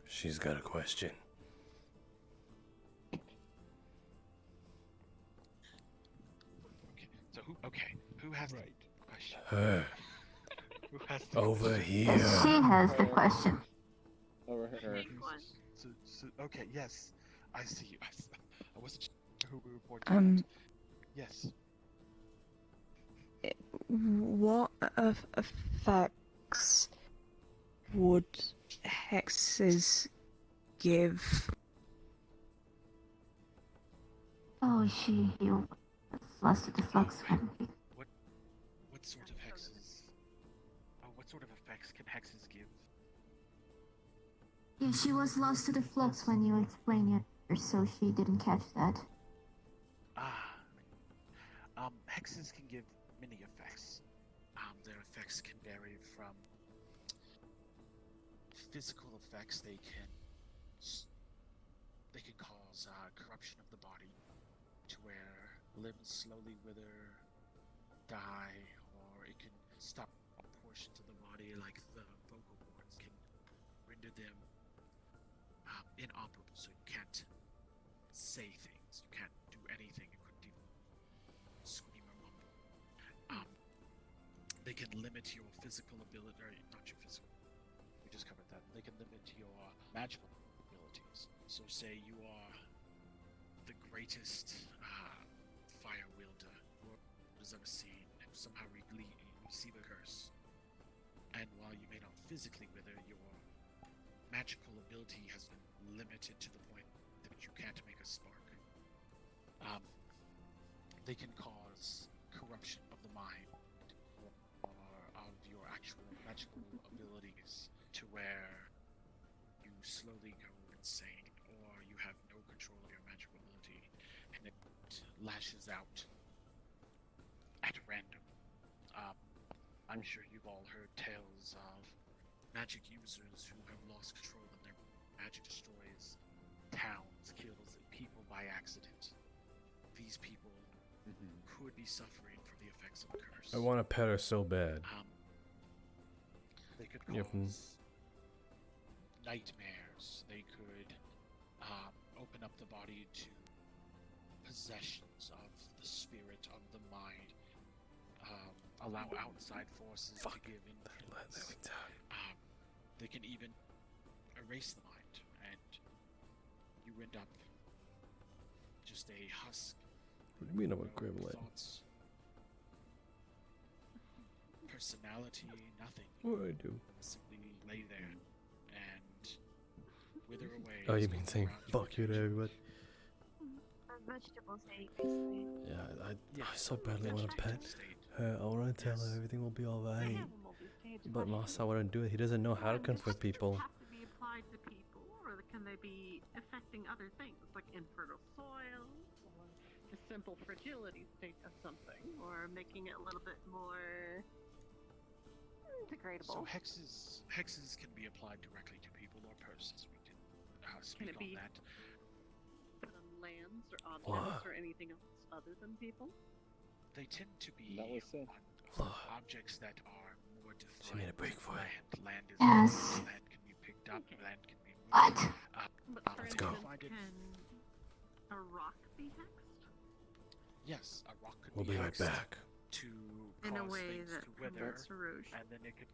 She's got a question. Who has the question? Her. Who has the Over question? here. She has the question. Over her. Okay, yes. I see you. I wasn't sure who we were pointing at. Yes. What effects would hexes give Oh, he was lost to the flux when he... What sort of hexes? What sort of effects can hexes give? Yeah, she was lost to the flux when you explained it, so she didn't catch that. Hexes can give many effects. Their effects can vary from physical effects. They can cause corruption of the body, to where limbs slowly wither, die, or it can stop portions of the body, like the vocal cords, can render them inoperable, so you can't say things, you can't do anything, you couldn't even scream or mumble. They can limit your physical ability, or not your physical, we just covered that. They can limit your magical abilities. So say you are the greatest fire wielder the world has ever seen, and somehow receive a curse. And while you may not physically wither, your magical ability has been limited to the point that you can't make a spark. They can cause corruption of the mind or of your actual magical abilities, to where you slowly go insane, or you have no control of your magical ability, and it lashes out at random. I'm sure you've all heard tales of magic users who have lost control and their magic destroys towns, kills people by accident. These people could be suffering from the effects of a curse. I want to pet her so bad. They could cause nightmares. They could open up the body to possessions of the spirit, of the mind. Allow outside forces to give influence. They can even erase the mind, and you end up just a husk. What do you mean I'm a gremlin? Thoughts, personality, nothing. What do I do? Simply lay there and wither away. Oh, you mean saying fuck you to everybody? A vegetable state, basically. Yeah, I so badly want to pet her. I want to tell her everything will be alright. But Masa wouldn't do it. He doesn't know how to confront people. Have to be applied to people, or can they be affecting other things, like infertile soil, or a simple fragility state of something, or making it a little bit more degradable? So hexes can be applied directly to people or persons. We can speak Can it be on that. put on lands or objects or anything else other than people? They tend to be on objects that are more defined. She made a break for it. Land is Yes. land can be picked up, land can be moved. What? But for Let's go. instance, can a rock be hexed? Yes, a rock could We'll be right hexed back. to In a cause way things that to wither, promotes erosion. and then it could.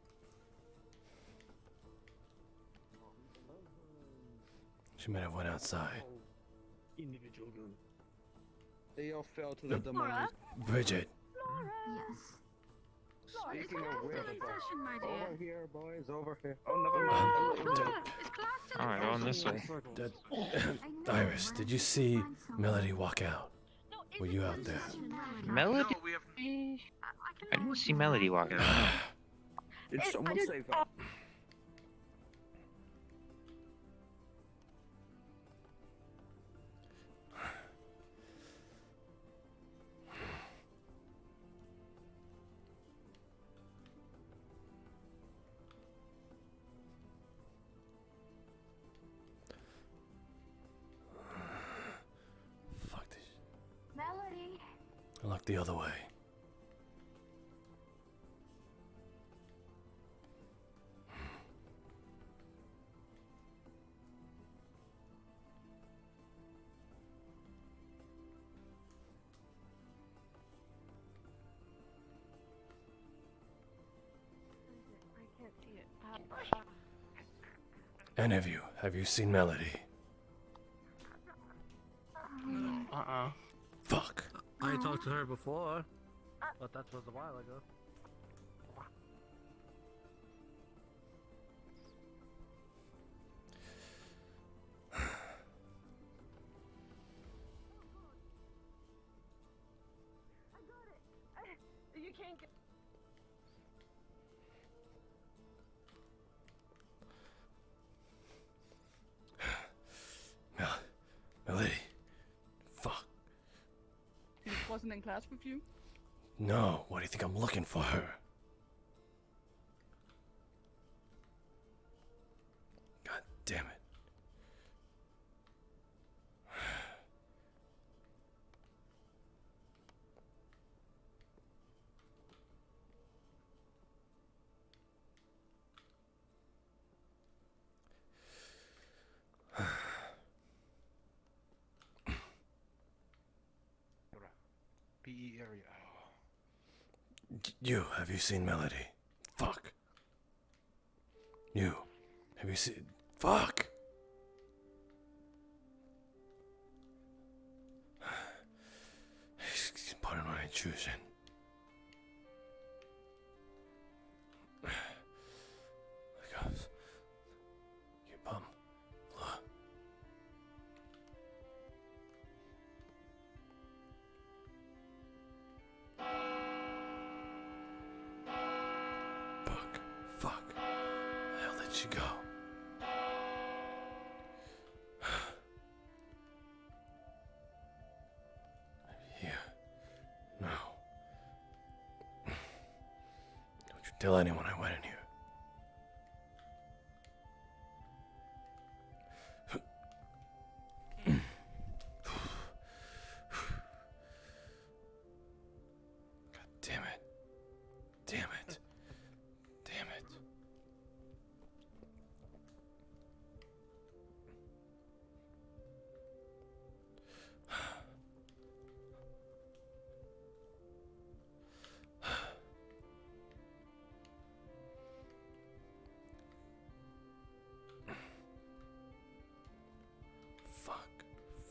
She might have went outside. Individual gun. They all fell to the demise. Bridget. Yes. Speaking of which, Session, my dear. over here, boys, over here. Oh, never mind. Alright, going this way. Iris, did you see Melody walk out? Were you out there? Melody? I didn't see Melody walk out. Did someone say that? Fuck this. Melody. I looked the other way. I can't see it. Any of you, have you seen Melody? Fuck. I talked to her before, but that was a while ago. wasn't in class with you? No, why do you think I'm looking for her? God damn it. PE area. Have you seen Melody? Fuck. Have you seen... Fuck! Pardon my intrusion. There goes. You bum. Look. Fuck. Where the hell did she go? Here. No. Don't you tell anyone I went in here. God damn it. Damn it. Damn it.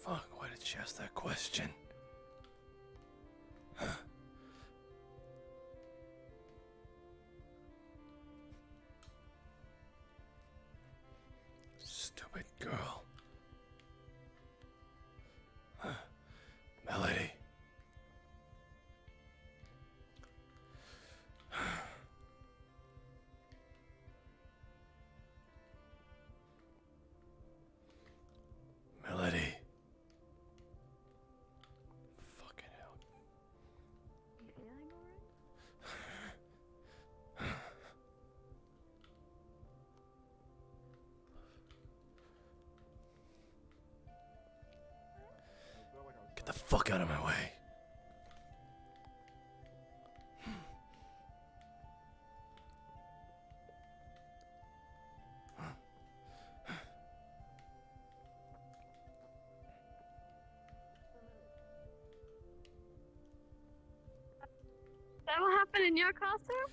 Fuck, why did she ask that question? Stupid girl. Melody. Melody. Fucking hell. You feeling Get the fuck out of my way. That will happen in your classroom?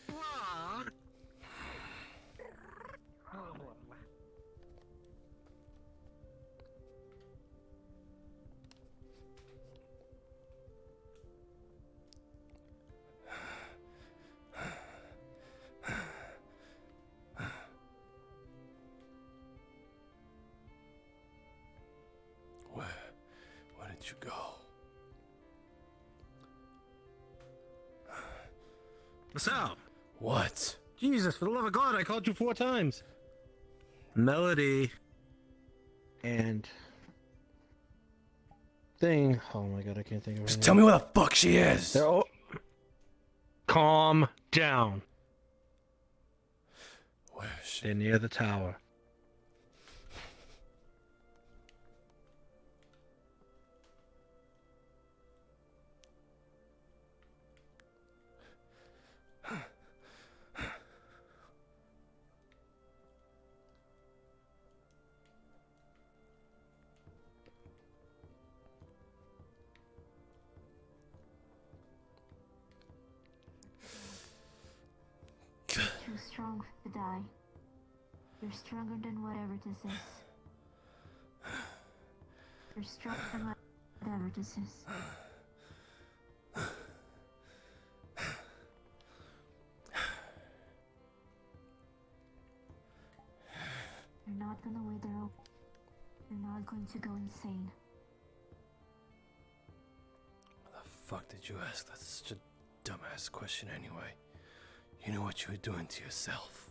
Where did you go? Sal! What? Jesus, for the love of God, I called you 4 times. Melody. And... Thing. Oh my god, I can't think of her Just name. tell me where the fuck she is. They're all... Calm down. Where is she? They're near the tower. Too strong to die. You're stronger than whatever this is. You're stronger than whatever this is. You're not gonna wither. You're not going to go insane. What the fuck did you ask? That's such a dumbass question anyway. You knew what you were doing to yourself.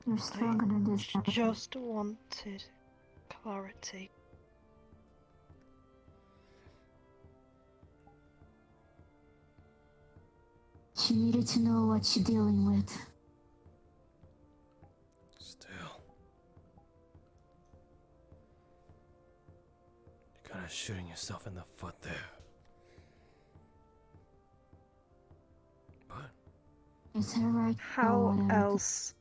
You're stronger than this. Just wanted clarity. She needed to know what she's dealing with. Still. You're kind of shooting yourself in the foot there. It's her right. How else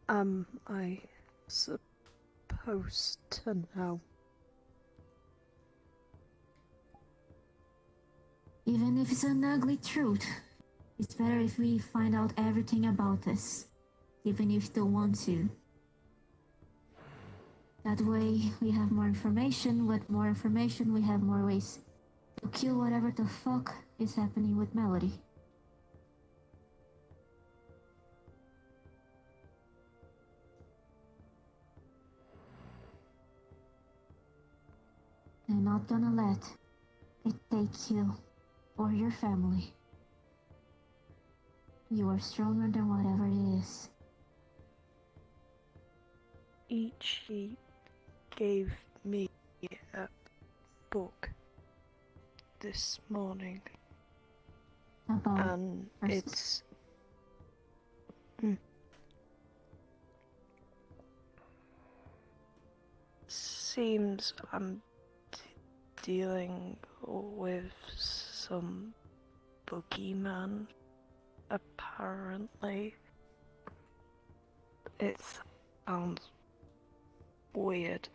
am I supposed to know? Even if it's an ugly truth, it's better if we find out everything about this, even if you don't want to. That way, we have more information. With more information, we have more ways to kill whatever the fuck is happening with Melody. I'm not gonna let it take you or your family. You are stronger than whatever it is. Ichi gave me a book this morning. And it's... Seems I'm dealing with some boogeyman, apparently. It sounds weird,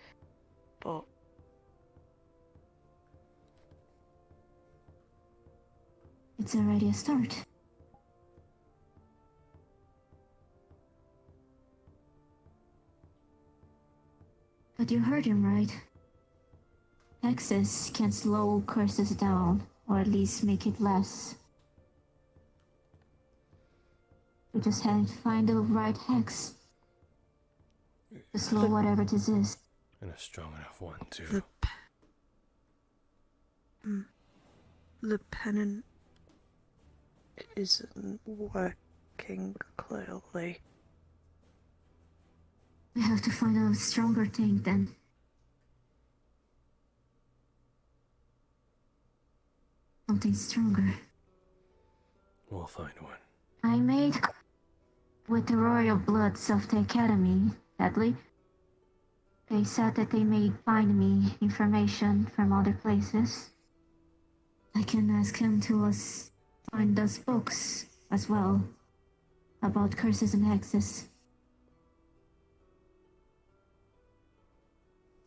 but it's already a start. But you heard him right. Hexes can slow curses down, or at least make it less. We just had to find the right hex to slow whatever this is. And a strong enough one, too. The pennant isn't working clearly. We have to find a stronger thing then. Something stronger. We'll find one. I made with the royal bloods of the academy, sadly. They said that they may find me information from other places. I can ask him to find those books as well about curses and hexes.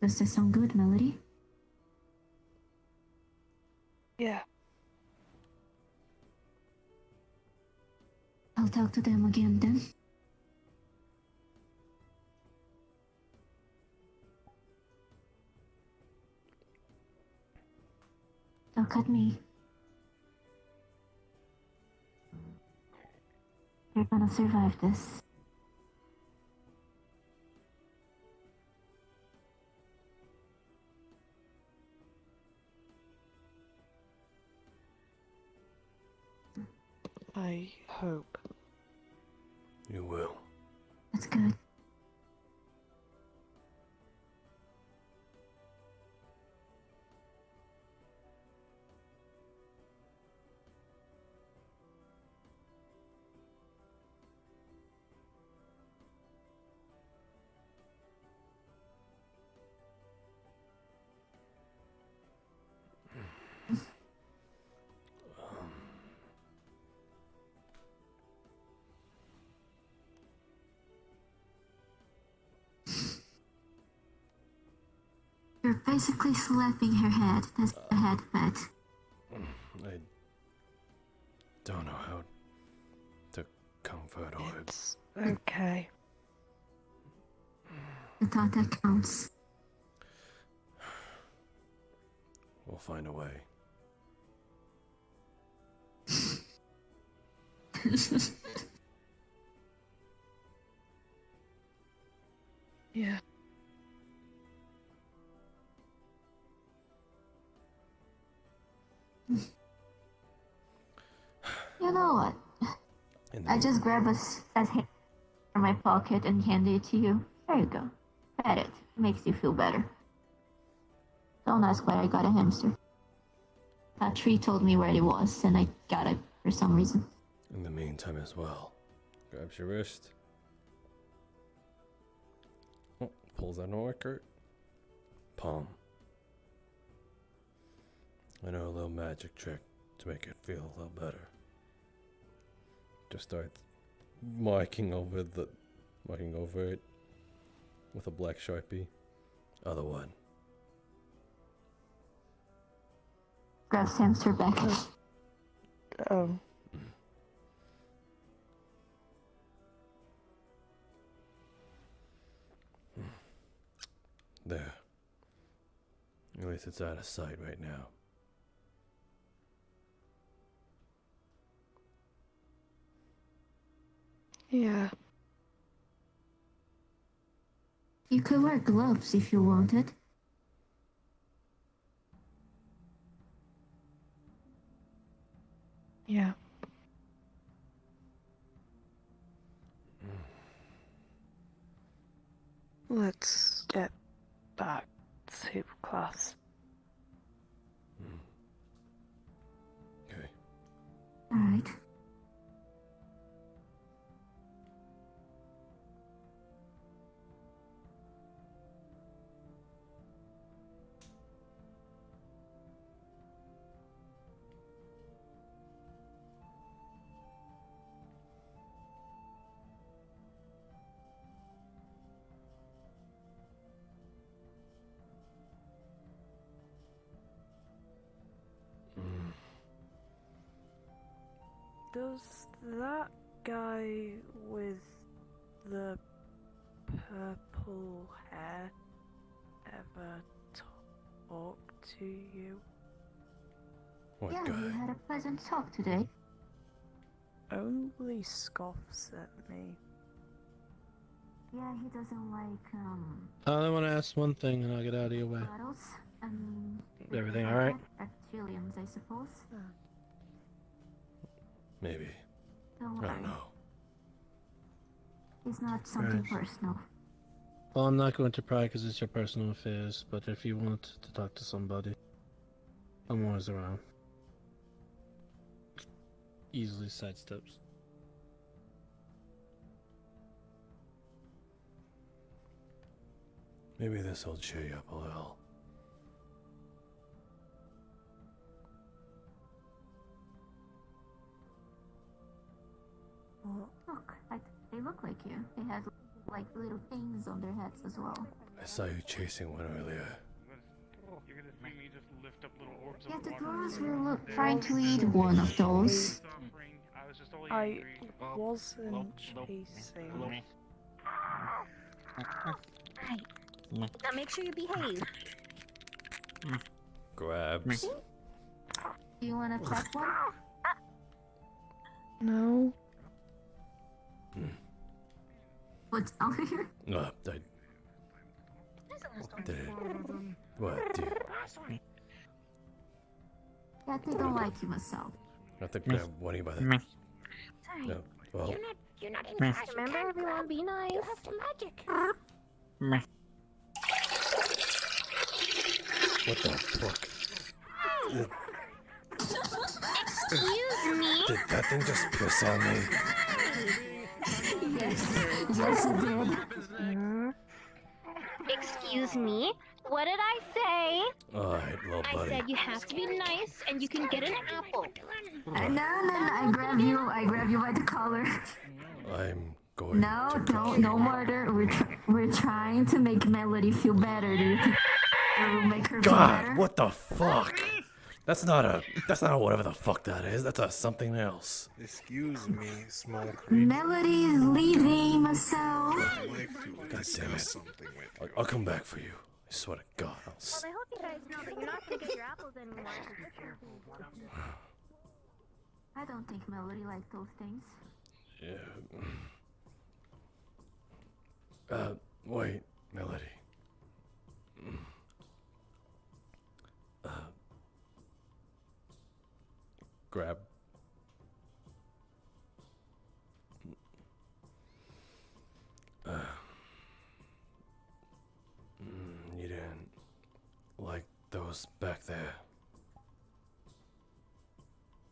Does that sound good, Melody? Yeah. I'll talk to them again then. Look at me. You're gonna survive this. I hope. You will. That's good. You're basically slapping her head. That's a head pet. I don't know how to comfort or... It's okay. The thought that counts. We'll find a way. Yeah. You know what? I just grab a hand from my pocket and hand it to you. There you go. Pet it. Makes you feel better. Don't ask why I got a hamster. A tree told me where it was, and I got it for some reason. In the meantime as well, grabs your wrist. Oh, pulls out an record. Palm. I know a little magic trick to make it feel a little better. Just start marking over it with a black Sharpie. Other one. Grabs hamster back. Oh. There. At least it's out of sight right now. Yeah. You could wear gloves if you wanted. Yeah. Let's get back to class. Okay. Alright. Does that guy with the purple hair ever talk to you? What Yeah, guy? we had a pleasant talk today. Only scoffs at me. Yeah, he doesn't like, I want to ask one thing and I'll get out of your way. bottles. Everything alright? Bacteriums, I suppose. Maybe. Don't I worry. don't know. It's not something Right. personal. Well, I'm not going to pry because it's your personal affairs, but if you want to talk to somebody, I'm always around. Easily sidesteps. Maybe this will cheer you up a little. Look, they look like you. They have like little things on their heads as well. I saw you chasing one earlier. You're gonna see me just lift up little orbs Yeah, of the water. dwarves were trying to eat one of those. I wasn't chasing. Right. Now make sure you behave. Grabs. Do you want to pet one? No. What's down here? I did it. What, dude? Yeah, they don't like you myself. I think grab one by the. Sorry. No. Well. You're not in class. Remember, everyone, be nice. You have to magic. What the fuck? Excuse me. Did that thing just piss on me? Yes, it did. Excuse me. What did I say? Alright, little I buddy. said you have to be nice and you can get an apple. No, I grab you by the collar. I'm going No, to don't, no murder. We're trying to make Melody feel better. Do you think it will make her feel God, better? what the fuck? That's not a whatever the fuck that is. That's a something else. Excuse me, small creature. Melody is leaving, Marcel. I'd like to God damn discuss it. something with you. I'll come back for you. I swear to God. Well, I hope you guys know that you're not gonna get your apples anymore. I don't think Melody liked those things. Yeah. Wait, Melody. Grab. You didn't like those was back there.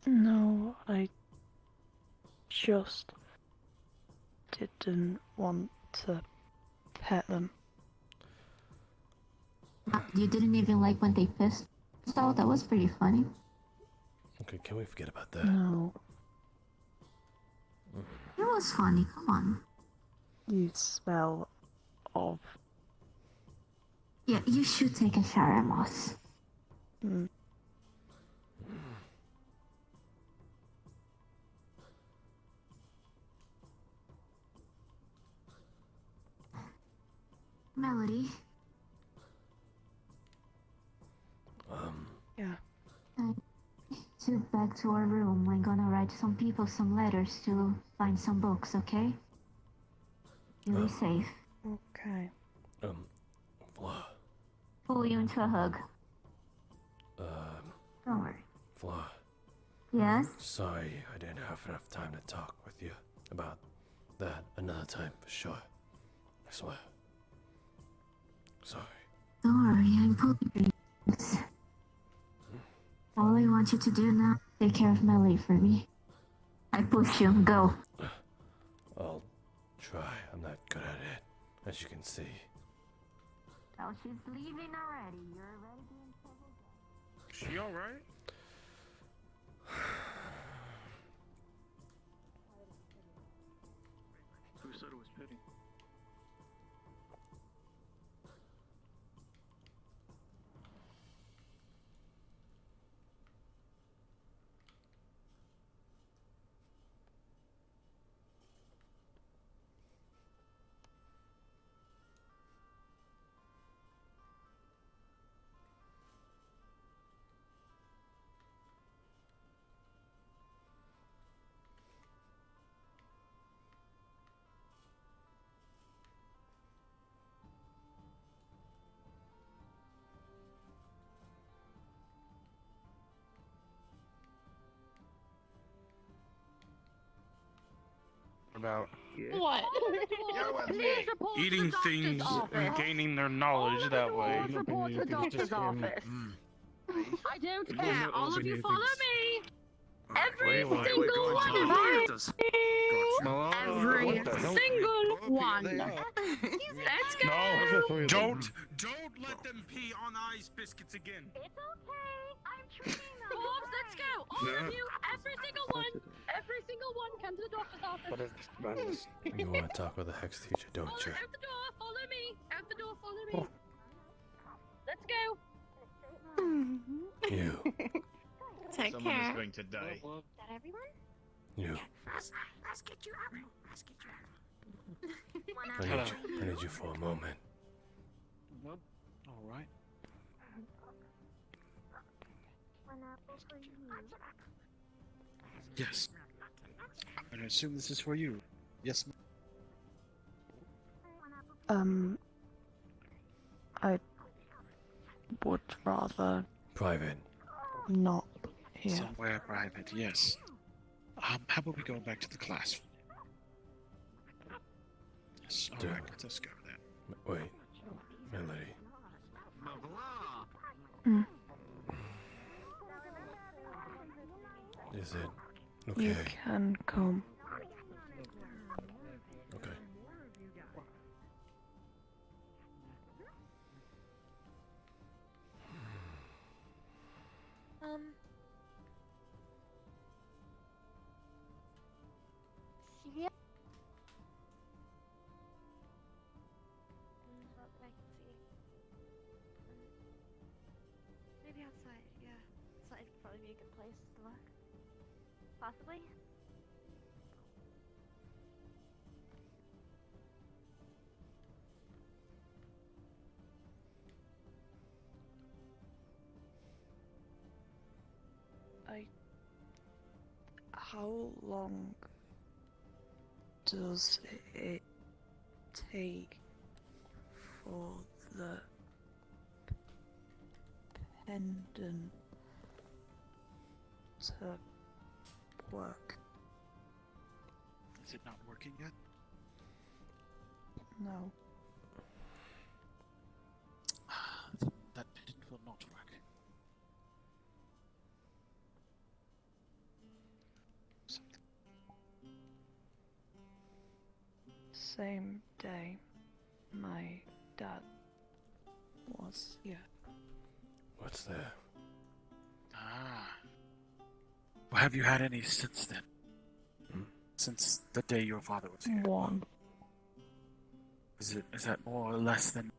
No, I just didn't want to pet them. You didn't even like when they pissed out? That was pretty funny. Okay, can we forget about that? No. It was funny, come on. You smell of... Yeah, you should take a shower, Moss. Mm. Melody. Yeah. To back to our room. I'm gonna write some people some letters to find some books, okay? You'll be safe. Okay. Fla. Pull you into a hug. Don't worry. Fla. Yes? Sorry I didn't have enough time to talk with you about that another time for sure. I swear. Sorry. Don't worry, I'm pulling things. All I want you to do now, take care of Melody for me. I push you, go. I'll try. I'm not good at it, as you can see. Oh, she's leaving already. You're already being trouble. Is she alright? Who said it was pity? About What? eating things and gaining their knowledge that way. Report to the doctor's office. I don't care. All of you follow me. Every single one of you. Every single one. Let's go. No, don't let them pee on ice biscuits again. It's okay. I'm treating them. Wolves, let's go. All of you, every single one. Every single one, come to the doctor's office. What is this madness? You want to talk with the hex teacher, don't you? Out the door, follow me. Out the door, follow me. Let's go. You. Take Someone care. is going to die. Is that everyone? You. Let's get you out. Let's get you out. I need you for a moment. All right. Yes. I assume this is for you. Yes. I would rather Private. not here. Somewhere private. Yes. How about we go back to the class? Yes. All right. Let us go then. Wait. Melody. Mm. Is it okay? You can come. Okay. Yeah. Not that I can see. Maybe outside, yeah. Outside would probably be a good place to look. Possibly? How long does it take for the pendant to work? Is it not working yet? No. That pendant will not work. same day my dad was here. What's there? Ah. Well, have you had any since then? Since the day your father was here? One. Is that more or less than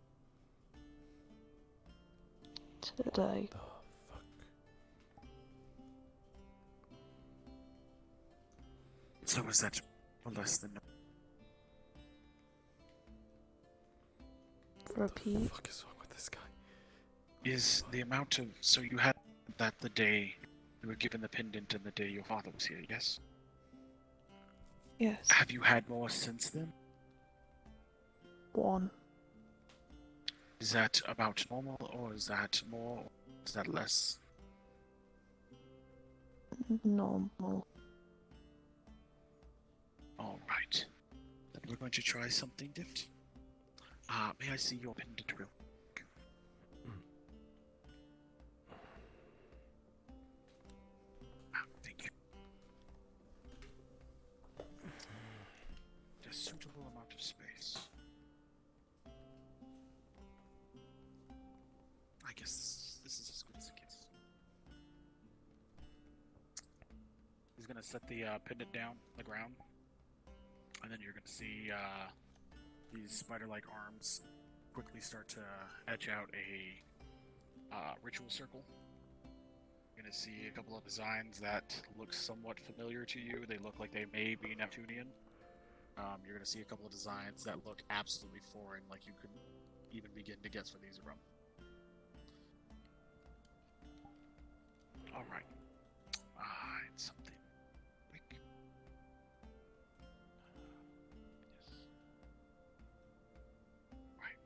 Today. So is that more or less than Repeat. What the fuck is wrong with this guy? is the amount of so you had that the day you were given the pendant and the day your father was here, yes? Yes. Have you had more since then? One. Is that about normal or is that more or is that less? Normal. Alright. Then we're going to try something different. May I see your pendant real quick? Thank you. Just suitable amount of space. I guess this is as good as it gets. He's gonna set the pendant down on the ground, and then you're gonna see these spider-like arms quickly start to etch out a ritual circle. You're gonna see a couple of designs that look somewhat familiar to you. They look like they may be Neptunian. You're gonna see a couple of designs that look absolutely foreign, like you couldn't even begin to guess where these are from. Alright. It's something quick. Yes. Right.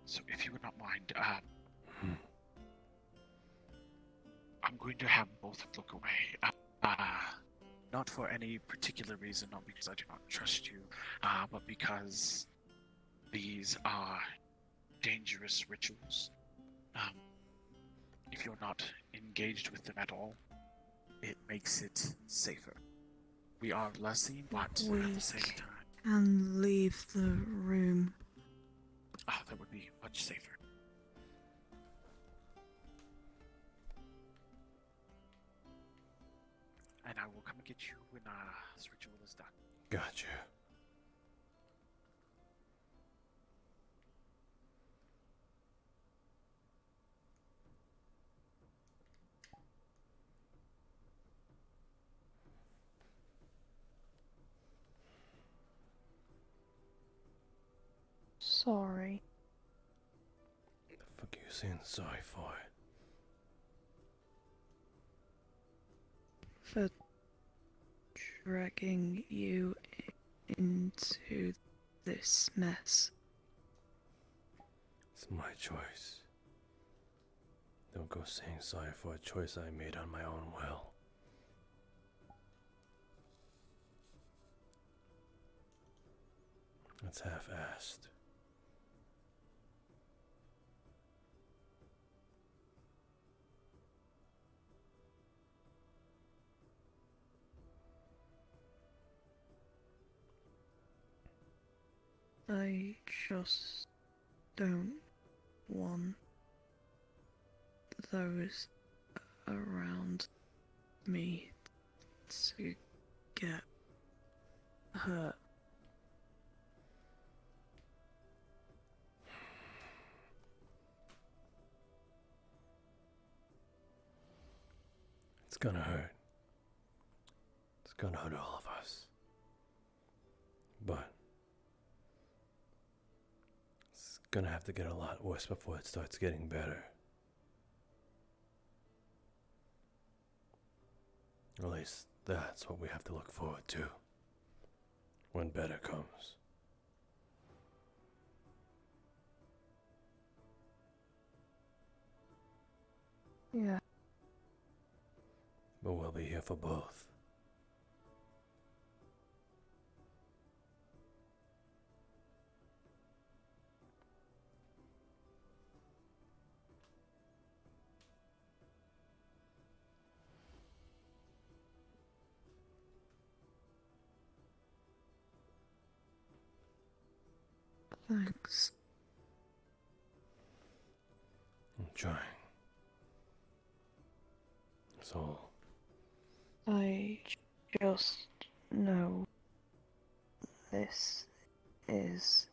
So if you would not mind, I'm going to have both look away. Not for any particular reason, not because I do not trust you, but because these are dangerous rituals. If you're not engaged with them at all, it makes it safer. We are blessing, but at the same time, And leave the room. that would be much safer. And I will come and get you when this ritual is done. Gotcha. Sorry. The fuck are you saying sorry for? For dragging you into this mess. It's my choice. Don't go saying sorry for a choice I made on my own will. That's half-assed. I just don't want those around me to get hurt. It's gonna hurt. It's gonna hurt all of us. But it's gonna have to get a lot worse before it starts getting better. At least that's what we have to look forward to when better comes. Yeah. But we'll be here for both. Thanks. I'm trying. That's all. I just know this is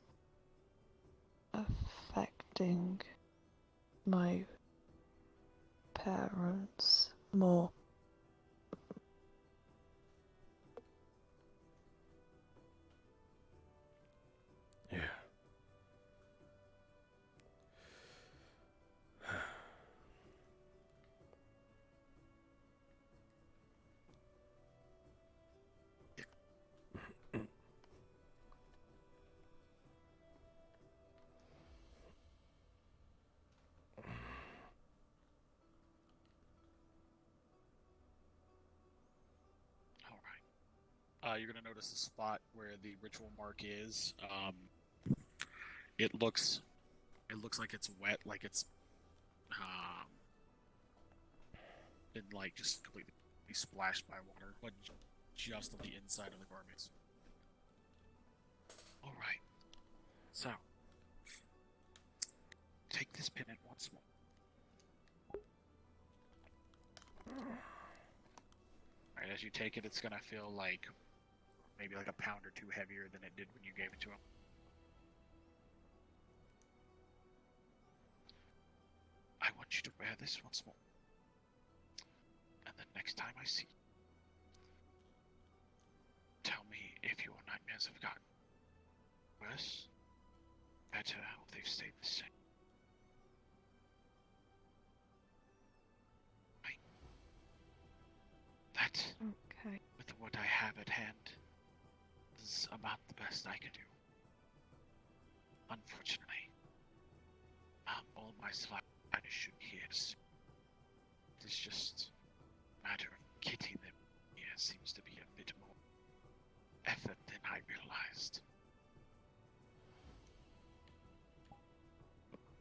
affecting my parents more. Yeah. You're gonna notice a spot where the ritual mark is. It looks like it's wet, like it's been like just completely splashed by water, but just on the inside of the garments. All right. So take this pendant once more. All right, as you take it, it's gonna feel like maybe like a pound or two heavier than it did when you gave it to him. I want you to wear this once more. And the next time I see you, tell me if your nightmares have gotten worse, better, or they've stayed the same. Right. That, Okay. with what I have at hand, is about the best I can do. Unfortunately, all my Spanish should hear is it's just a matter of getting them here seems to be a bit more effort than I realized.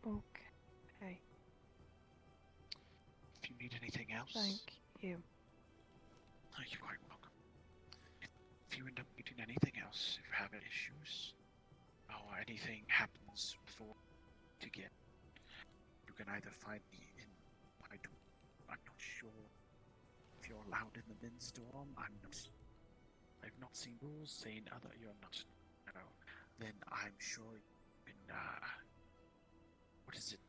Okay. If you need anything else, Thank you. oh, you're quite welcome. If you end up needing anything else, if you're having issues, or anything happens before to get, you can either find me in my dorm. I'm not sure if you're allowed in the men's dorm. I've not seen rules saying other you're not. No. Then I'm sure you can. What is it?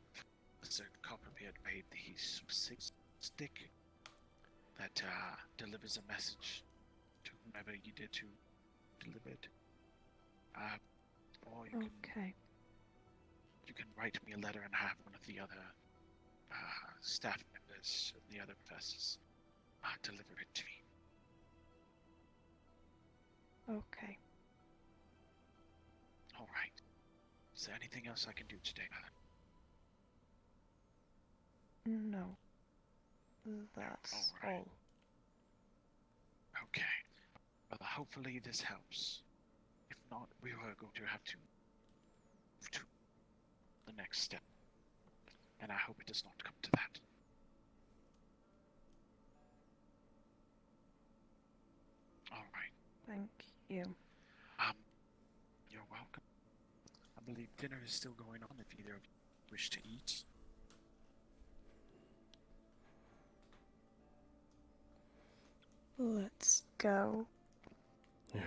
Mr. Copperbeard made the stick that delivers a message to whomever you did to deliver it. Or you Okay. you can write me a letter and have one of the other staff members and the other professors deliver it to me. Okay. All right. Is there anything else I can do today, Mother? No. That's All right. all. Okay. Well, hopefully this helps. If not, we are going to have to move to the next step. And I hope it does not come to that. All right. Thank you. You're welcome. I believe dinner is still going on if either of you wish to eat. Let's go. Yeah.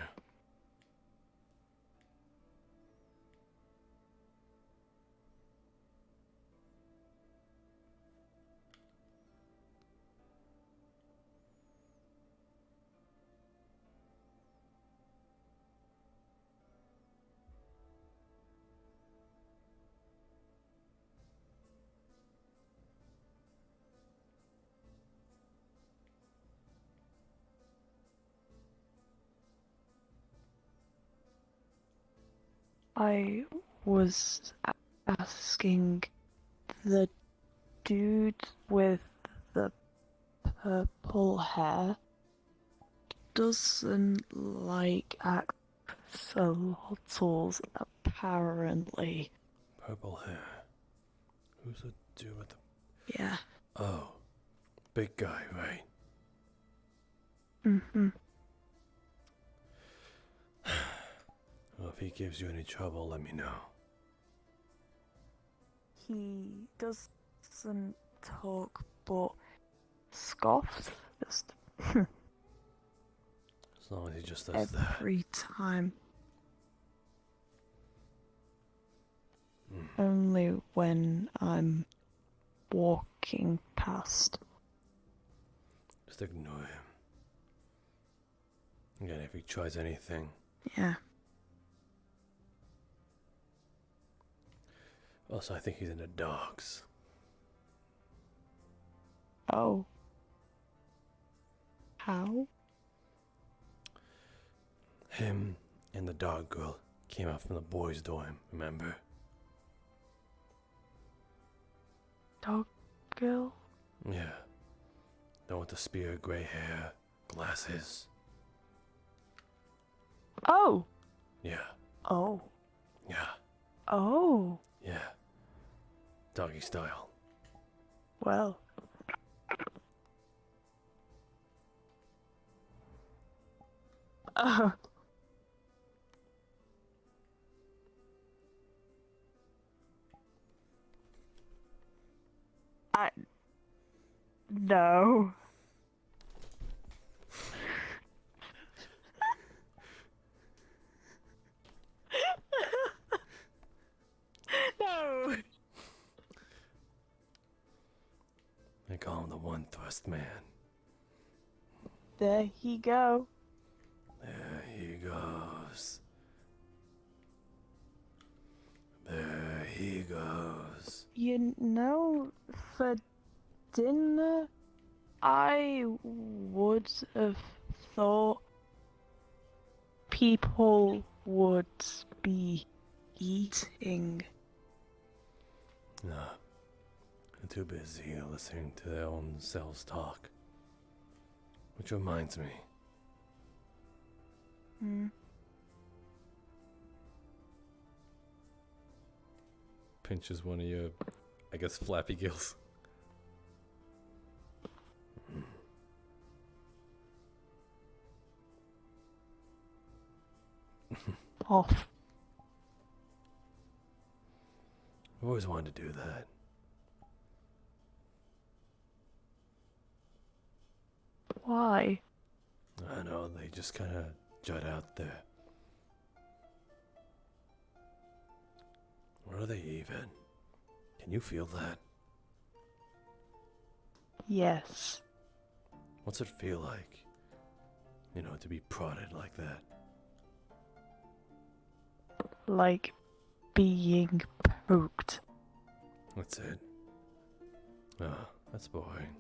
I was asking the dude with the purple hair doesn't like axolotls, apparently. Purple hair. Who's the dude with the... Yeah. Oh. Big guy, right? Mm-hmm. Well, if he gives you any trouble, let me know. he doesn't talk but scoffs. Just As long as he just does that. every time. Hmm. Only when I'm walking past. Just ignore him. Again, if he tries anything. Yeah. Also, I think he's into dogs. Oh. How? Him and the dog girl came out from the boys' dorm, remember? Dog girl? Yeah. The one with the spear, gray hair, glasses. Oh! Yeah. Oh. Yeah. Oh. Yeah. Doggy style. Well. Uh. No. No. They call him the one thrust man. There he go. There he goes. There he goes. You know, for dinner, I would have thought people would be eating. No. They're too busy listening to their own selves talk. Which reminds me. Hmm. Pinches one of your, I guess, flappy gills. Off. I've always wanted to do that. Why? I know, they just kind of jut out there. What are they even? Can you feel that? Yes. What's it feel like? You know, to be prodded like that. Like being poked. That's it. Oh, that's boring.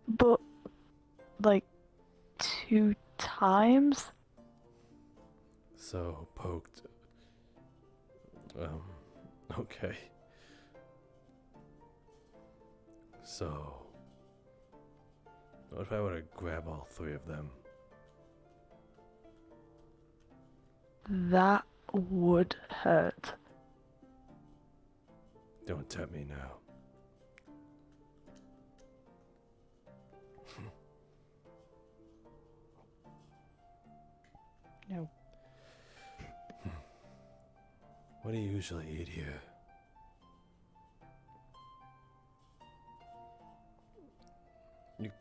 But, like, 2 times? So, poked. Okay. So, what if I were to grab all 3 of them? That would hurt. Don't tempt me now. No. What do you usually eat here? You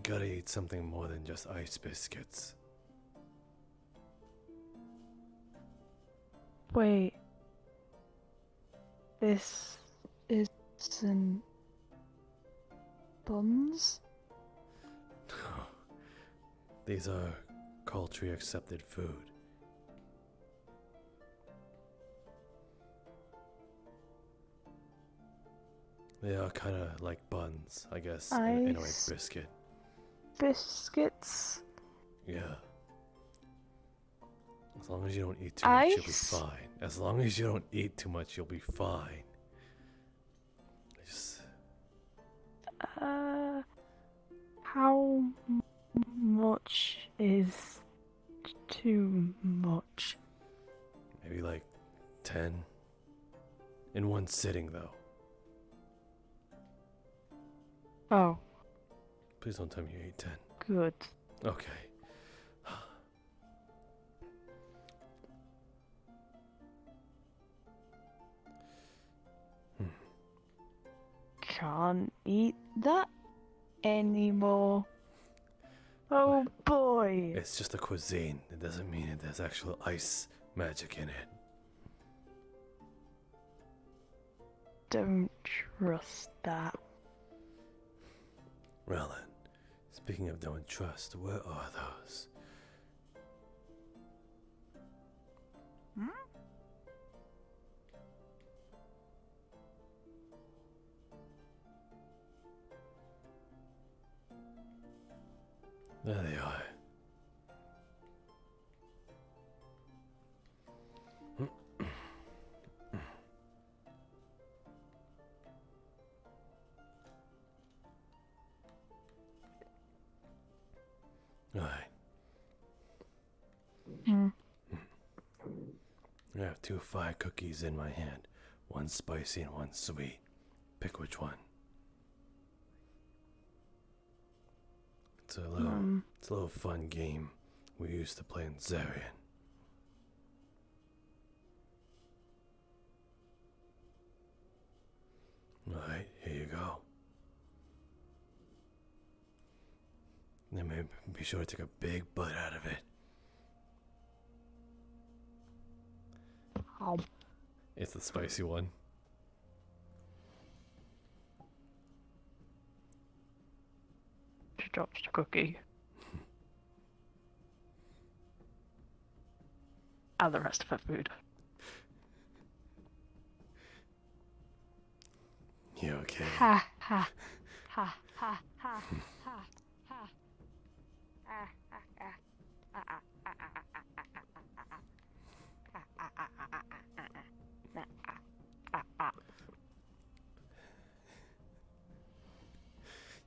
gotta eat something more than just ice biscuits. Wait. This isn't buns? These are culturally accepted food. They are kind of like buns, I guess, in a way, Ice biscuit. Biscuits? Yeah. As long as you don't eat too much, you'll be Ice? fine. As long as you don't eat too much, you'll be fine. Just... How much is too much? Maybe like 10. In one sitting, though. Oh, Please don't tell me you ate 10. good. Okay. can't eat that anymore. Oh boy. It's just a cuisine. It doesn't mean that there's actual ice magic in it. Don't trust that. Well then, speaking of don't trust, where are those? Hmm? There they are. Alright. I have 2 fire cookies in my hand. One spicy and one sweet. Pick which one. It's a little fun game we used to play in Zarian. Alright, here you go. Then maybe be sure to take a big bite out of it. It's the spicy one. She drops the cookie. And the rest of her food. You okay? Ha ha ha ha ha ha ha.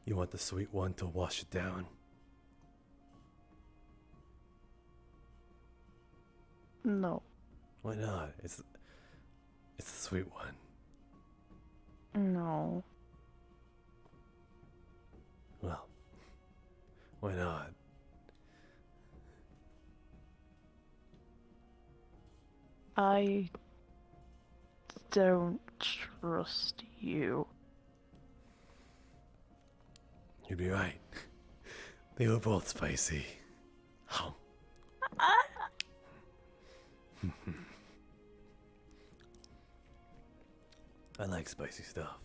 You want the sweet one to wash it down? No. Why not? It's the sweet one. No. Well, why not? I don't trust you. You'd be right. They were both spicy. Hum. I like spicy stuff.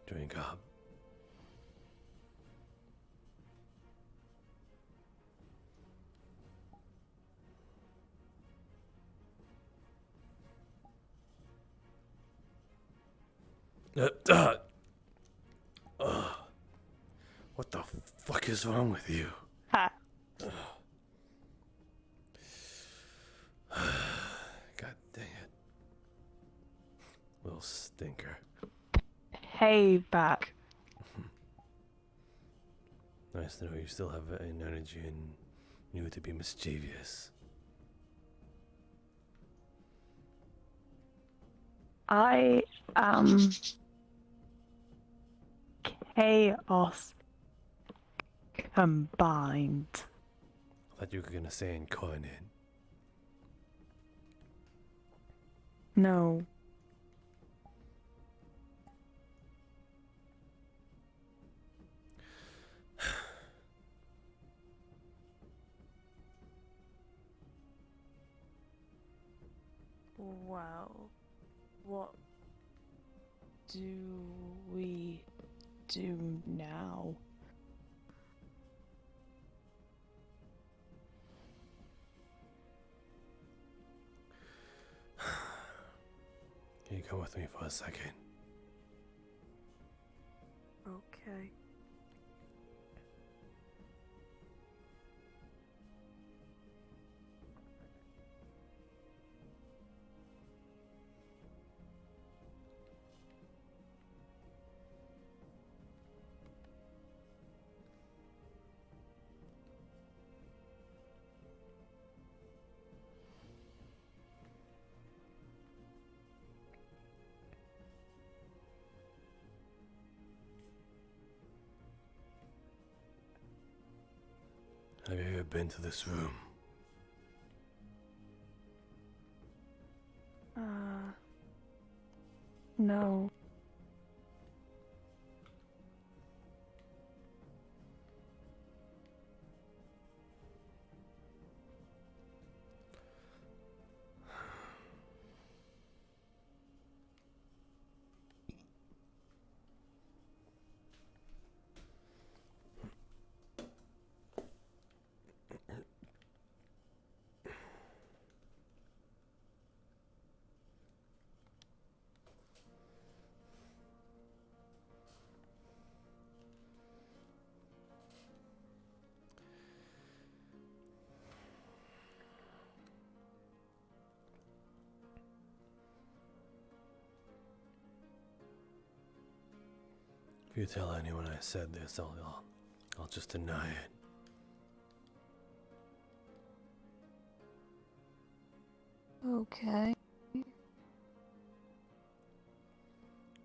Drink up. What the fuck is wrong with you? Ha. God dang it. Little stinker. Hey, back. Nice to know you still have an energy and you to be mischievous. I am chaos combined. I thought you were gonna say incarnate. No. Well, what do we do now? Can you come with me for a second? Okay. Have you ever been to this room? No. If you tell anyone I said this, I'll just deny it. Okay.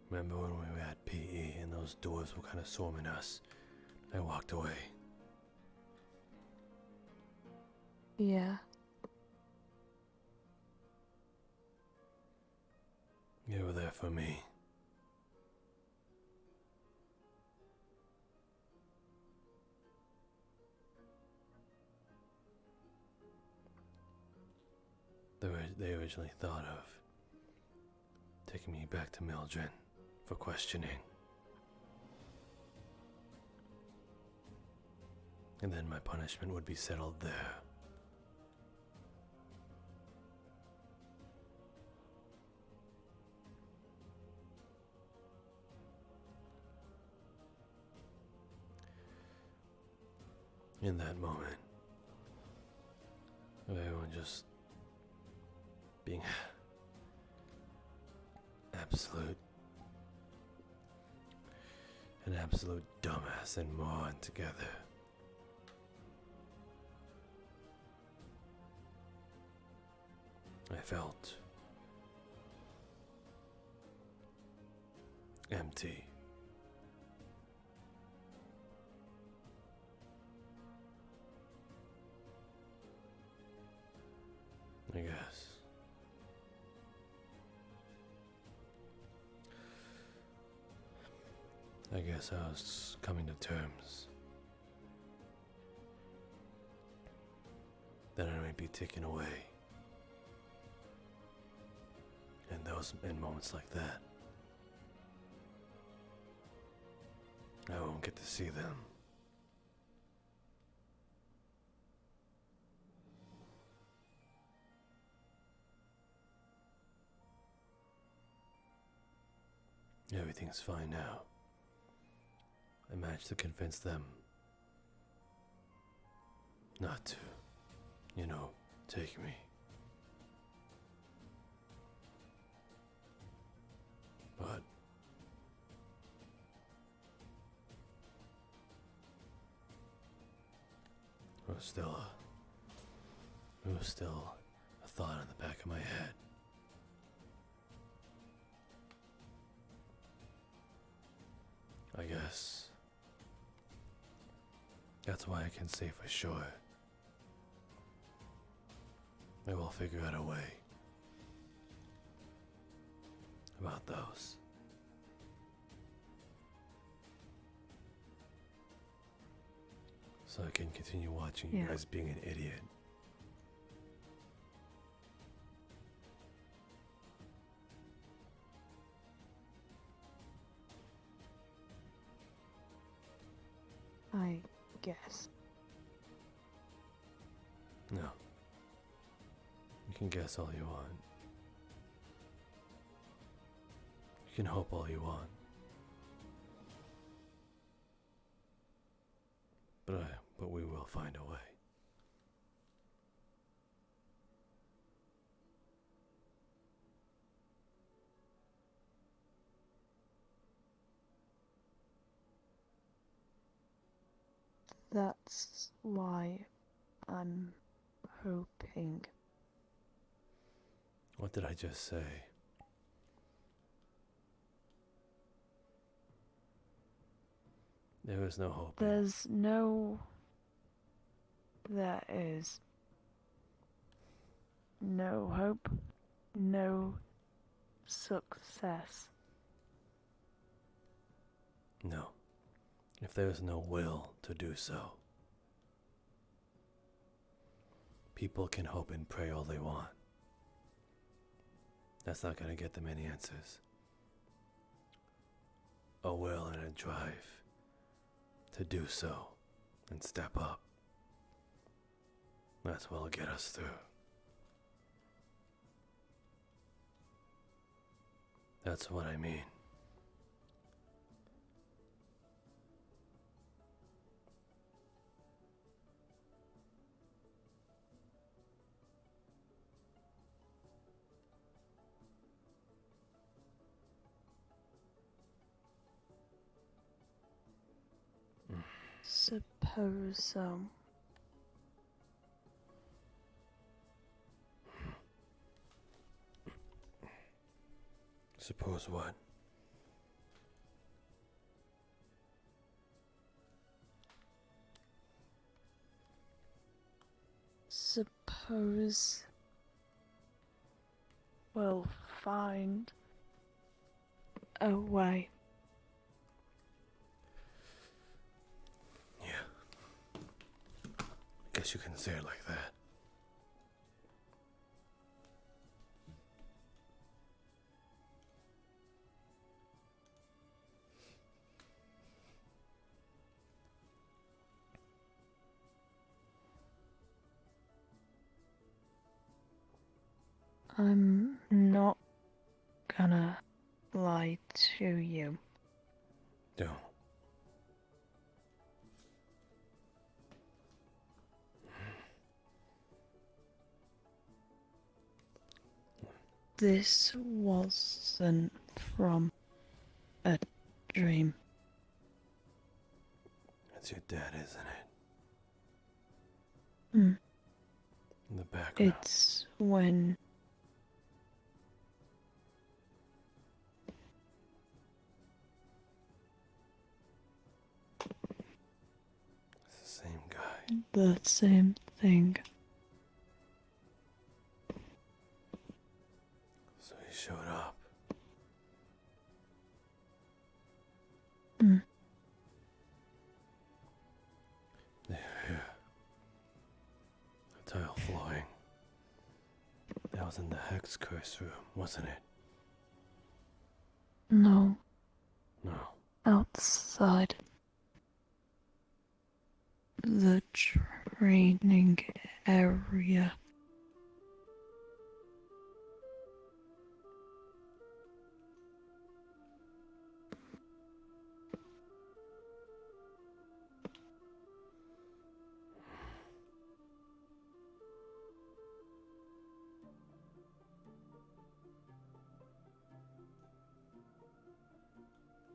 Remember when we were at PE and those doors were kind of swarming us? I walked away. Yeah. You were there for me. They originally thought of taking me back to Mildred for questioning. And then my punishment would be settled there. In that moment, of everyone just being an absolute dumbass and moron together. I felt empty. I guess. I guess I was coming to terms that I might be taken away. And in moments like that, I won't get to see them. Everything's fine now. I managed to convince them not to, take me. But it was still a thought in the back of my head. I guess that's why I can say for sure I will figure out a way about those. So I can continue watching you guys being an idiot. I guess. No. You can guess all you want. You can hope all you want. But we will find a way. That's why I'm hoping. What did I just say? There is no hope. There's no there is no hope, no success. No. If there is no will to do so, people can hope and pray all they want. That's not going to get them any answers. A will and a drive to do so and step up. That's what'll get us through. That's what I mean. Suppose so. Suppose what? Suppose we'll find a way. I guess you can say it like that. I'm not gonna lie to you. Don't. This wasn't from a dream. That's your dad, isn't it? Hmm. In the background. It's when It's the same guy. the same thing. So he showed up. Hmm. Yeah. The tile flooring. That was in the hex curse room, wasn't it? No. No. Outside. The training area.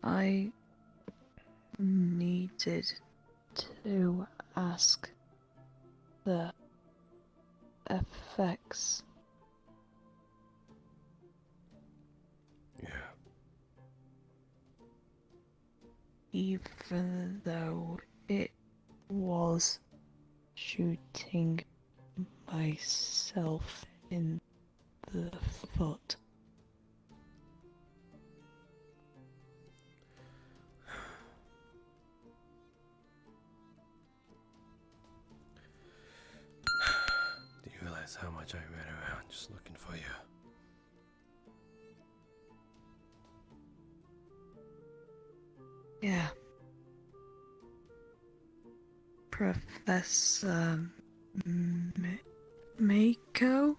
I needed to ask the effects. Yeah. Even though it was shooting myself in the foot. Do you realize how much I ran around just looking for you? Yeah. Professor Mako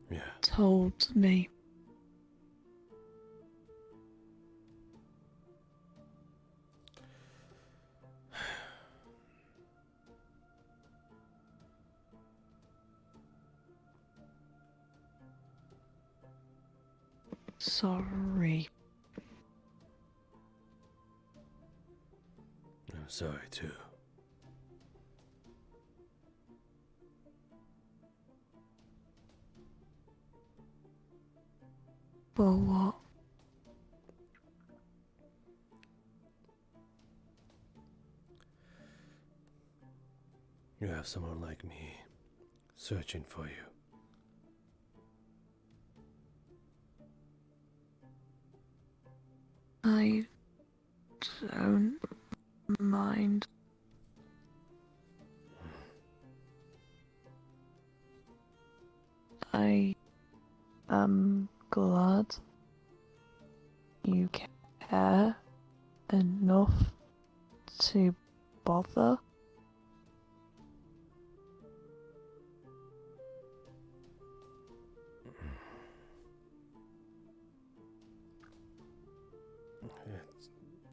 Yeah. told me. Sorry. I'm sorry too. For what? You have someone like me searching for you. I don't mind. I am glad you care enough to bother.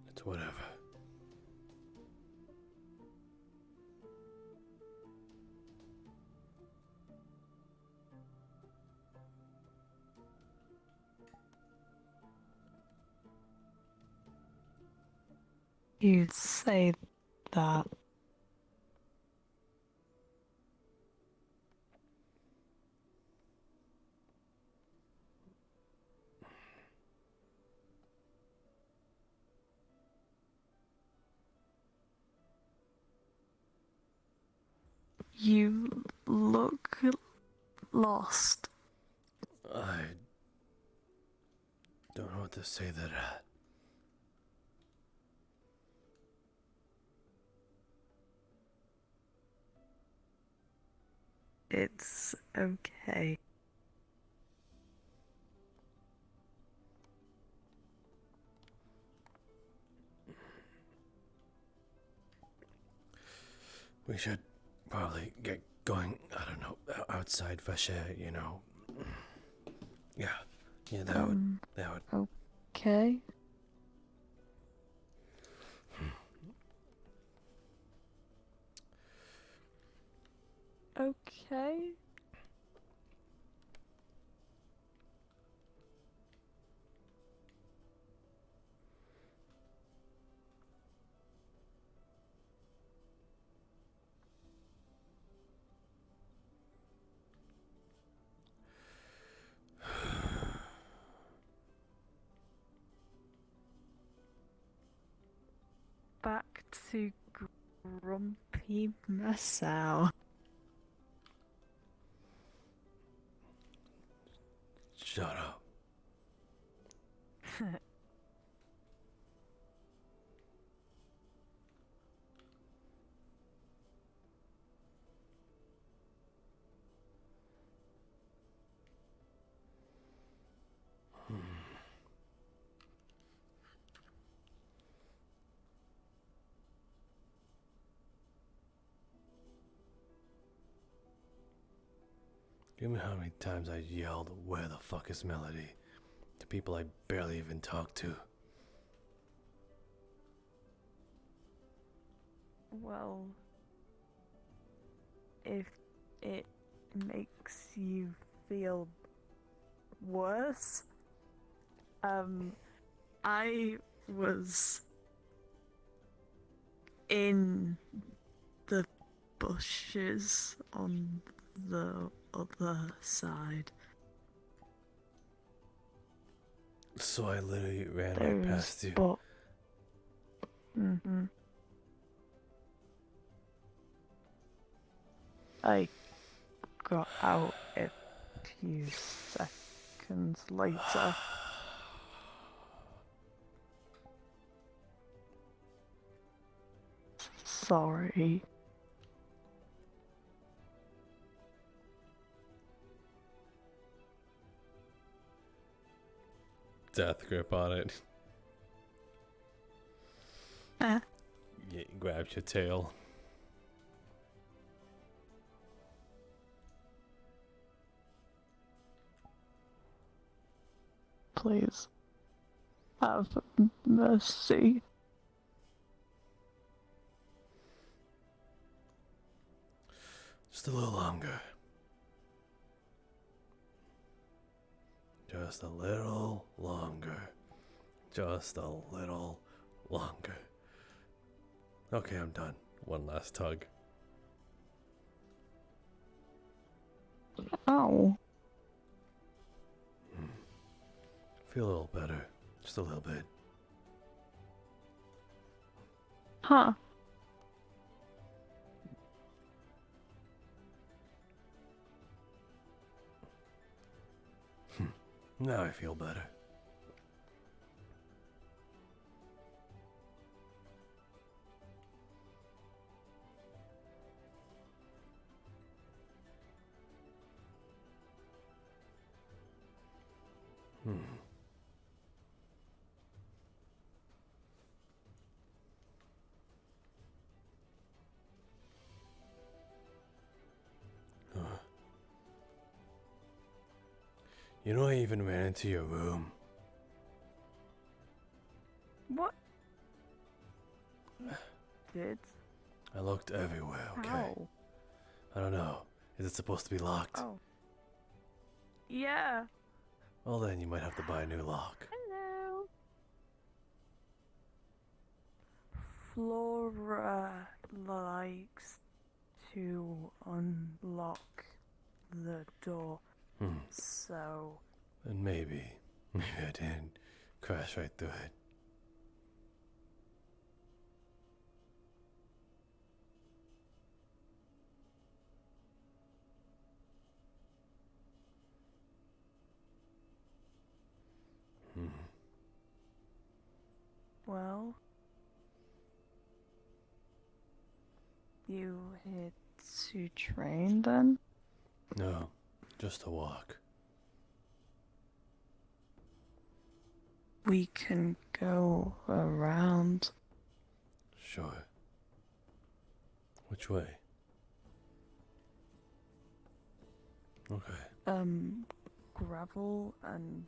It's whatever. You'd say that. You look lost. I don't know what to say that. It's okay. We should probably get going, I don't know, outside fresh air, you know. Yeah, that would. Okay. Okay. Back to Grumpy Massow. Shut up. Do you know how many times I yelled, "Where the fuck is Melody?" to people I barely even talk to? Well, if it makes you feel worse, I was in the bushes on the other side. So I literally ran right past you. I got out a few seconds later. Sorry. Death grip on it. Yeah, grabs your tail. Please. Have mercy. Just a little longer. Just a little longer. Just a little longer. Okay, I'm done. One last tug. Ow. Feel a little better. Just a little bit. Huh. Now I feel better. Hmm. Huh. You know, I even ran into your room. What? Did? I looked everywhere, okay? How? I don't know. Is it supposed to be locked? Oh. Yeah. Well, then you might have to buy a new lock. Hello. Flora likes to unlock the door. Hmm. So. Then maybe I didn't crash right through it. Hmm. Well. You hit to train then? No, just a walk. We can go around. Sure. Which way? Okay. Gravel and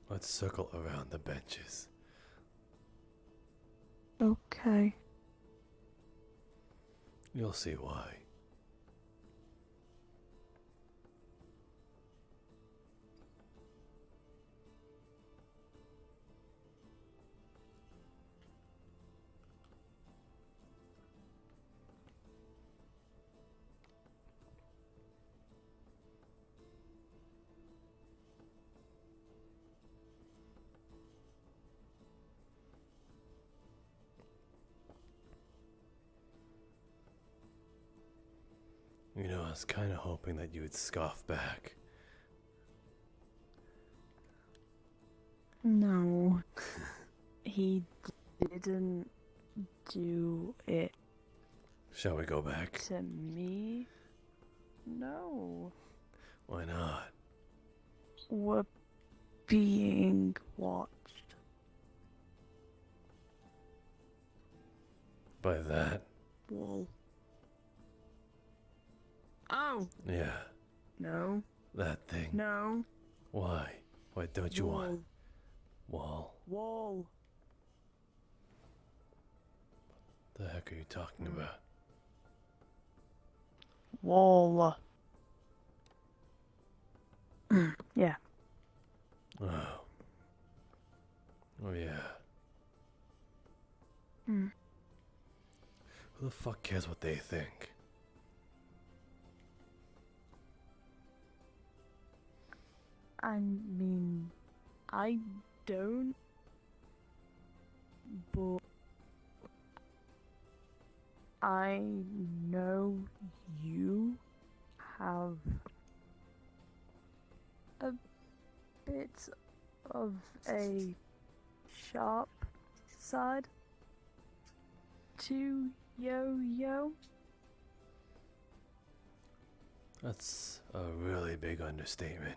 Let's circle around the benches. okay. You'll see why. You know, I was kind of hoping that you would scoff back. No. He didn't do it Shall we go back? to me. No. Why not? We're being watched. By that? Wall. Oh. Yeah, No. that thing. No. Why? Why don't you want? Wall. Wall. The heck are you talking about? Wall. Yeah. Oh. Oh yeah. Hmm. Who the fuck cares what they think? I mean, I don't, but I know you have a bit of a sharp side to Yo-Yo. That's a really big understatement.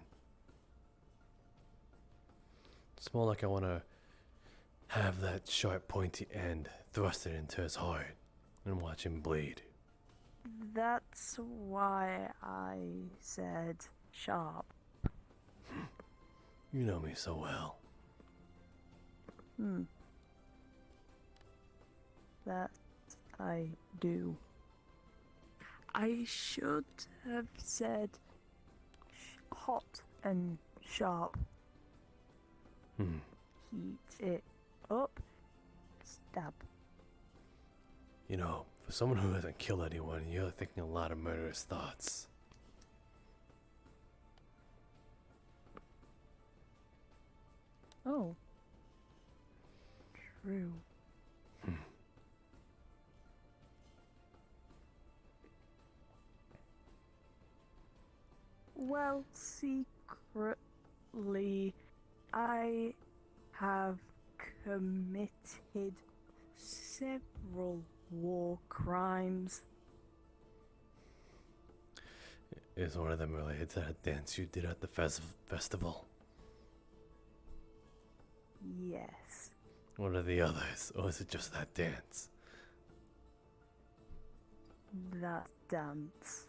It's more like I want to have that sharp pointy end thrusted into his heart and watch him bleed. That's why I said sharp. You know me so well. That I do. I should have said hot and sharp. Heat it up, stab. You know, for someone who hasn't killed anyone, you're thinking a lot of murderous thoughts. Oh. True. Well, secretly, I have committed several war crimes. Is one of them related to that dance you did at the festival? Yes. What are the others? Or is it just that dance? That dance.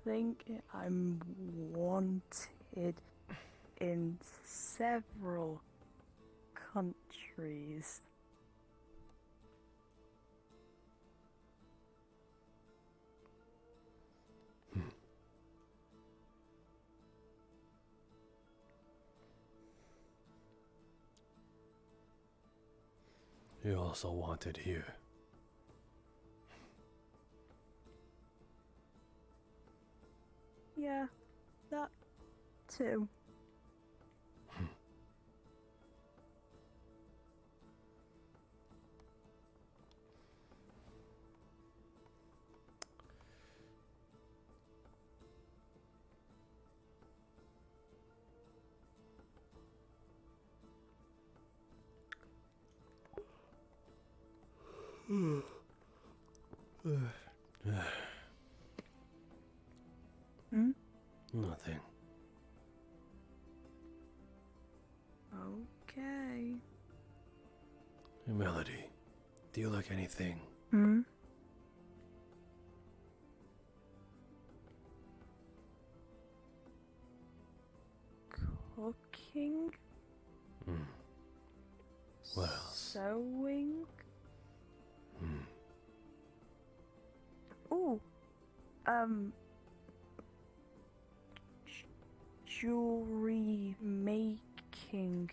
Think I'm wanted in several countries. You're also wanted here. Yeah, that too. Hmm? Nothing. Okay. Hey, Melody, do you like anything? Hmm? Cooking? Hmm. What else? Sewing? Hmm. Ooh, jewelry making.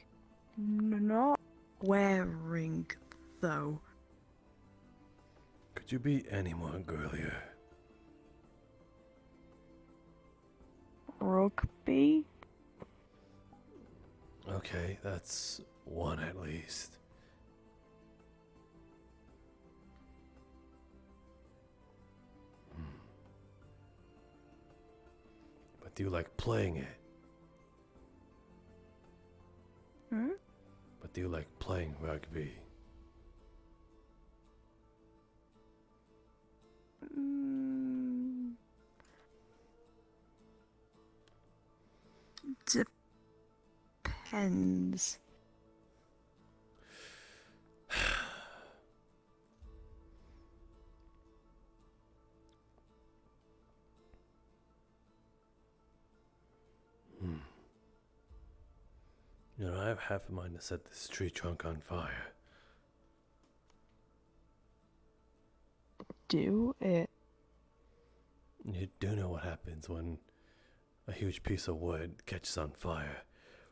Not wearing, though. Could you be any more girlier? Rugby? Okay, that's one at least. But do you like playing it? Hmm? But do you like playing rugby? Mm, depends. You know, I have half a mind to set this tree trunk on fire. Do it. You do know what happens when a huge piece of wood catches on fire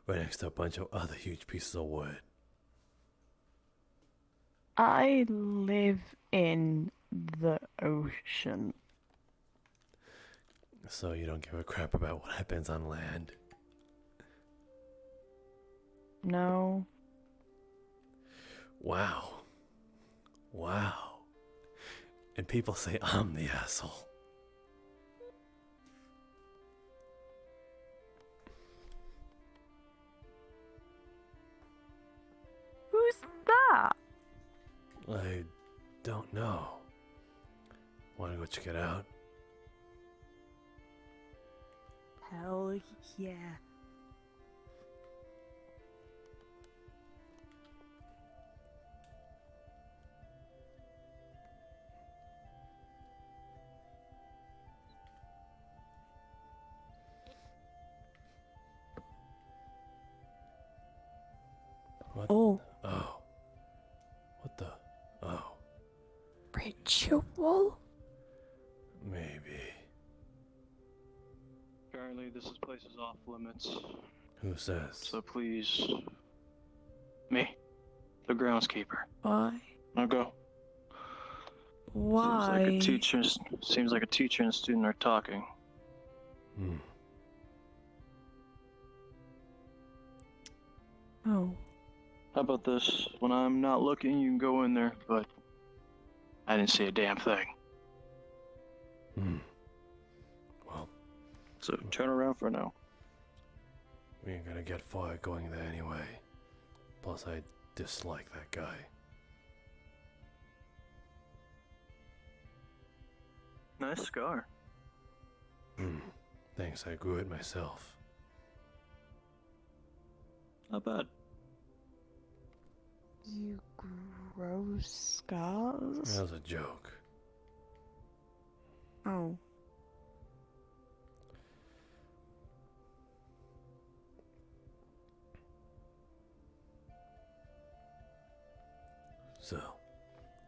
right next to a bunch of other huge pieces of wood. I live in the ocean. So you don't give a crap about what happens on land. No. Wow. Wow. And people say I'm the asshole. Who's that? I don't know. Wanna go check it out? Hell yeah. What? Oh. Oh. What the? Oh. Ritual? Maybe. Apparently this place is off limits. Who says? So please... Me. The groundskeeper. Why? Now go. Why? Seems like a teacher and student are talking. Hmm. Oh. How about this? When I'm not looking, you can go in there, but I didn't see a damn thing. Hmm. Well, So turn around for now. We ain't gonna get far going there anyway. Plus, I dislike that guy. Nice scar. Thanks, I grew it myself. Not bad. You grow scars? That was a joke. Oh. So,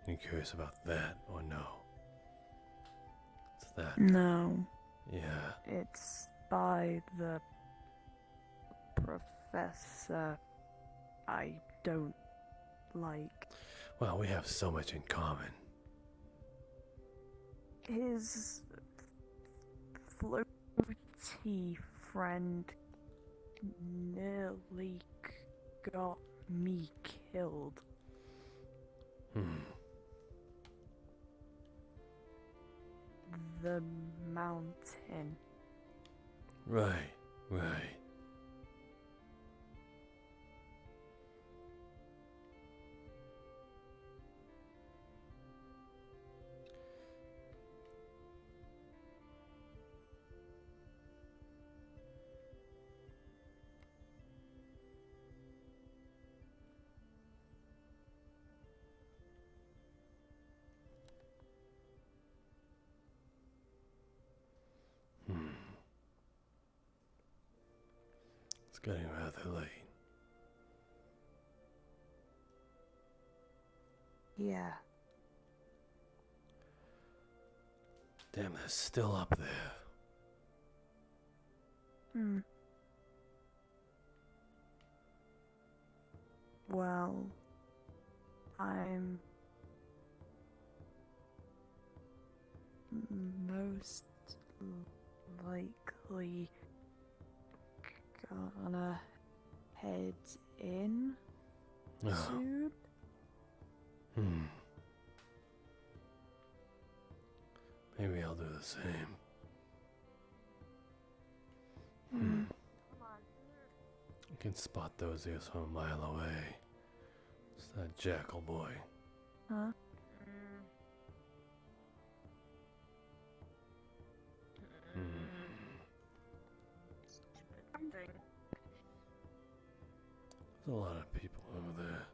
you curious about that or no? It's that. No. Yeah. It's by the professor I don't like. Well, we have so much in common. His floaty friend nearly got me killed. The mountain. Right. It's getting rather late. Yeah. Damn, they're still up there. Well, I'm most likely gonna head in soon. Maybe I'll do the same. I can spot those ears from a mile away. It's that jackal boy. Huh? There's a lot of people over there.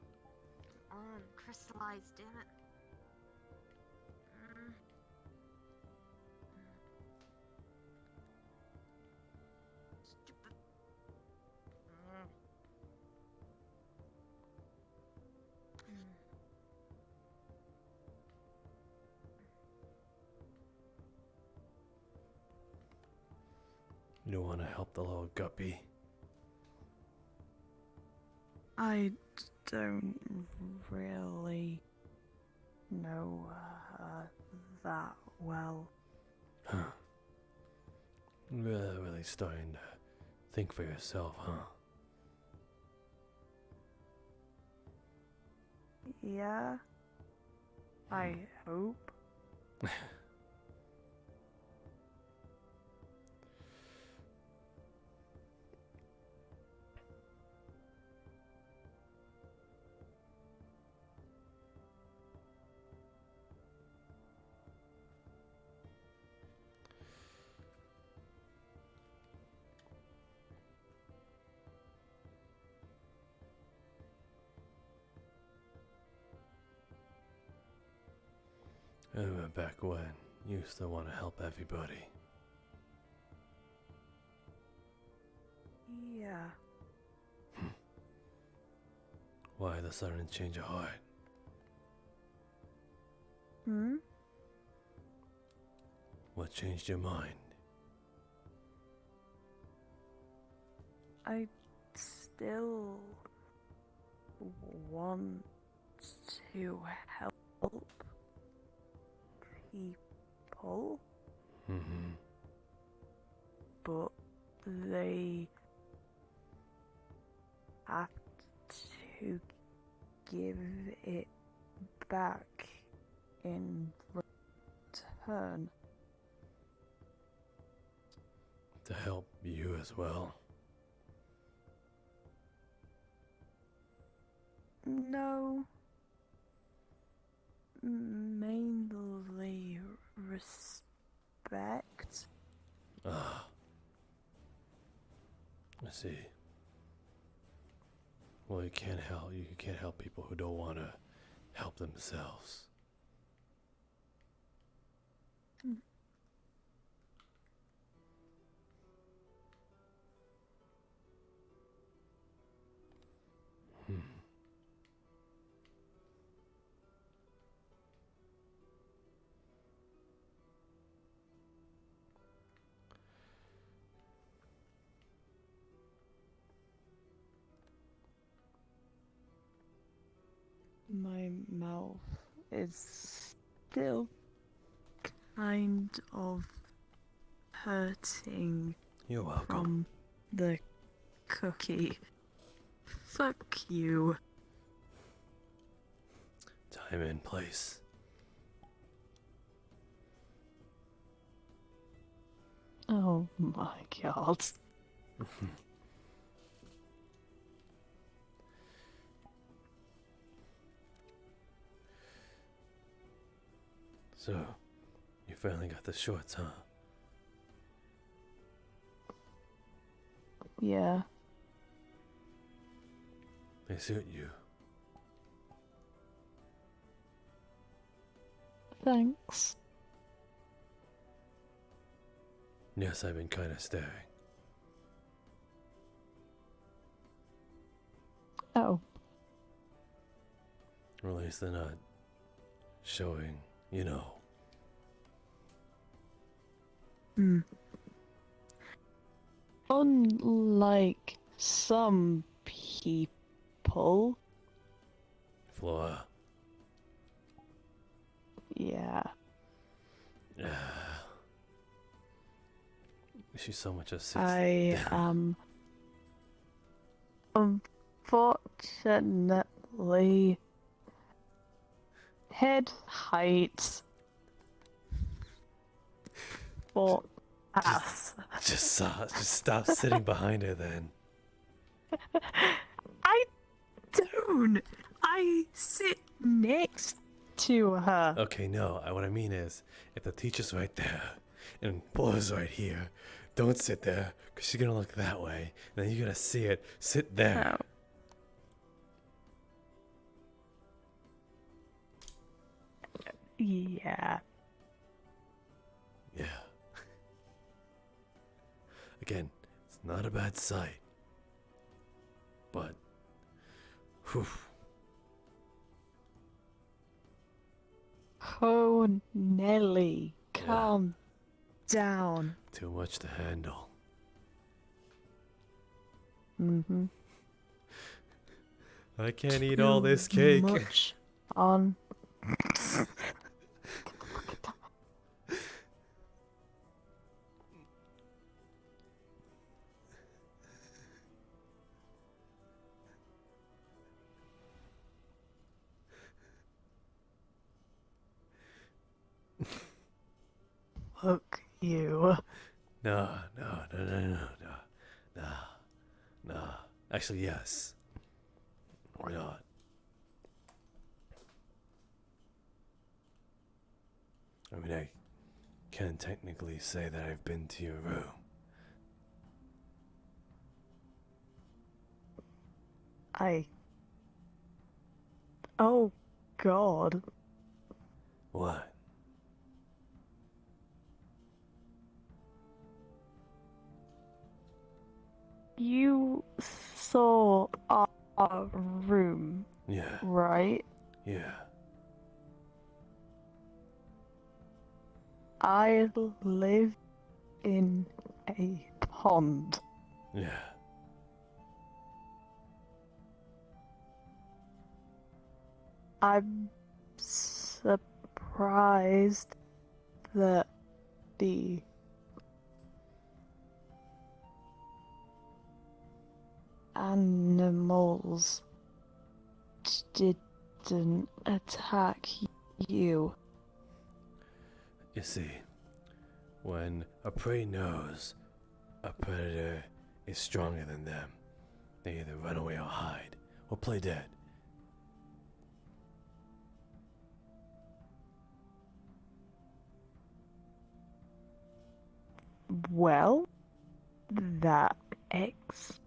Crystallized, damn it. Stupid. You want to help the little guppy? I don't really know that well. Huh. Really starting to think for yourself, huh? Yeah. I hope. I remember back when you used to want to help everybody. Yeah. Why the sudden change of heart? What changed your mind? I still want to help people, but they have to give it back in return. to help you as well? No. Mainly respect. Ah. I see. Well, you can't help people who don't want to help themselves. My mouth is still kind of hurting. You're welcome. From the cookie. Fuck you. Time and place. Oh my god. So, you finally got the shorts, huh? Yeah. They suit you. Thanks. Yes, I've been kind of staring. Oh. Or at least they're not showing, you know. Unlike some people. Flora. Yeah. She's so much a six. I am unfortunately head height for ass. Just stop sitting behind her then. I don't. I sit next to her. Okay, no. What I mean is, if the teacher's right there and Flora's right here, don't sit there because she's gonna look that way, and then you're gonna see it. Sit there. Oh. Yeah. Yeah. Again, it's not a bad sight, but, whew. Oh, Nelly, calm down. Too much to handle. Mm-hmm. I can't eat all this cake. Much on. Fuck you. No. Actually, yes. Why not? I mean, I can technically say that I've been to your room. Oh, God. What? You saw our room. Yeah. Right? Yeah. I live in a pond. Yeah. I'm surprised that the animals didn't attack you. You see, when a prey knows a predator is stronger than them, they either run away or hide, or play dead. Well, that explains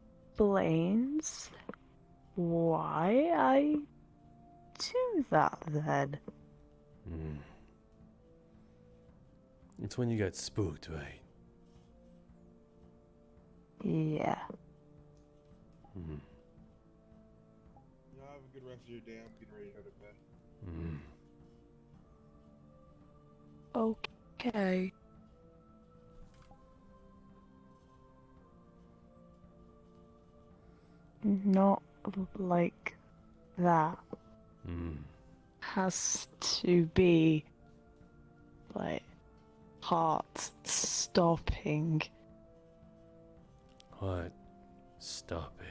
why I do that then. It's when you got spooked, right? Yeah. Mm. Y'all have a good rest of your day. I'm getting ready to go to bed. Okay. Not like that. Has to be like heart stopping. What? Stopping.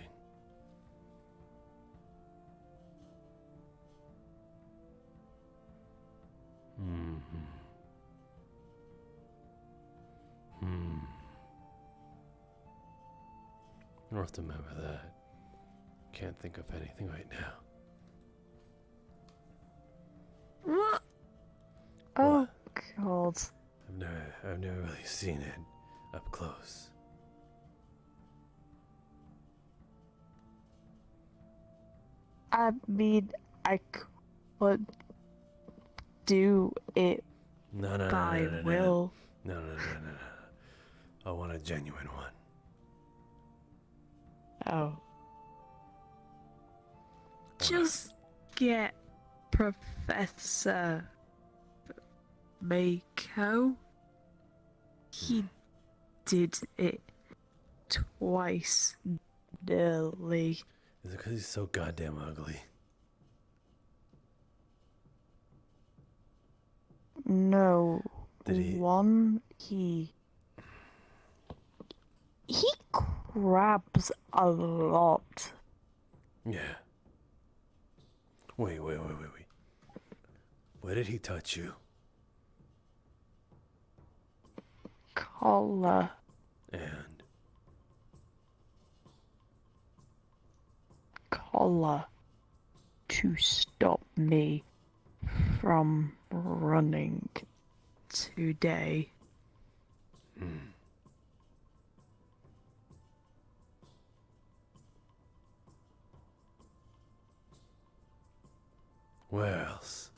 I'll have to remember that. Can't think of anything right now. What? Oh God. I've never really seen it up close. I mean, I could do it by will. No. I want a genuine one. Oh. Just get Professor Mako. He did it twice, nearly. Is it because he's so goddamn ugly? No. Did he? One, he grabs a lot. Yeah. Wait. Where did he touch you? Collar. And? Collar to stop me from running today. Where else?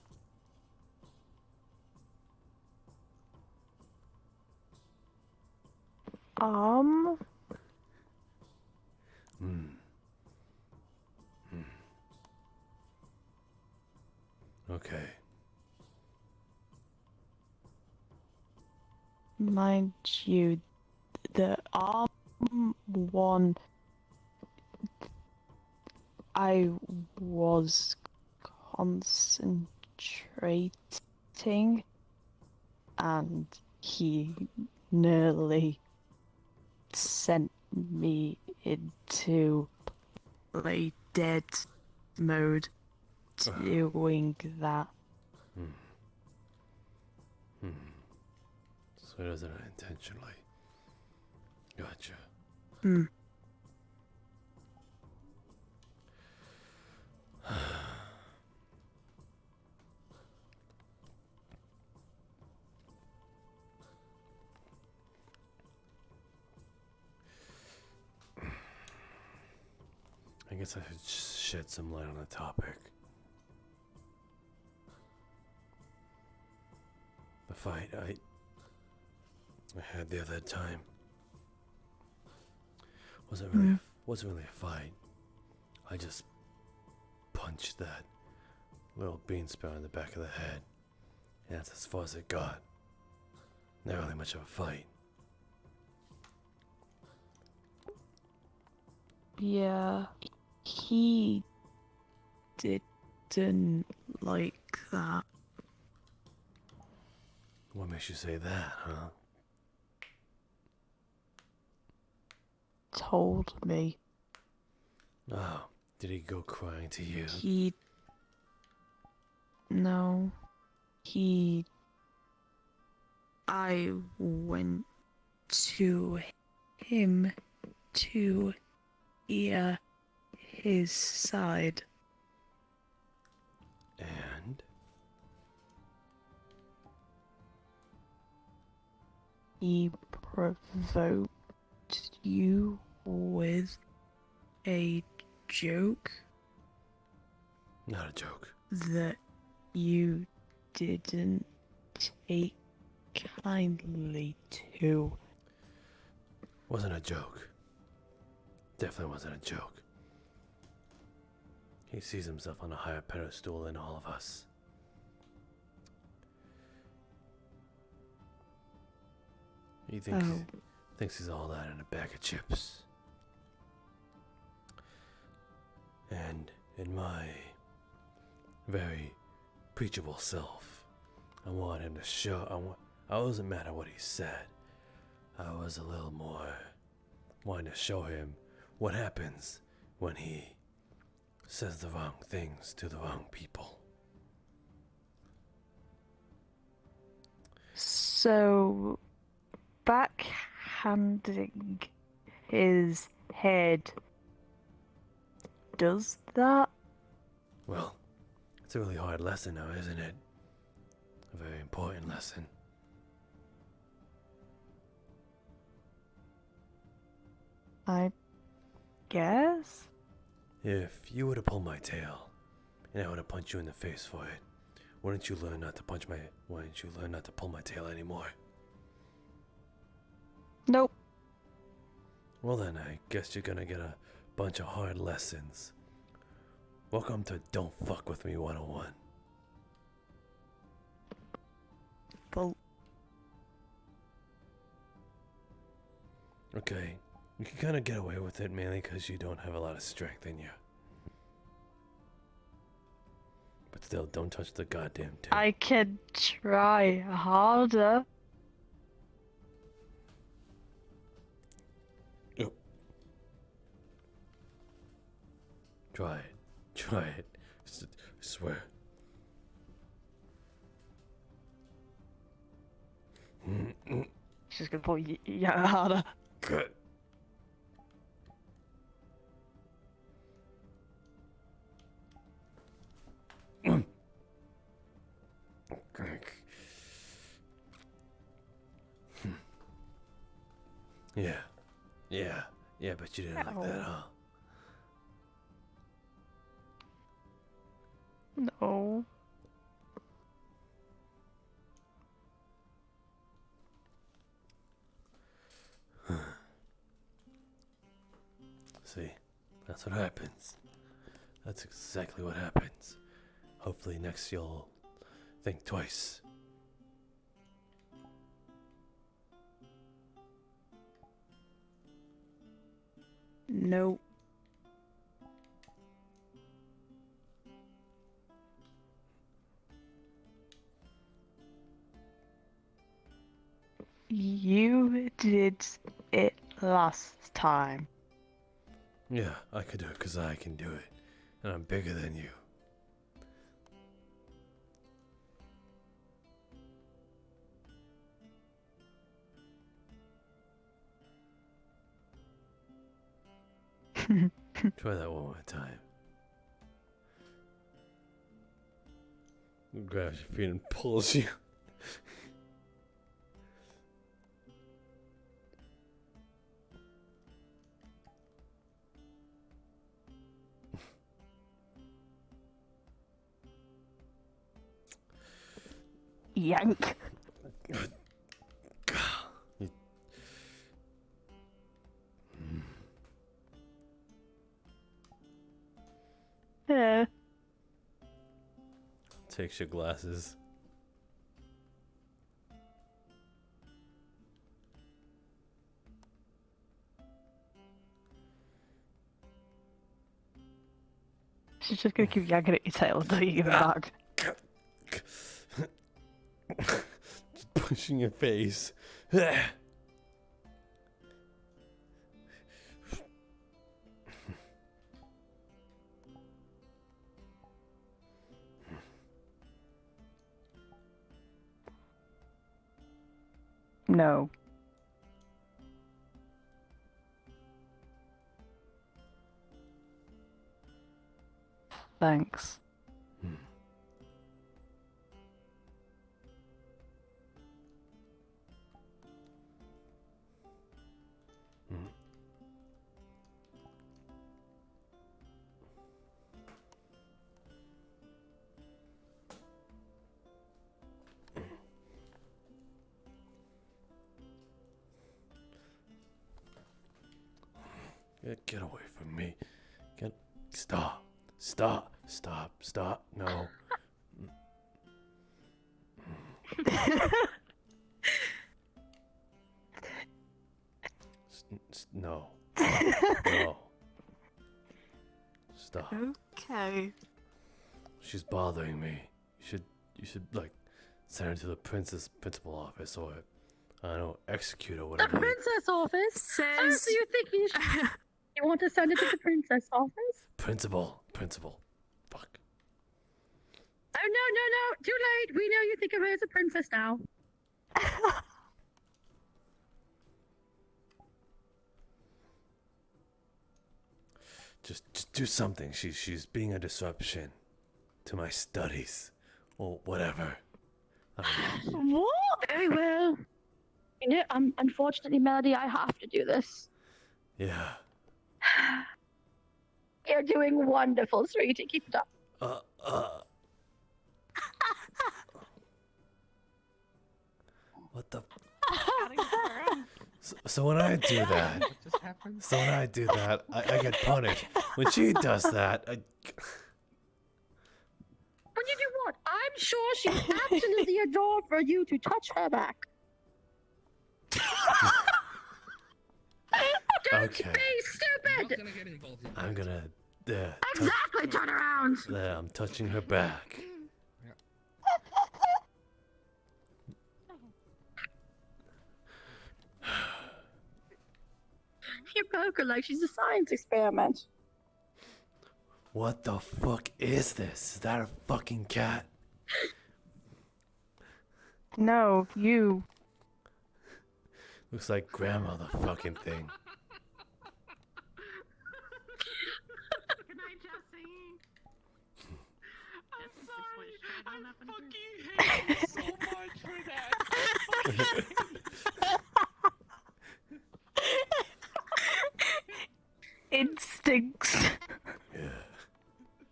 Okay. Mind you, the arm one I was concentrating and he nearly sent me into play dead mode doing that. So he does it unintentionally. Gotcha. I guess I should shed some light on the topic. The fight I had the other time wasn't really a fight. I just punched that little bean sprout in the back of the head, and that's as far as it got. Not really much of a fight. Yeah, he didn't like that. What makes you say that, huh? Told me. Oh, did he go crying to you? No. I went to him to hear his side. And he provoked you with a joke not a joke. that you didn't take kindly to. Wasn't a joke. Definitely wasn't a joke. He sees himself on a higher pedestal than all of us. He thinks he's all that in a bag of chips. And in my very preachable self, I want him to show. I wasn't mad at what he said. I was a little more wanting to show him what happens when he says the wrong things to the wrong people. So, backhanding his head does that? Well, it's a really hard lesson now, isn't it? A very important lesson. I guess? If you were to pull my tail, and I were to punch you in the face for it, wouldn't you learn not to pull my tail anymore? Nope. Well then, I guess you're gonna get a bunch of hard lessons. Welcome to Don't Fuck With Me 101. Well, okay, you can kind of get away with it mainly because you don't have a lot of strength in you. But still, don't touch the goddamn tail. I can try harder. Yep. Try it. Try it. I swear. She's gonna pull you harder. Good. Yeah, but you didn't like that, huh? No. See, that's what happens. That's exactly what happens. Hopefully next you'll think twice. No. You did it last time. Yeah, I could do it because I can do it. And I'm bigger than you. Try that one more time. Grabs your feet and pulls you. Yank. Yeah. Takes your glasses. She's just gonna keep yanking at your tail until you give it back. Pushing your face. No. Thanks. Get away from me. Stop. Stop. Stop. Stop. No. No. No. Stop. Okay. She's bothering me. You should like send her to the principal office or I don't know, execute her, The whatever. princess office? Says- So you think you want to send it to the princess office? Principal. Oh, no. Too late. We know you think of her as a princess now. Just do something. She's being a disruption to my studies or whatever. I don't know. What? Very well. You know, unfortunately, Melody, I have to do this. Yeah. You're doing wonderful, sweetie. Keep it up. What the? So when I do that, I get punished. When she does that, When you do what? I'm sure she's absolutely adore for you to touch her back. Don't Okay. be stupid! I'm gonna. Exactly, turn around! There, I'm touching her back. You poke her like she's a science experiment. What the fuck is this? Is that a fucking cat? No, you. Looks like grandma, the fucking thing. Good night, Jesse. I'm sorry. I fucking hate you so much for that. It stinks. Yeah.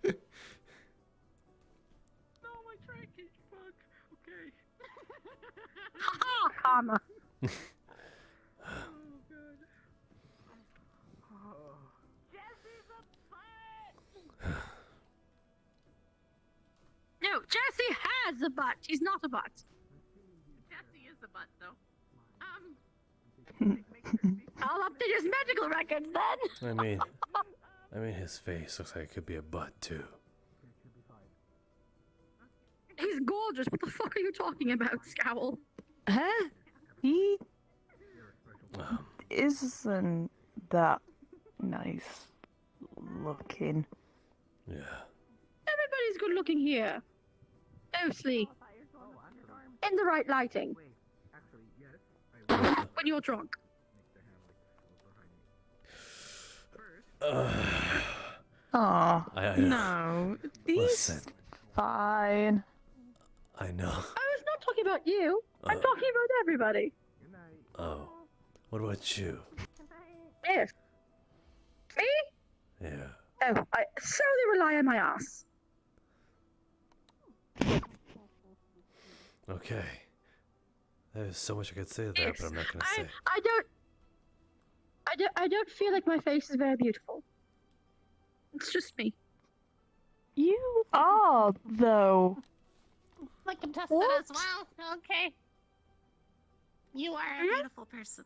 No, my trackage. Fuck. Okay. Haha, karma. No, Jessie has a butt. She's not a butt. Jesse is a butt, though. I'll update his medical records then. I mean, his face looks like it could be a butt too. He's gorgeous. What the fuck are you talking about, Scowl? Huh? He isn't that nice looking. Yeah. Everybody's good looking here. Mostly. In the right lighting. When you're drunk. Oh, I no. Listen. Fine. I know. I was not talking about you. I'm talking about everybody. Oh. What about you? Yes. Me? Yeah. Oh, I solely rely on my ass. Okay. There's so much I could say there, but I'm not gonna say. I don't feel like my face is very beautiful. It's just me. You are, though. I can test that as well. Okay. You are a beautiful person.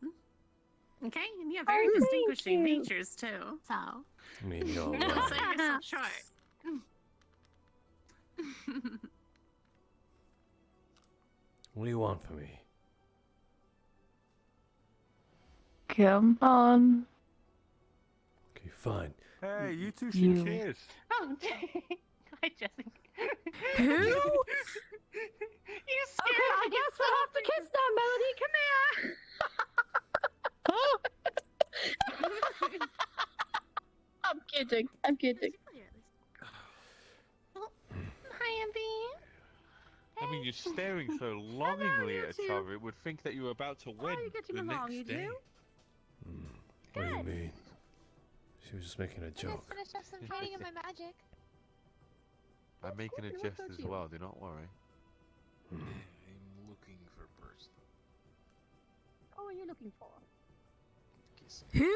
Okay? And you have very Oh, distinguishing thank you. natures, too. So. I mean, you're Don't right. sell yourself short. What do you want from me? Come on. Okay, fine. Hey, you two should You. kiss. Oh, hi, Jesse. Who? You scared Okay, I me guess we'll have to kiss now, Melody. Come here. I'm kidding. you're staring so longingly at each other, it would think that you were about to win you getting the along, next you day. two? What do you mean? She was just making a I just joke. finished up some training in my magic. I'm making a jest as well, do not worry. I'm looking for a person. Who are you looking for? Who? I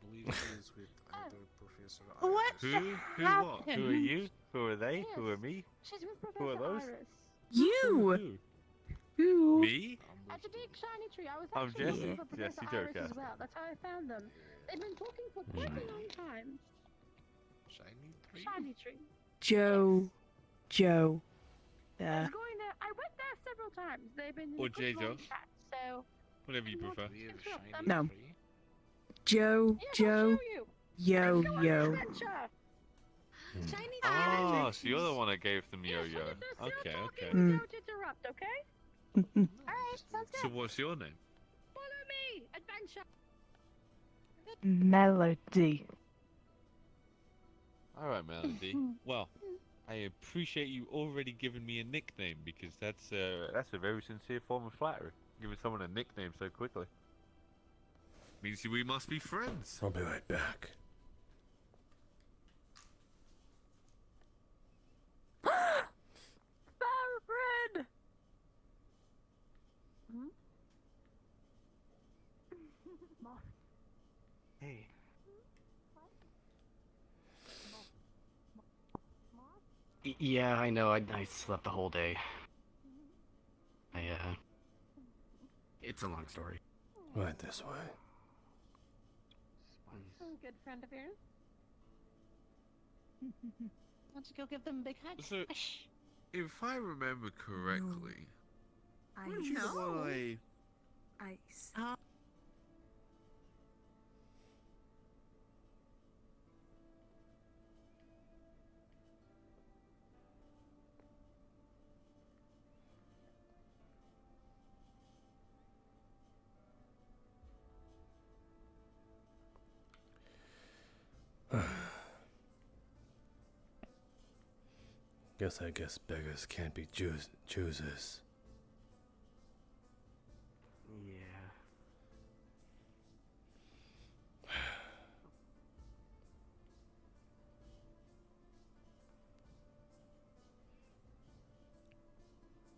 believe he is with either Professor What? Who what? Who are you? Who are they? Who are me? She's with Who are Professor those? Iris. You! Who? Me? At the big shiny tree. I was I'm actually Jesse. looking for Professor Jesse Iris Joker. as well. That's how I found them. They've been talking for quite a long time. Shiny tree? Shiny tree. Joe. Joe. I was going there. I went there several times. They've been in Or a good long J-Jo. chat, so Whatever you prefer. We have a shiny No. tree? Joe. yes, Joe. I'll show you. Yo. Let's go on an Yo. adventure. Shiny Ah, so you're the one that gave them yo-yo. Okay, okay. Mm. Don't interrupt, okay? Alright, sounds good. So what's your name? Follow me. Adventure. Melody. Alright, Melody. Well, I appreciate you already giving me a nickname because that's a very sincere form of flattery. Giving someone a nickname so quickly. Means we must be friends. I'll be right back. Baron! Hey. Yeah, I know. I slept the whole day. It's a long story. Right this way. Good friend of yours. Why don't you go give them a big hug? So, if I remember correctly, weren't you the one Ice. I guess beggars can't be choosers. Yeah.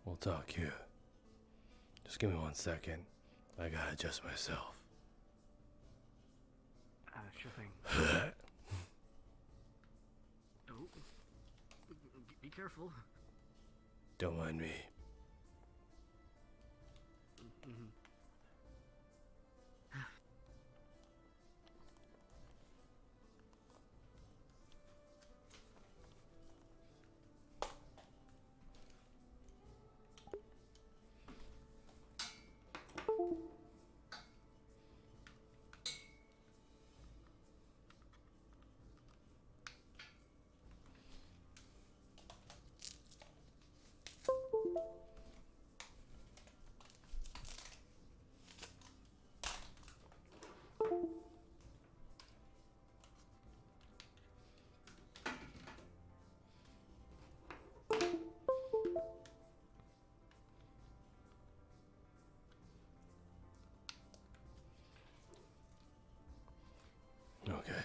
We'll talk here. Just give me 1 second. I gotta adjust myself. Sure thing. Oh. Be careful. Don't mind me. Okay.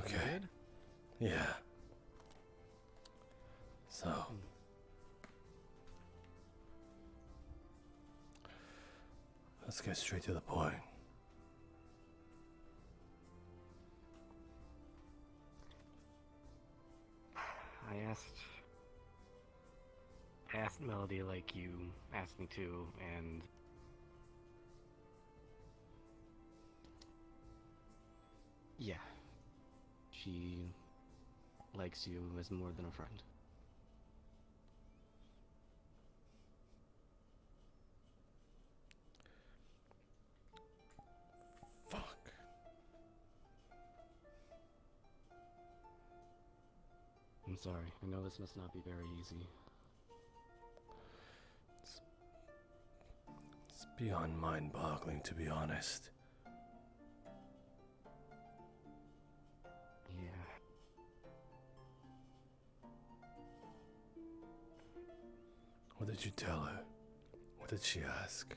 Okay. Yeah. So. Let's get straight to the point. I asked Melody like you asked me to, and yeah, she likes you as more than a friend. Fuck. I'm sorry. I know this must not be very easy. It's beyond mind-boggling, to be honest. Yeah. What did you tell her? What did she ask?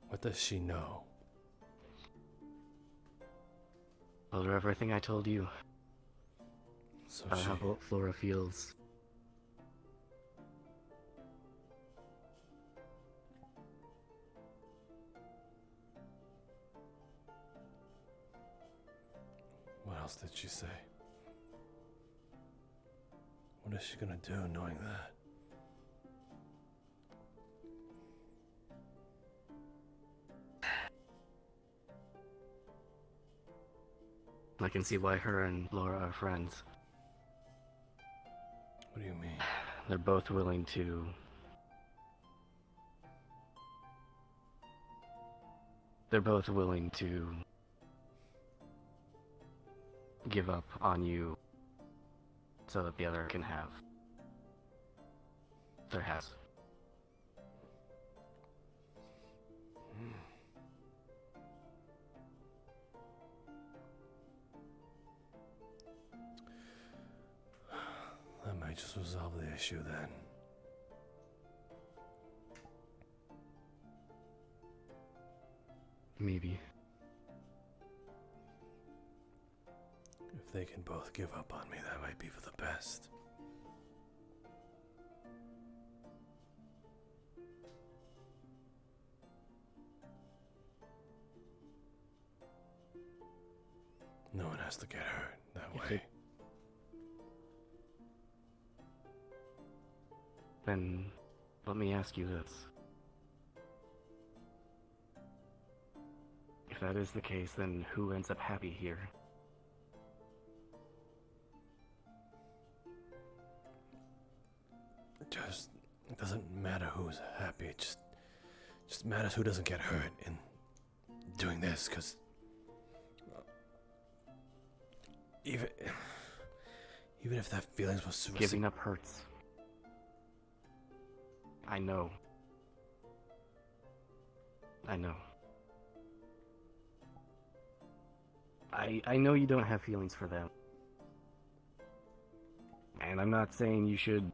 What does she know? Told her everything I told you. So About how Flora feels. What else did she say? What is she gonna do knowing that? I can see why her and Laura are friends. What do you mean? They're both willing to give up on you so that the other can have their house. That might just resolve the issue then. Maybe. If they can both give up on me, that might be for the best. No one has to get hurt that way. Then let me ask you this. If that is the case, then who ends up happy here? It doesn't matter who's happy, it just matters who doesn't get hurt in doing this, because even if that feelings was giving up hurts. I know. I know you don't have feelings for them. And I'm not saying you should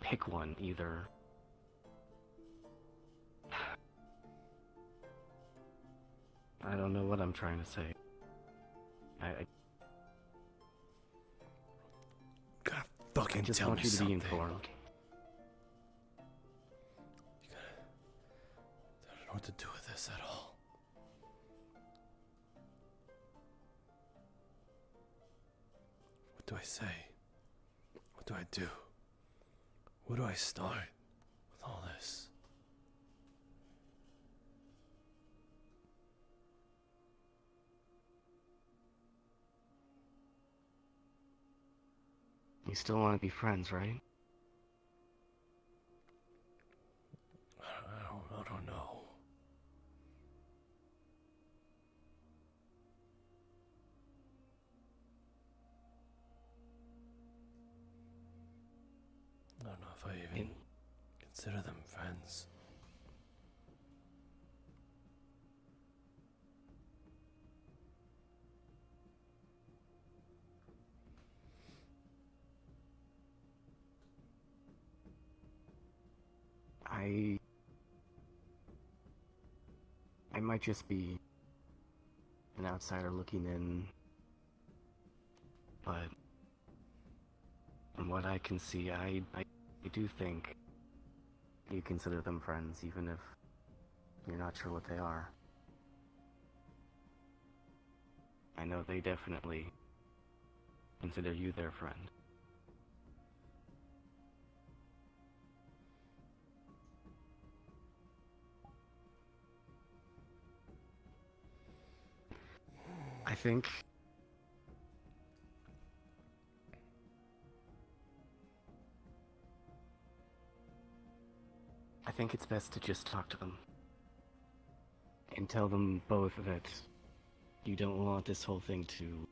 pick one either. I don't know what I'm trying to say. I gotta fucking just tell want me you to something. be informed. I don't know what to do with this at all. What do I say? What do I do? Where do I start with all this? You still want to be friends, right? I don't know. I don't know if I even consider them friends. I might just be an outsider looking in but from what I can see, I do think you consider them friends, even if you're not sure what they are. I know they definitely consider you their friend. I think it's best to just talk to them. And tell them both that you don't want this whole thing to...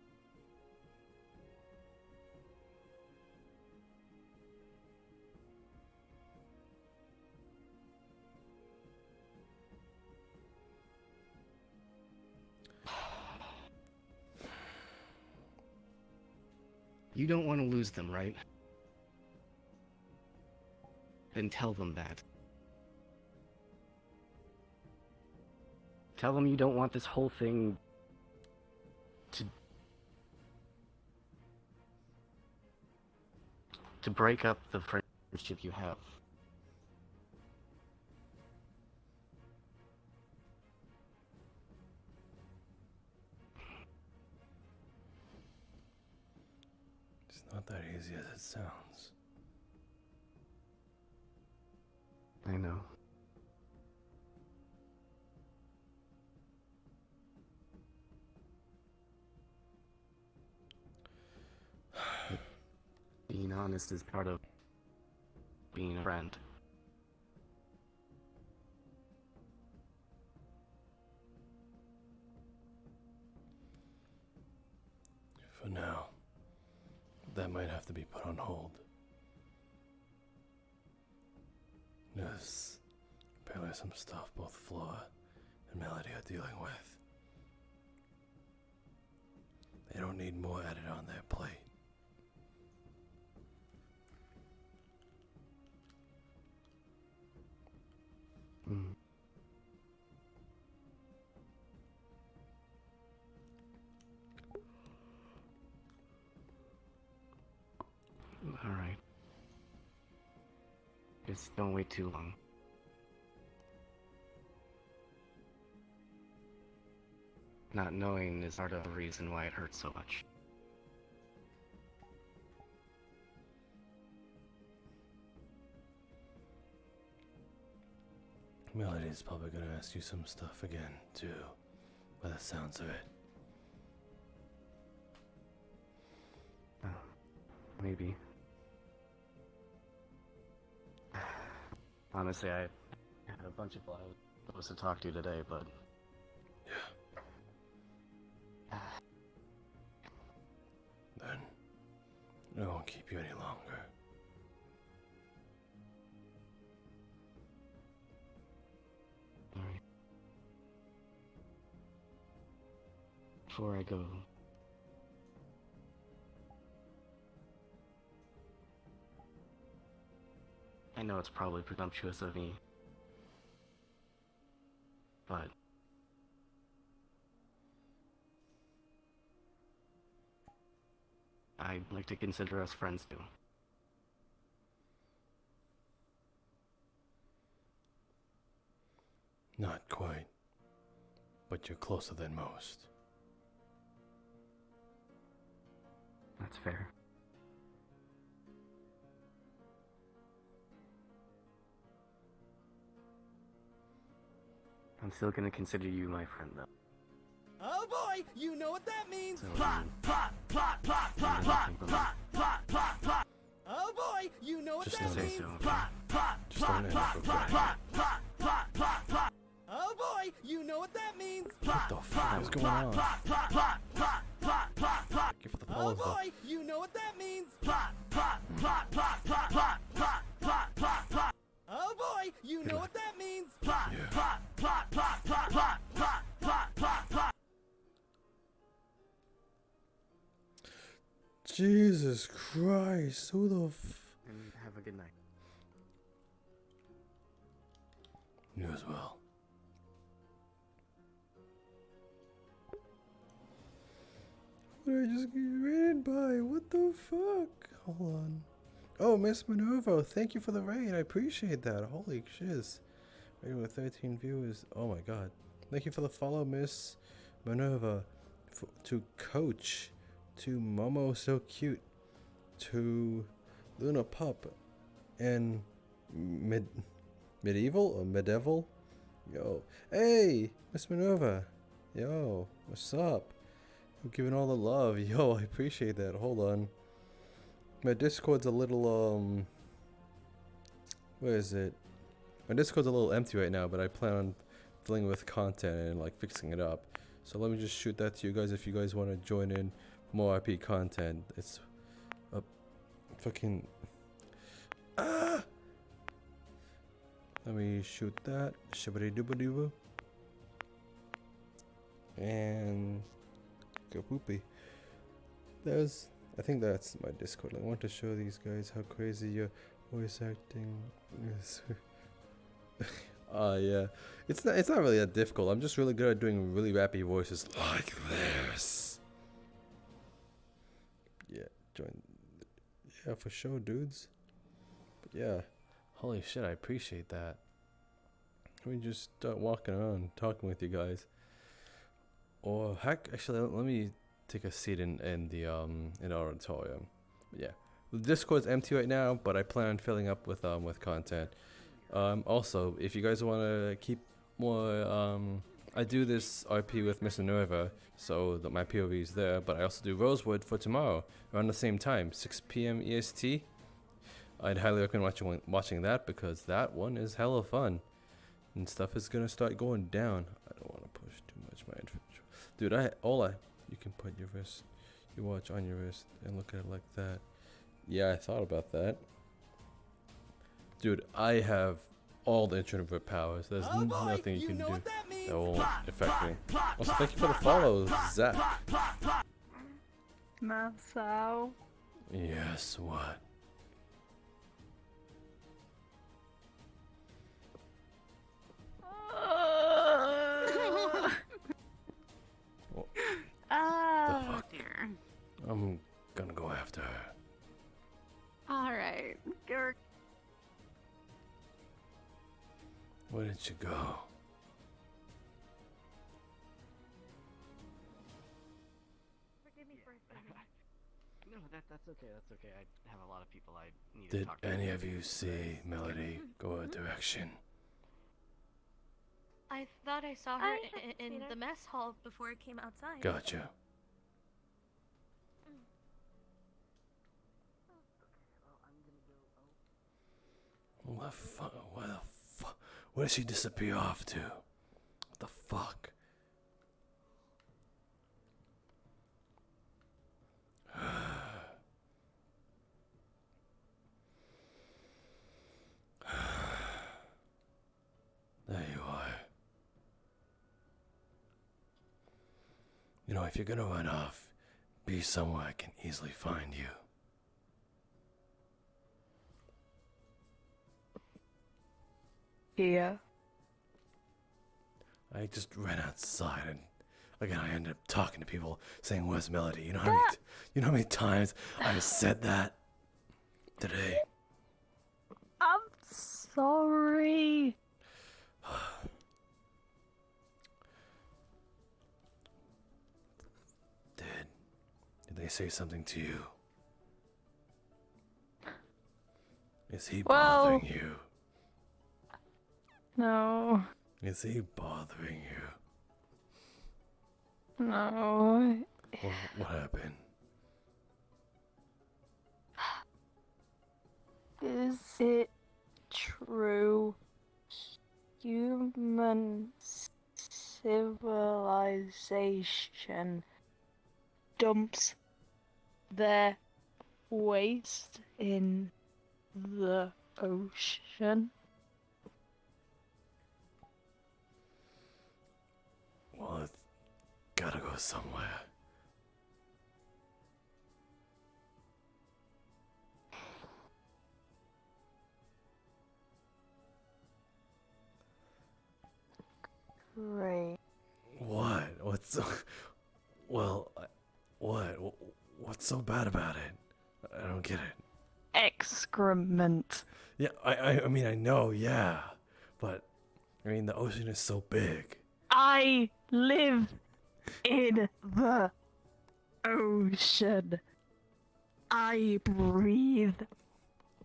You don't want to lose them, right? Then tell them that. Tell them you don't want this whole thing to break up the friendship you have. It's not that easy as it sounds. I know. Being honest is part of being a friend. For now, that might have to be put on hold. There's apparently some stuff both Flora and Melody are dealing with. They don't need more added on their plate. Mm. Alright. Just don't wait too long. Not knowing is part of the reason why it hurts so much. Melody's probably gonna ask you some stuff again, too, by the sounds of it. Maybe. Honestly, I had a bunch of people I was supposed to talk to today, but... Then, I won't keep you any longer. Alright. Before I go... I know it's probably presumptuous of me, but... I'd like to consider us friends too. Not quite, but you're closer than most. That's fair. I'm still gonna consider you my friend, though. Oh boy, you know what that means. So, Plot, plot, plot, plot, plot, plot, plot, plot, plot, plot. Oh boy, you know what Just that don't means. say so. Plot, plot, Just plot, don't plot, end plot, up plot, plot, plot, plot, plot, plot. Oh boy, you know what that means. Plot, the fuck is going on? plot, plot, plot, plot, plot, plot, plot. Give it the Oh follows up. boy, you know what that means. Plot, plot, plot, plot, plot, plot, plot, plot, plot, plot. Oh boy, you know what that means. Plot, plot, plot, plot, plot, plot, plot, plot, plot, plot. Jesus Christ, who the And have a good night. You as well. What did I just get raided by? What the fuck? Hold on. Oh, Miss Minerva, thank you for the raid. I appreciate that. Holy shiz. Raid with 13 viewers. Oh my god. Thank you for the follow, Miss Minerva. To Coach. To Momo So Cute. To Luna Pup. And Medieval or Medieval? Yo. Hey, Miss Minerva. Yo, what's up? I'm giving all the love. Yo, I appreciate that. Hold on. My Discord's a little, where is it? My Discord's a little empty right now, but I plan on filling it with content and like fixing it up. So let me just shoot that to you guys if you guys want to join in more RP content. It's a fucking... Ah! Let me shoot that. Shibbity-dooba-dooba. And... Kapoopy. I think that's my Discord. I want to show these guys how crazy your voice acting is. Yeah. It's not really that difficult. I'm just really good at doing really rappy voices like this. Yeah, join. Yeah, for sure, dudes. But yeah, holy shit, I appreciate that. Let me just start walking around talking with you guys. Or heck, actually, let me take a seat in the auditorium. But yeah, the Discord's empty right now, but I plan on filling up with content. Also, if you guys want to keep more, I do this RP with Miss Minerva, so that my POV is there. But I also do Rosewood for tomorrow around the same time, 6 p.m. EST. I'd highly recommend watching that because that one is hella fun, and stuff is gonna start going down. I don't want to push too much my infantry. Dude, you can put your watch on your wrist and look at it like that. Yeah, I thought about that. Dude, I have all the introvert powers. There's nothing you can do that won't affect me. Also, thank you for the follow, Zach. Marcel. Yes, what? Oh dear. I'm gonna go after her. All right. Where did you go? Forgive me for a second. No, that's okay. That's okay. I have a lot of people I need Did to talk to. any of you see Melody go a direction? I thought I saw her in the mess hall before it came outside. Gotcha. What the fuck? Where the fuck? Where did she disappear off to? What the fuck? There you are. You know, if you're gonna run off, be somewhere I can easily find you. Here. I just ran outside and again I ended up talking to people saying, "Where's Melody?" You know how many times I said that today? I'm sorry. Did they say something to you? Is he Well, bothering you? No. Is he bothering you? No. What happened? Is it true human civilization dumps their waste in the ocean? Well, it's gotta go somewhere. Great. What? What's... Well, What? What's so bad about it? I don't get it. Excrement. Yeah, I mean, I know, yeah. But, I mean, the ocean is so big. I live in the ocean. I breathe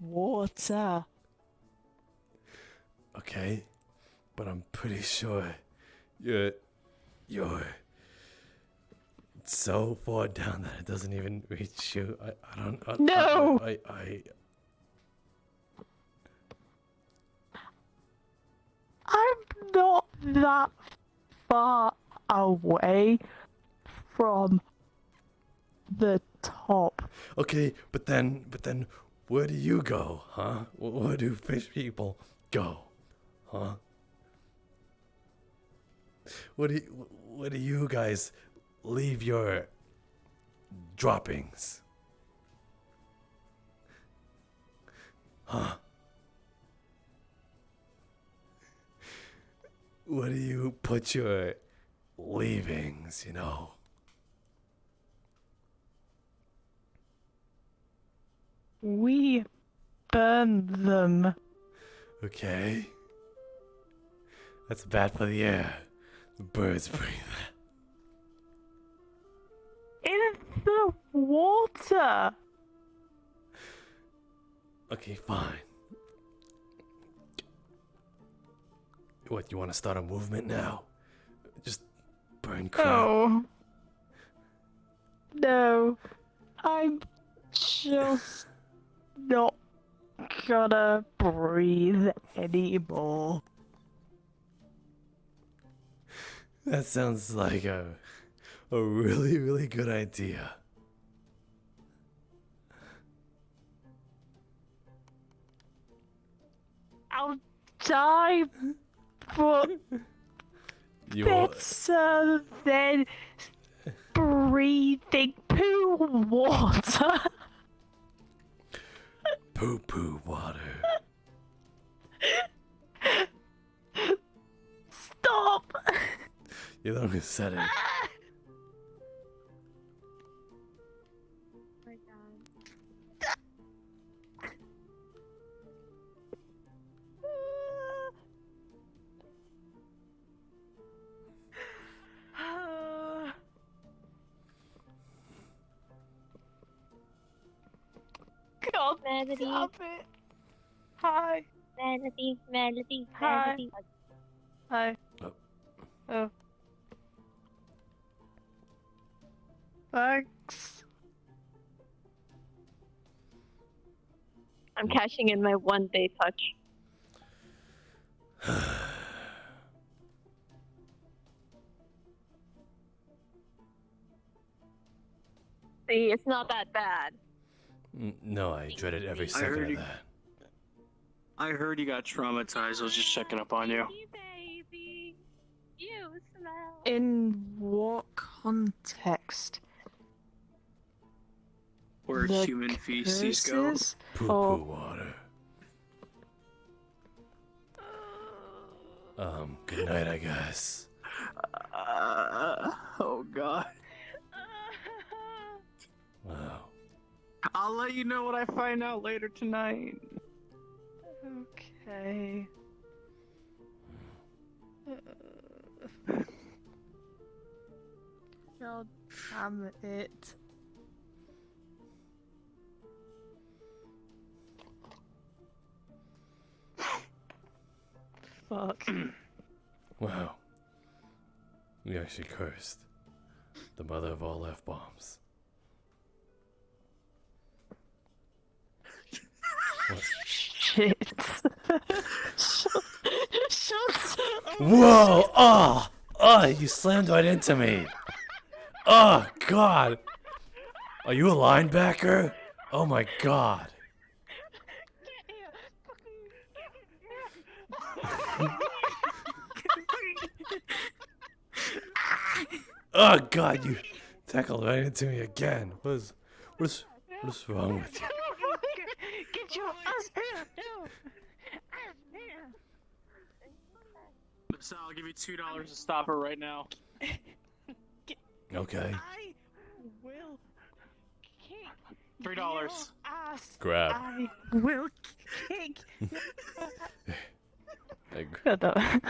water. Okay, but I'm pretty sure you're so far down that it doesn't even reach you. I don't. No! I'm not that far away from the top. Okay, but then, where do you go, huh? Where do fish people go, huh? Where do you guys leave your droppings? Huh? Where do you put your leavings, you know? We burn them. Okay. That's bad for the air. The birds breathe that. In the water. Okay, fine. What, you want to start a movement now? Just burn crap. No. No. I'm just not gonna breathe anymore. That sounds like a really, really good idea. I'll die, but You better than breathing poo water. Poo water. Stop! You're the one who said it. God, Melody. stop it. Hi. Melody. Hi. Hi. Oh. Oh. Thanks. I'm cashing in my 1-day touch. See, it's not that bad. No, I dreaded every second of that. I heard you got traumatized. I was just checking up on you. Baby, you smell. In what context? Where The human feces go. curses? Poo water. Good night, I guess. Oh god. Wow. I'll let you know what I find out later tonight. Okay. God damn it. Fuck. Wow. We actually cursed. The mother of all F-bombs. What? Shit. Shut up. Whoa! Oh! Oh, you slammed right into me. Oh, God. Are you a linebacker? Oh, my God. Oh, God, you tackled right into me again. What's wrong with you? Get your ass here. So I'll give you $2 to stop her right now. Okay. I will kick $3. your ass. Grab. I will kick. I God damn it.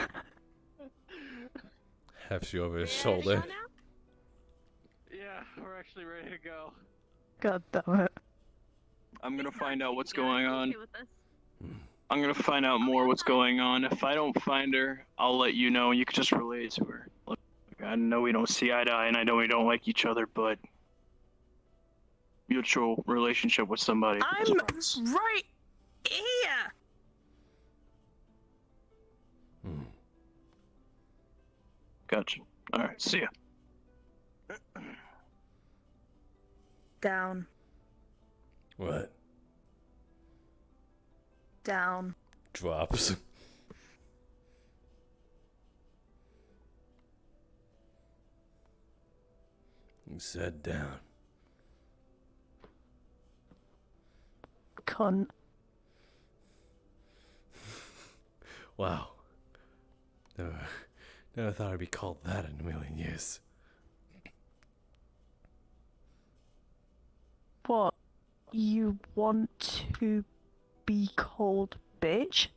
hefts you over his Ready to shoulder. go now? Yeah, we're actually ready to go. God damn it. I'm gonna find out what's Yeah, going I'm on. okay with this. I'm gonna find out more what's going on. If I don't find her, I'll let you know. You can just relay it to her. Look, I know we don't see eye to eye, and I know we don't like each other, but mutual relationship with somebody. I'm right here. Gotcha. All right. See ya. Down. What? Down. Drops. You said down. Cunt. Wow. Never thought I'd be called that in a million years. What? You want to be called bitch?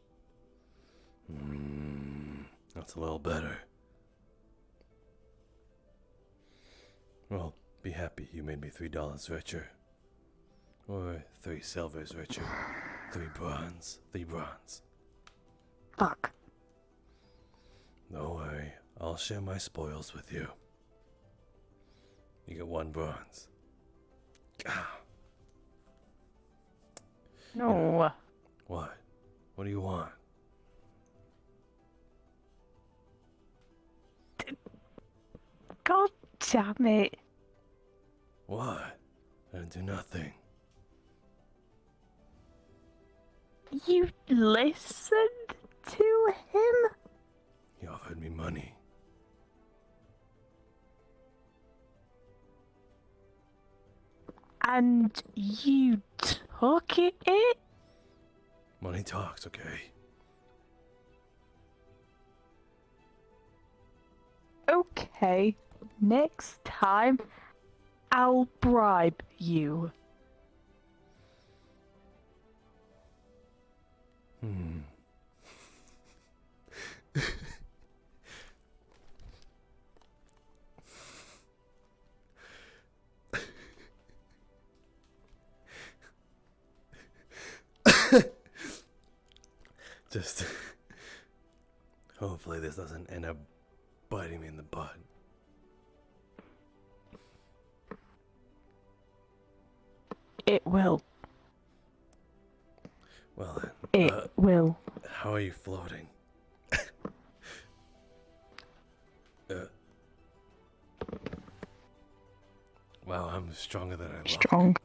That's a little better. Well, be happy you made me $3 richer. Or 3 silvers richer. 3 bronze. 3 bronze. Fuck. Don't worry, I'll share my spoils with you. You get 1 bronze. Ah. No. What? What do you want? God damn it. What? I didn't do nothing. You listened to him? He offered me money. And you took it? Money talks, okay? Okay. Next time, I'll bribe you. Just hopefully this doesn't end up biting me in the butt. It will. Well then, It will. how are you floating? Wow, I'm stronger than I look. Strong.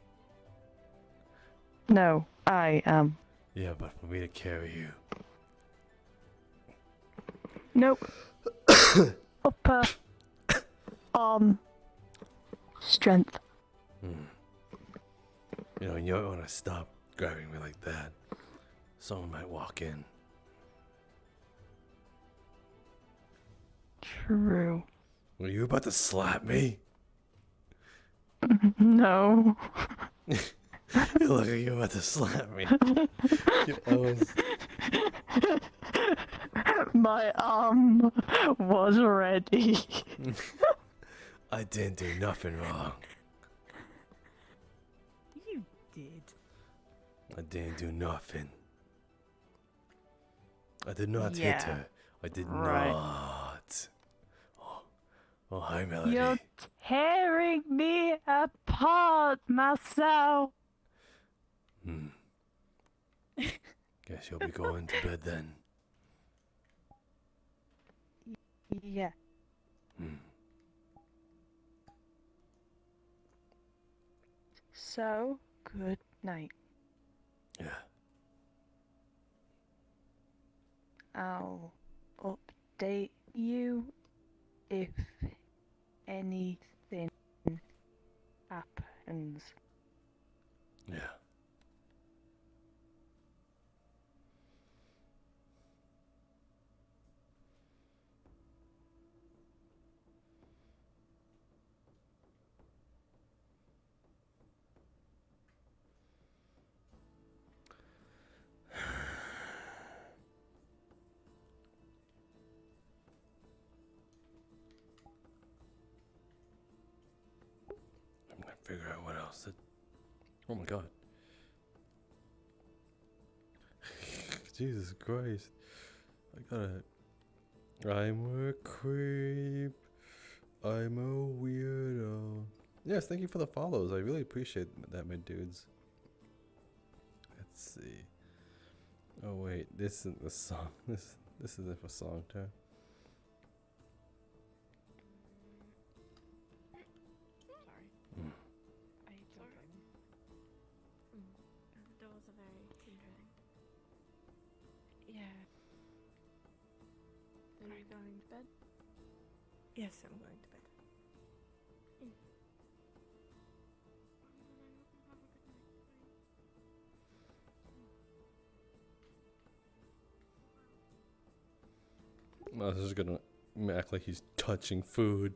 No, I am. Yeah, but for me to carry you. Nope. Upper arm strength. You know, you don't want to stop grabbing me like that. Someone might walk in. True. Were you about to slap me? No. You look like you're about to slap me. I was... My arm was ready. I didn't do nothing wrong. You did. I didn't do nothing. I did not hit Yeah, her. I did right. not. Oh, hi, Melody. You're tearing me apart, Marcel. Guess you'll be going to bed then. Yeah. So, good night. Yeah. I'll update you if anything happens. Yeah. else. Oh my god. Jesus Christ. I'm a creep. I'm a weirdo. Yes, thank you for the follows. I really appreciate that, my dudes. Let's see. Oh wait, this isn't the song. This isn't for song time. Sorry. I ate something. That was a very interesting. Yeah. Are you going to bed? Yes, I'm going to bed. Oh, this is gonna act like he's touching food.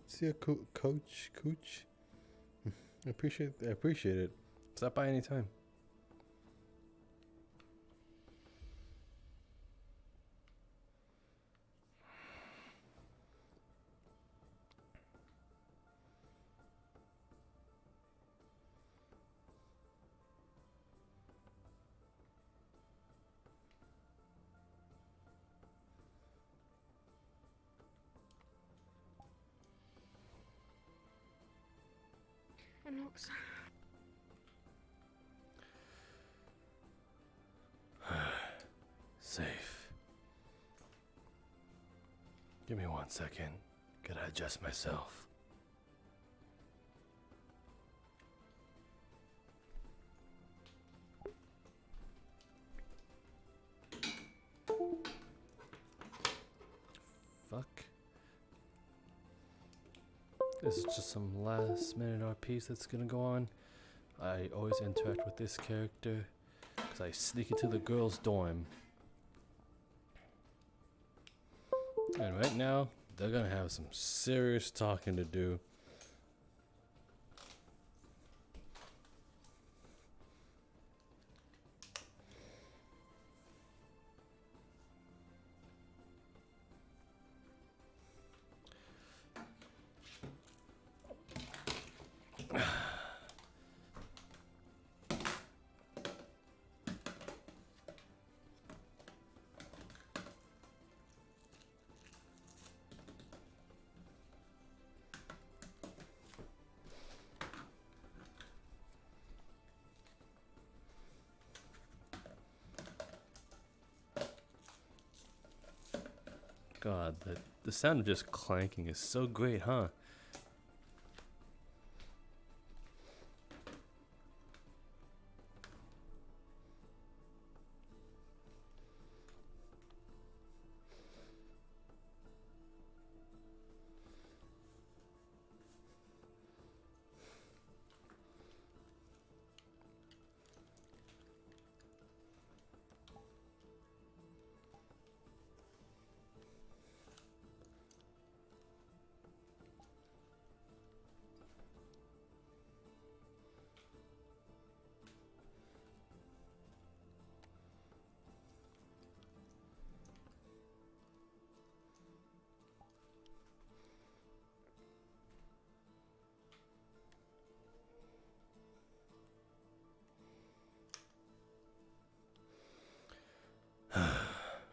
See a coach. I appreciate it. Stop by anytime. And looks. Safe. Give me 1 second. Gotta adjust myself. Fuck. This is just some last minute art piece that's gonna go on. I always interact with this character because I sneak into the girls' dorm. And right now, they're gonna have some serious talking to do. God, the sound of just clanking is so great, huh?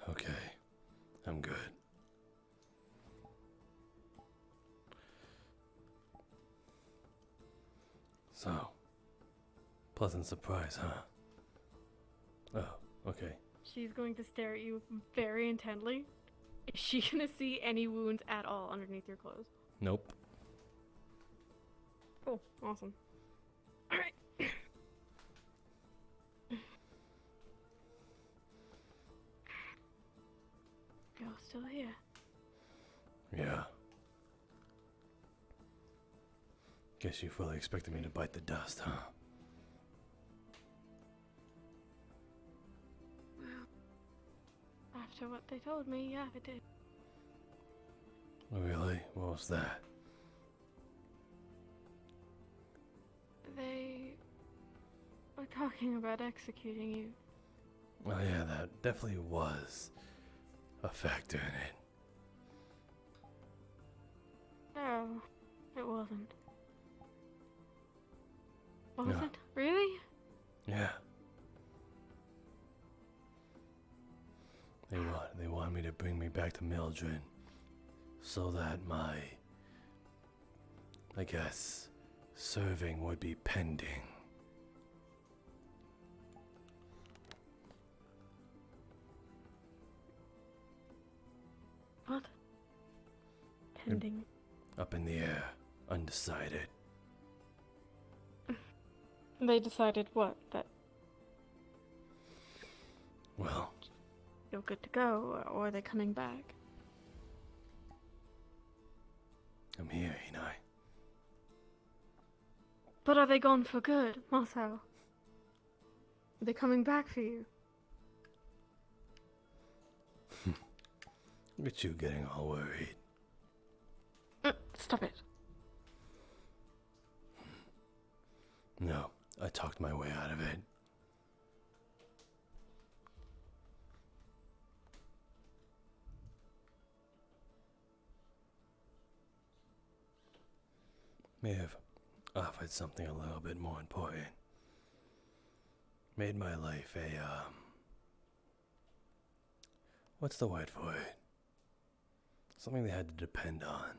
Okay, I'm good. So, pleasant surprise, huh? Oh, okay. She's going to stare at you very intently. Is she gonna see any wounds at all underneath your clothes? Nope. Oh, awesome. Alright. You're still here. Yeah. Guess you fully expected me to bite the dust, huh? Well, after what they told me, yeah, it did. Really? What was that? They were talking about executing you. Oh yeah, that definitely was a factor in it. No, it wasn't. Was No. it? Really? Yeah. They want me to bring me back to Mildred so that my, I guess, serving would be pending. What? Pending. Up in the air, undecided. They decided what? That Well, you're good to go, or are they coming back? I'm here, ain't I? But are they gone for good, Marcel? Are they coming back for you? Look at you getting all worried. Stop it. No, I talked my way out of it. May have offered something a little bit more important. Made my life a, what's the word for it? Something they had to depend on.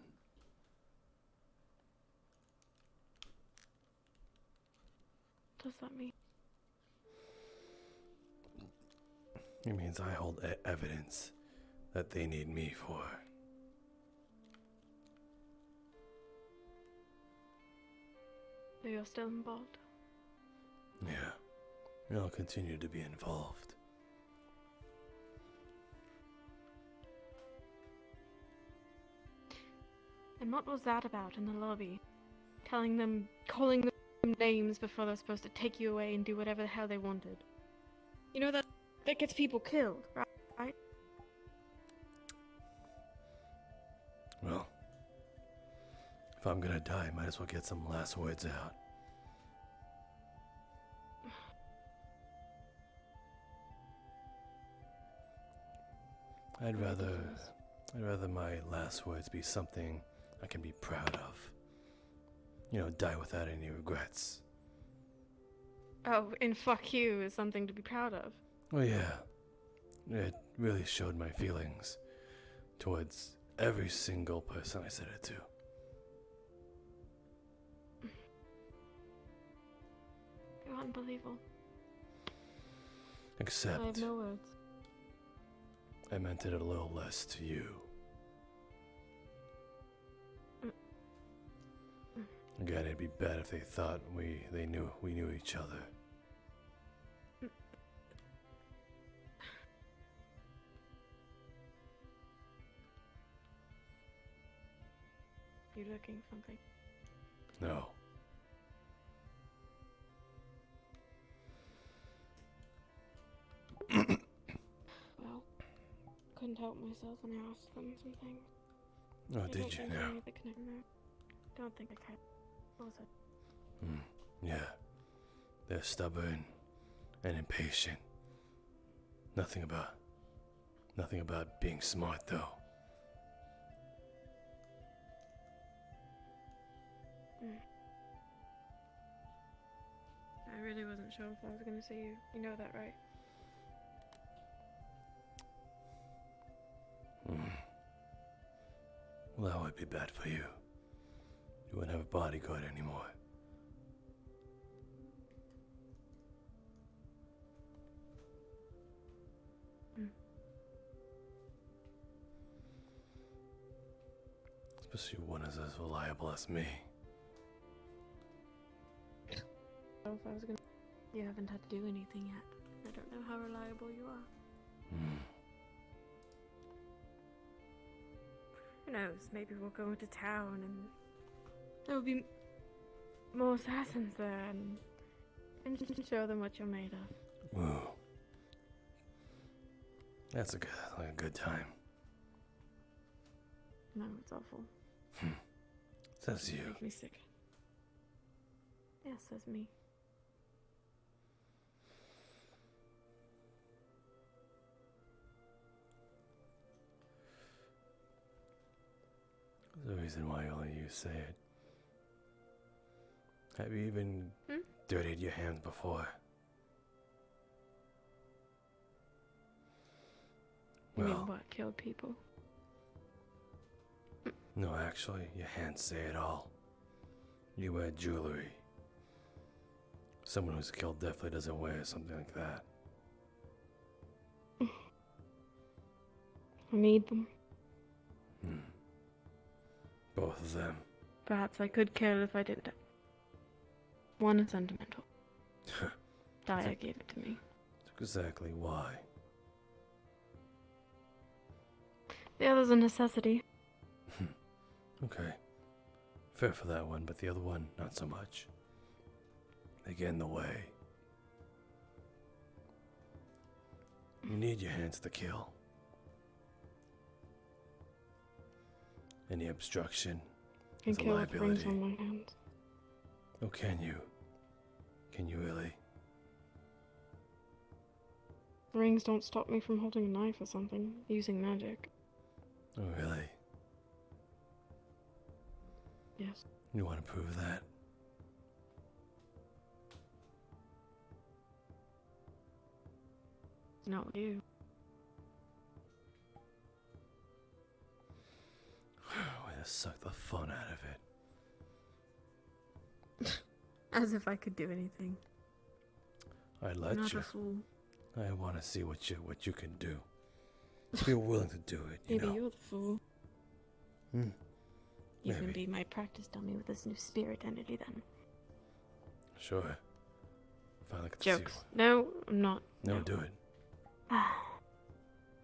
What does that mean? It means I hold evidence that they need me for. So you're still involved? Yeah, and I'll continue to be involved. And what was that about in the lobby? Calling them names before they're supposed to take you away and do whatever the hell they wanted. You know that gets people killed, right? Well, if I'm gonna die, might as well get some last words out. I'd rather my last words be something I can be proud of. You know, die without any regrets. Oh, and fuck you is something to be proud of. Oh yeah, it really showed my feelings towards every single person I said it to. You're unbelievable. Except I have no words. I meant it a little less to you. Again, it'd be bad if they thought we knew each other. You looking for something? No. Well, couldn't help myself when I asked them some things. Oh, I did don't you think now? any of the don't think I can. What was it? Yeah. They're stubborn and impatient. Nothing about being smart, though. I really wasn't sure if I was going to see you. You know that, right? Well, that would be bad for you. You wouldn't have a bodyguard anymore. Especially one as reliable as me. If I was going to... You haven't had to do anything yet. I don't know how reliable you are. Who knows? Maybe we'll go into town and there will be more assassins there and show them what you're made of. Ooh. That's a good time. No, it's awful. Says you. Makes me sick. Yes, says me. reason why only you say it. Have you even dirtied your hands before? You mean Well, what? Killed people? no, actually, your hands say it all. You wear jewelry. Someone who's killed definitely doesn't wear something like that. I need them. Both of them. Perhaps I could kill if I didn't. One is sentimental. Daya gave it to me. Exactly why. The other's a necessity. Okay. Fair for that one, but the other one, not so much. They get in the way. You need your hands to kill. Any obstruction I is can a kill with rings liability. on my hands. Oh, can you? Can you really? Rings don't stop me from holding a knife or something, using magic. Oh, really? Yes. You want to prove that? Not you. Way to suck the fun out of it. As if I could do anything. I'd let Not you. a fool. I want to see what you can do. If you're willing to do it, you Maybe know. you're the fool. Hmm. You can Maybe. be my practice dummy with this new spirit entity then. Sure. Finally get to Jokes. see No, I'm not. one. No, do it. I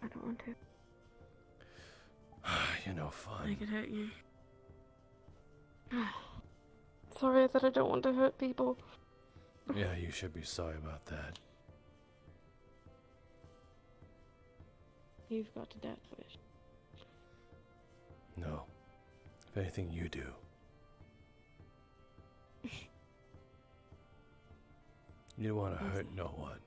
don't want to. You're no I fun. could hurt you. Sorry that I don't want to hurt people. Yeah, you should be sorry about that. You've got to death wish. No. If anything, you do. You don't want to hurt no one.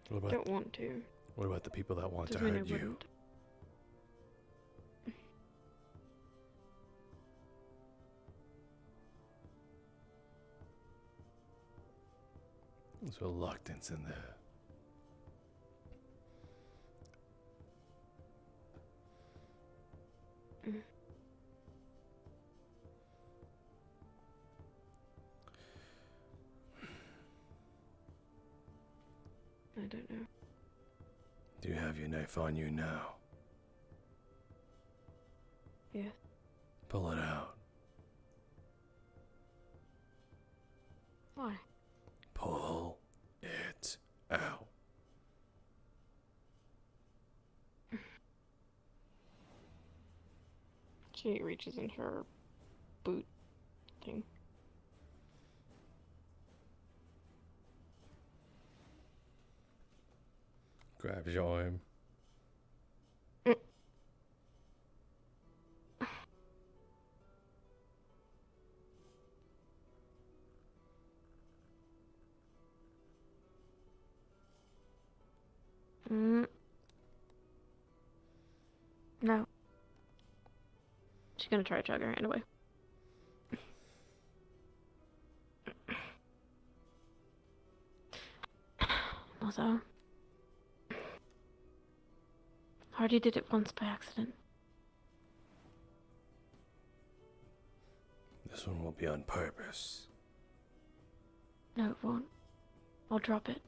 What about, Don't want to. what about the people that want to Doesn't mean hurt I you? wouldn't. There's reluctance in there. I don't know. Do you have your knife on you now? Yes. Pull it out. Why? Pull it out. She reaches in her boot thing. Grabs your arm. No. She's gonna try to chug her hand away. Also, Hardy did it once by accident. This one will be on purpose. No, it won't. I'll drop it.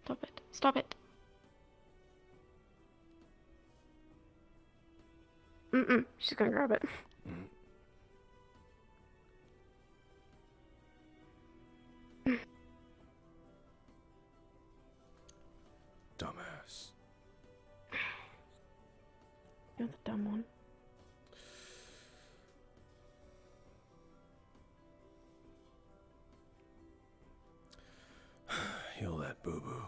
Stop it. Stop it. She's gonna grab it. Dumbass. You're the dumb one. Heal that boo-boo.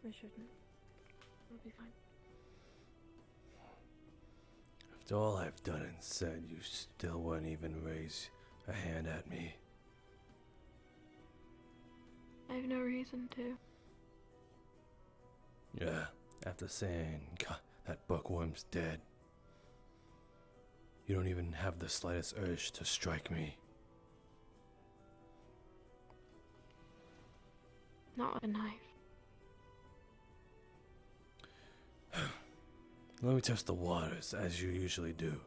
I shouldn't. I'll be fine. After all I've done and said, you still wouldn't even raise a hand at me. I have no reason to. Yeah, after saying, God, that bookworm's dead. You don't even have the slightest urge to strike me. Not with a knife. Let me test the waters, as you usually do.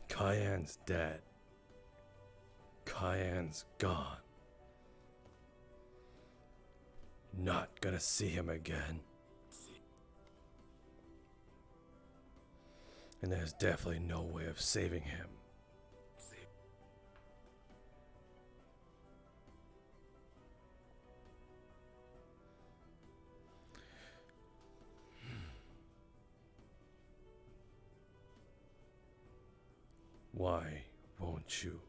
Cayenne's dead. Cayenne's gone. Not gonna see him again. And there's definitely no way of saving him. Why won't you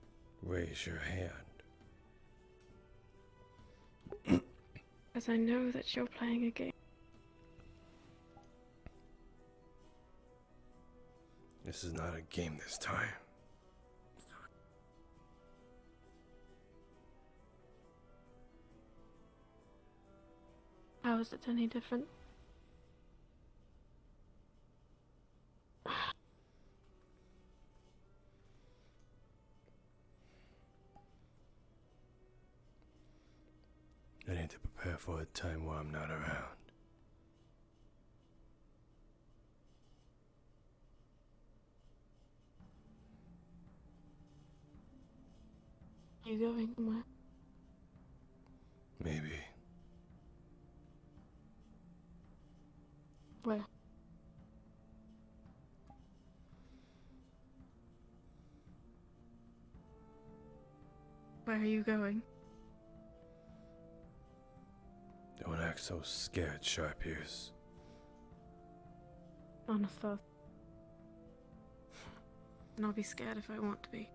raise your hand? Because I know that you're playing a game. This is not a game this time. How is it any different? I need to prepare for a time where I'm not around. You going somewhere? Maybe. Where? Where are you going? Don't act so scared, Sharp Ears. Honest thought. And I'll be scared if I want to be.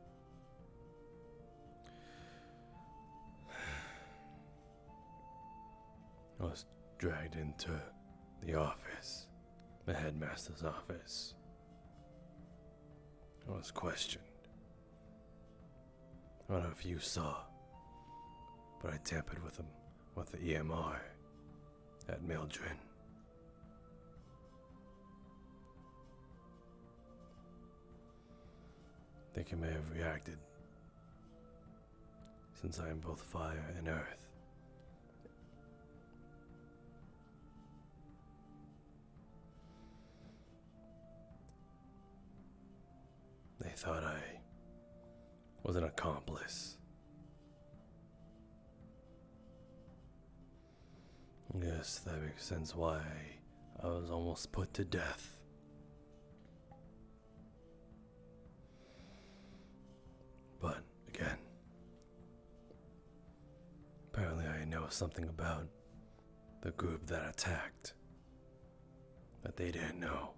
I was dragged into the office, the headmaster's office. I was questioned. I don't know if you saw, but I tampered with them with the EMR at Mildred. Think I may have reacted, since I am both fire and earth. They thought I was an accomplice. Yes, that makes sense why I was almost put to death. But, again, apparently I know something about the group that attacked that they didn't know.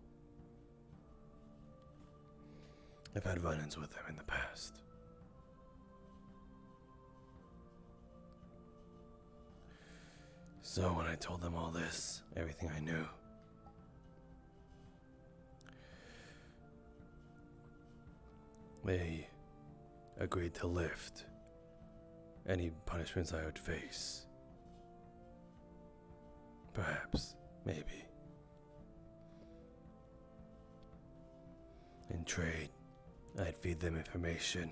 I've had run-ins with them in the past. So when I told them all this, everything I knew, they agreed to lift any punishments I would face. Perhaps, maybe. In trade, I'd feed them information,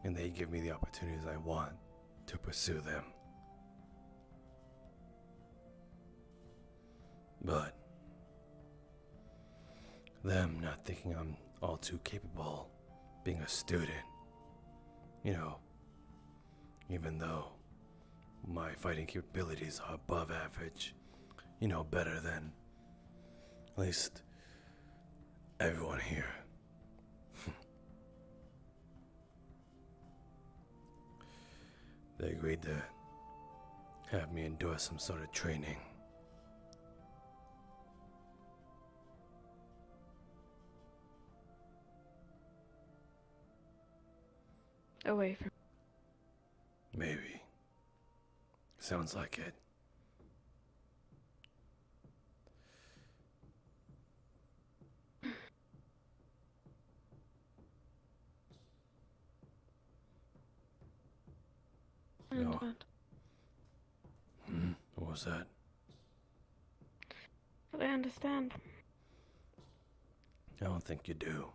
and they'd give me the opportunities I want to pursue them. But them not thinking I'm all too capable being a student, you know, even though my fighting capabilities are above average, you know, better than at least everyone here. They agreed to have me endure some sort of training. Away from. Maybe. Sounds like it. compliment. What was that? But I understand. I don't think you do.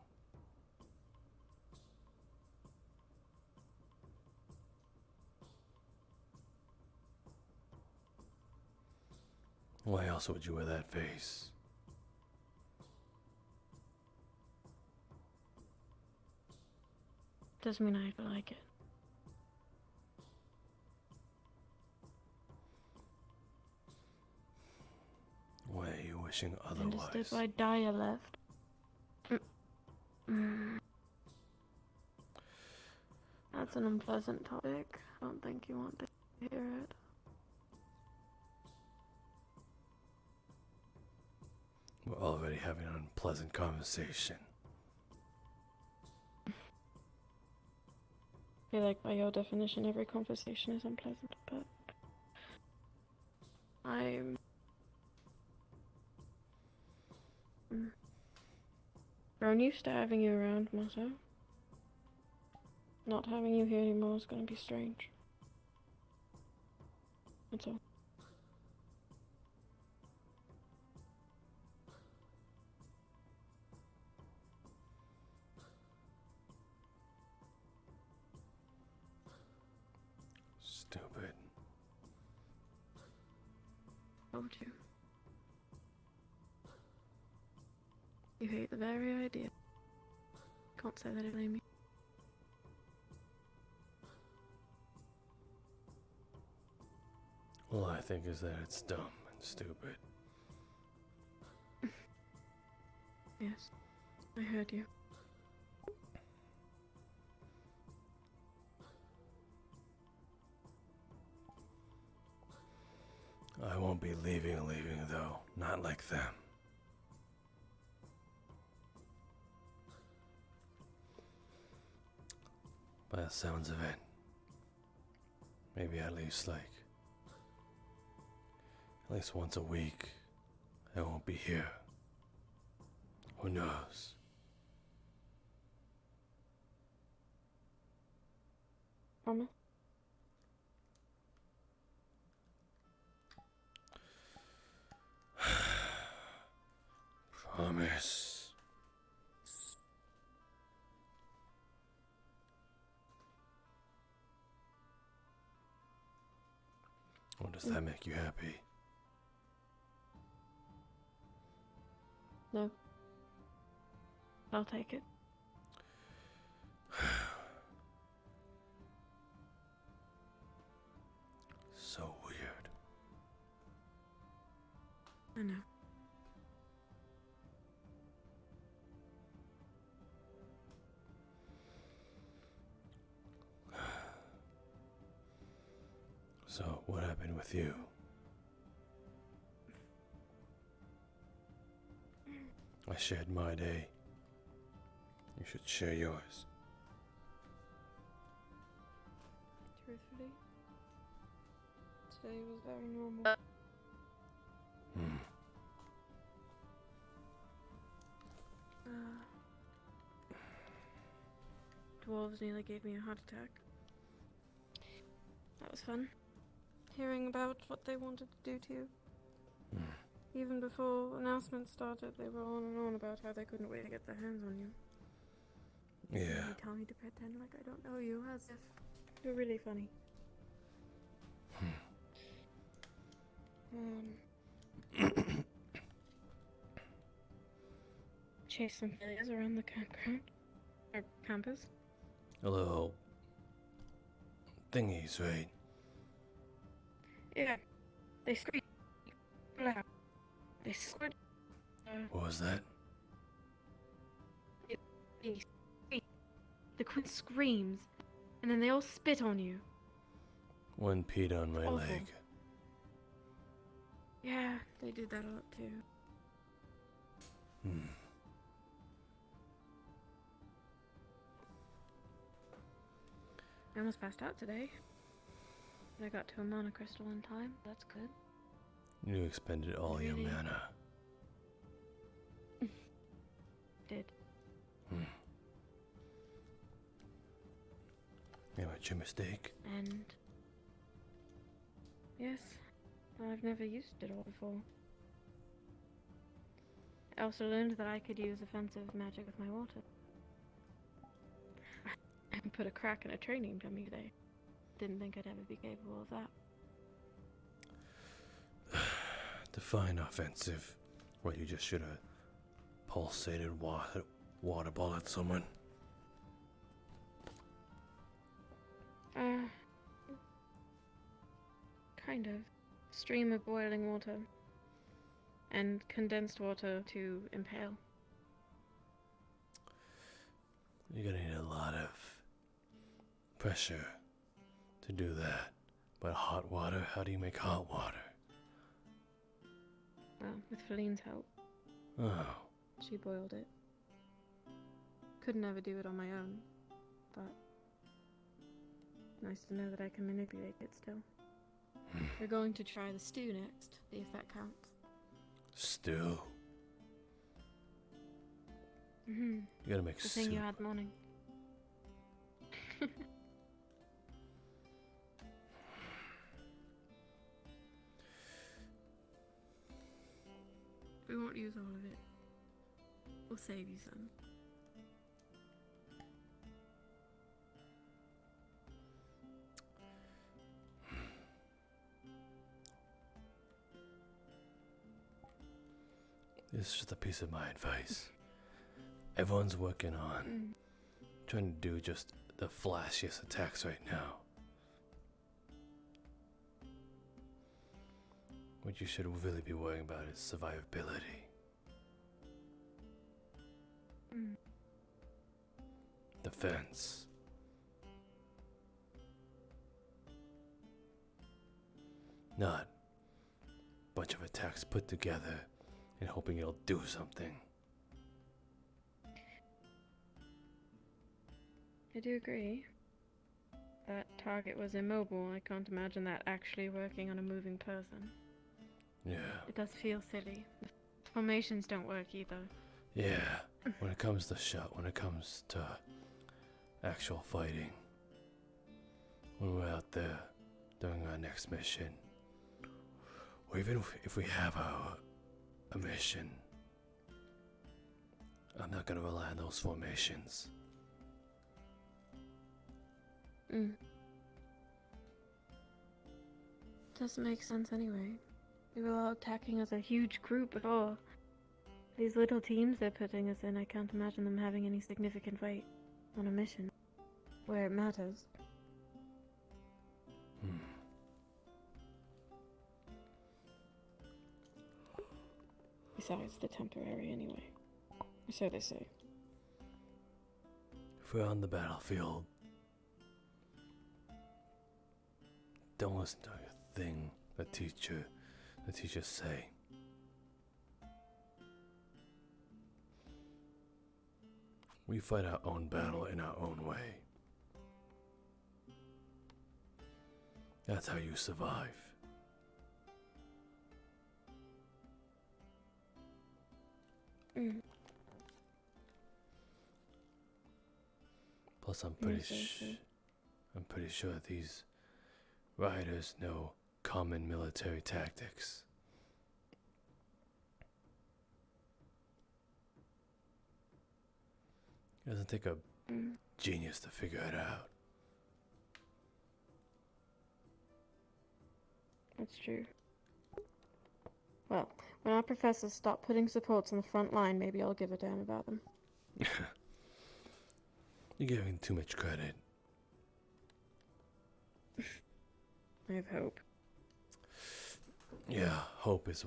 Why else would you wear that face? Doesn't mean I like it. Why are you wishing Understood otherwise? why Daya left. That's an unpleasant topic. I don't think you want to hear it. We're already having an unpleasant conversation. I feel like by your definition every conversation is unpleasant, but I'm grown used to having you around, Motto. Not having you here anymore is gonna be strange. That's all. Stupid. Told you. You hate the very idea. Can't say that I blame you. All I think is that it's dumb and stupid. Yes, I heard you. I won't be leaving though. Not like them. By the sounds of it, maybe at least once a week, I won't be here. Who knows? Promise? Promise. Or does that make you happy? No. I'll take it. So weird. I know. So, what happened with you? I shared my day. You should share yours. Truthfully, today was very normal. Dwarves nearly gave me a heart attack. That was fun. Hearing about what they wanted to do to you. Even before announcements started, they were on and on about how they couldn't wait to get their hands on you. Yeah. They tell me to pretend like I don't know you, as if you're really funny. Chase some failures around the campground. Or campus. A little thingies, right? Yeah. They scream loud. They squirt. What was that? The queen screams, and then they all spit on you. One peed on my Awful. leg. Yeah, they did that a lot too. I almost passed out today. But I got to a mana crystal in time. That's good. You expended all your Really? mana. Did. Yeah, what's your mistake? And Yes. I've never used it all before. I also learned that I could use offensive magic with my water. I put a crack in a training dummy today. Didn't think I'd ever be capable of that. Define offensive. Well, you just should have pulsated water ball at someone. Kind of. Stream of boiling water. And condensed water to impale. You're gonna need a lot of pressure to do that. But hot water, how do you make hot water? Well, with Feline's help. Oh. She boiled it. Couldn't ever do it on my own, but nice to know that I can manipulate it still. We're going to try the stew next, see if that counts. Stew? You gotta make the thing soup. you had morning. We won't use all of it. We'll save you some. This is just a piece of my advice. Everyone's working on trying to do just the flashiest attacks right now. What you should really be worrying about is survivability. Defense. Not a bunch of attacks put together and hoping it'll do something. I do agree. That target was immobile. I can't imagine that actually working on a moving person. Yeah. It does feel silly. The formations don't work either. Yeah. When it comes to when it comes to actual fighting, when we're out there doing our next mission, or even if we have a mission, I'm not gonna rely on those formations. Doesn't make sense anyway. We were all attacking as a huge group before. These little teams they're putting us in, I can't imagine them having any significant weight on a mission where it matters. Besides, they're temporary anyway. So they say. If we're on the battlefield, don't listen to a thing the teachers say. We fight our own battle in our own way. That's how you survive. Plus, I'm pretty sure these riders know common military tactics. It doesn't take a genius to figure it out. That's true. Well, when our professors stop putting supports on the front line, maybe I'll give a damn about them. You're giving too much credit. I have hope. Yeah, hope is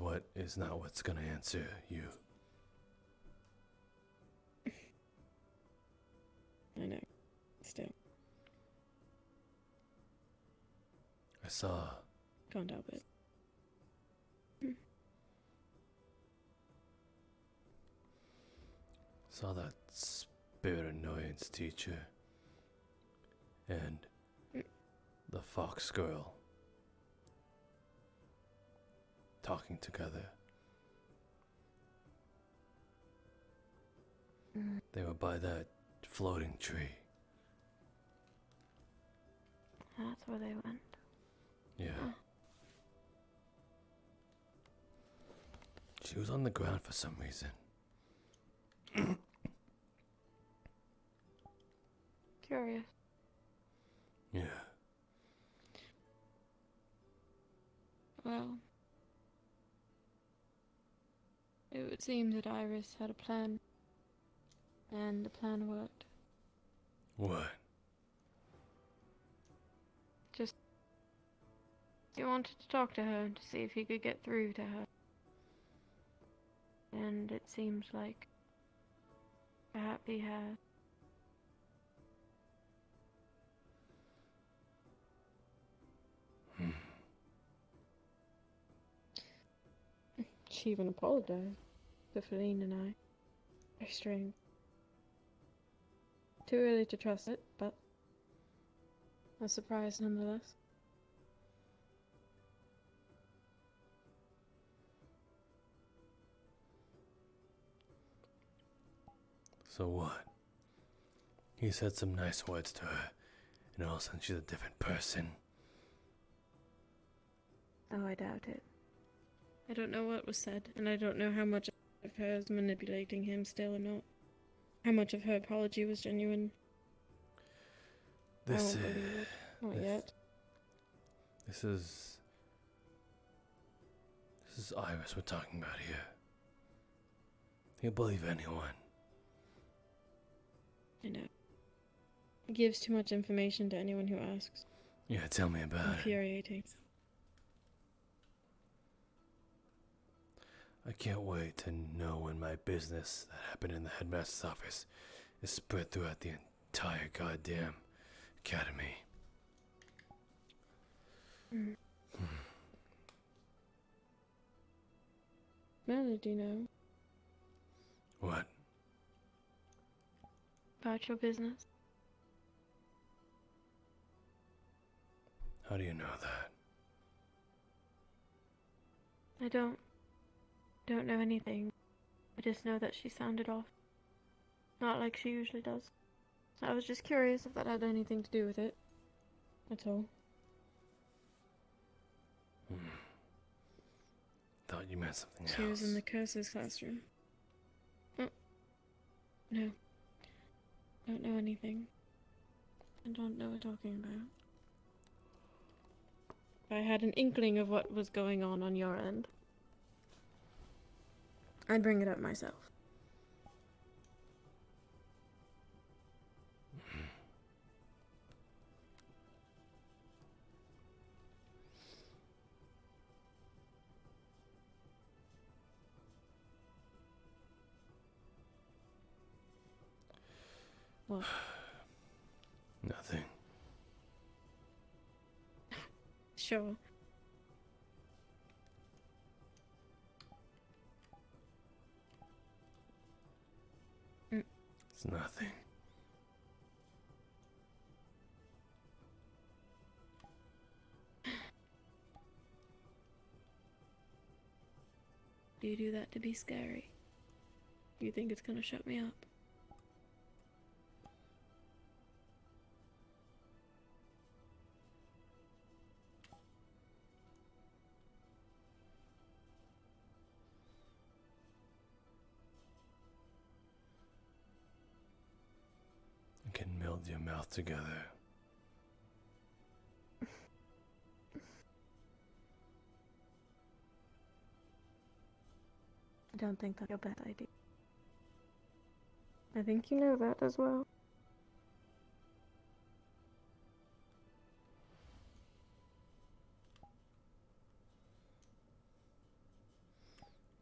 not what's gonna answer you. I know. Still. I saw. Can't help it. Saw that spirit annoyance teacher and the fox girl talking together. They were by that floating tree. That's where they went. Yeah. She was on the ground for some reason. Curious. Yeah. Well, it would seem that Iris had a plan, and the plan worked. What? Just, he wanted to talk to her to see if he could get through to her. And it seems like perhaps he has. She even apologized to Feline and I. Very strange. Too early to trust it, but a surprise nonetheless. So what? He said some nice words to her, and all of a sudden she's a different person. Oh, I doubt it. I don't know what was said, and I don't know how much of her is manipulating him still or not. How much of her apology was genuine. This I won't believe it. Not yet. This is Iris we're talking about here. He'll believe anyone. I know. He gives too much information to anyone who asks. Yeah, tell me about it. Infuriating. I can't wait to know when my business that happened in the headmaster's office is spread throughout the entire goddamn academy. Mel, do you know What? about your business? How do you know that? I don't know anything. I just know that she sounded off. Not like she usually does. I was just curious if that had anything to do with it. That's all. Thought you meant something else. She was in the curses classroom. Oh. No. Don't know anything. I don't know what you're talking about. If I had an inkling of what was going on your end, I'd bring it up myself. What? Nothing. Sure. It's nothing. Do you do that to be scary? Do you think it's gonna shut me up? You can meld your mouth together. I don't think that's a bad idea. I think you know that as well.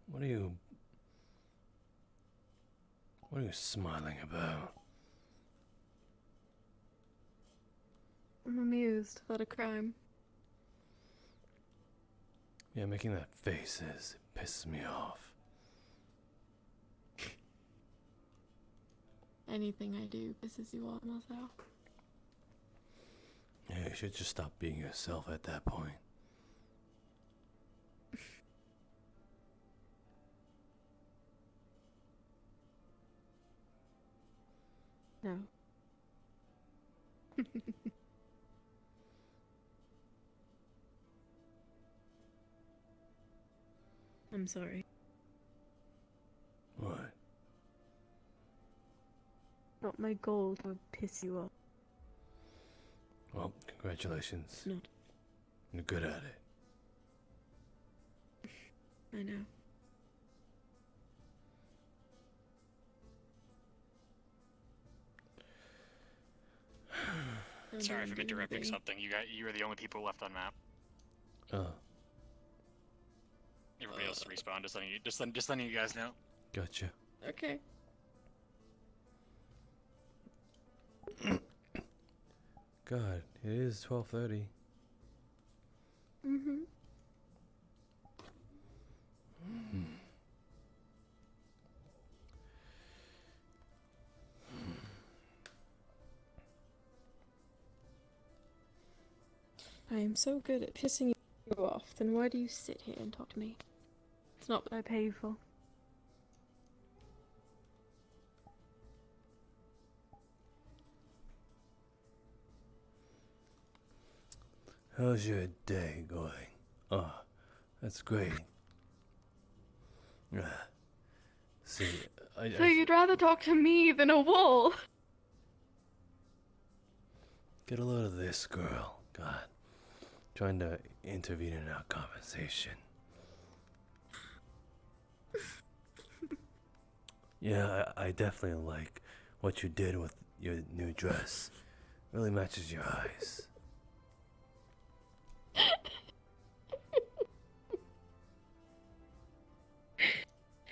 What are you smiling about? I'm amused at a crime. Yeah, making that face pisses me off. Anything I do pisses you off, myself. Yeah, you should just stop being yourself at that point. No. I'm sorry. my goal to piss you off. Well, congratulations. It's not. You're good at it. I know. Sorry if I'm interrupting something. You were the only people left on map. Oh, Everybody else respawned. Just letting you guys know. gotcha. Okay. God, it is 12:30. Mm-hmm. I am so good at pissing you off, then why do you sit here and talk to me? It's not what I pay you for. How's your day going? Oh, that's great. See, So you'd rather talk to me than a wall? get a load of this girl. God, trying to intervene in our conversation. Yeah, I definitely like what you did with your new dress. Really matches your eyes.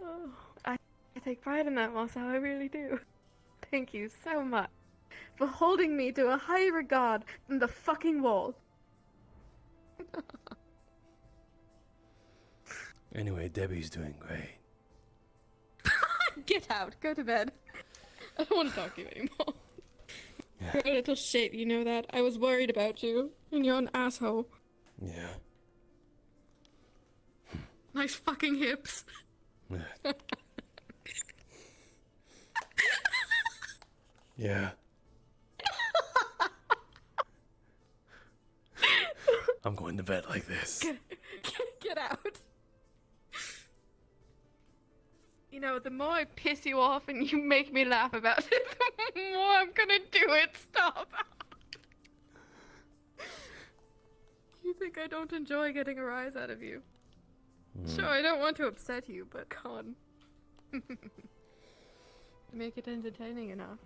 Oh, I take pride in that, Marcel, I really do. Thank you so much for holding me to a higher regard than the fucking wall. Anyway, Debbie's doing great. Get out, go to bed. I don't want to talk to you anymore. You're a little shit, you know that? I was worried about you, and you're an asshole. Yeah. Nice fucking hips. Yeah. I'm going to bed like this. Get out. You know, the more I piss you off and you make me laugh about it, the more I'm gonna do it. Stop. You think I don't enjoy getting a rise out of you? Sure, I don't want to upset you, but come on. Make it entertaining enough.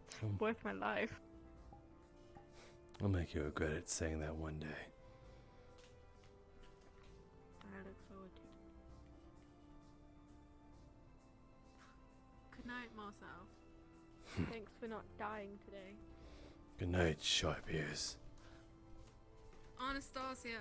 It's worth my life. I'll make you regret it saying that one day. I look forward to it. Good night, Marcel. Thanks for not dying today. Good night, sharp ears. Anastasia.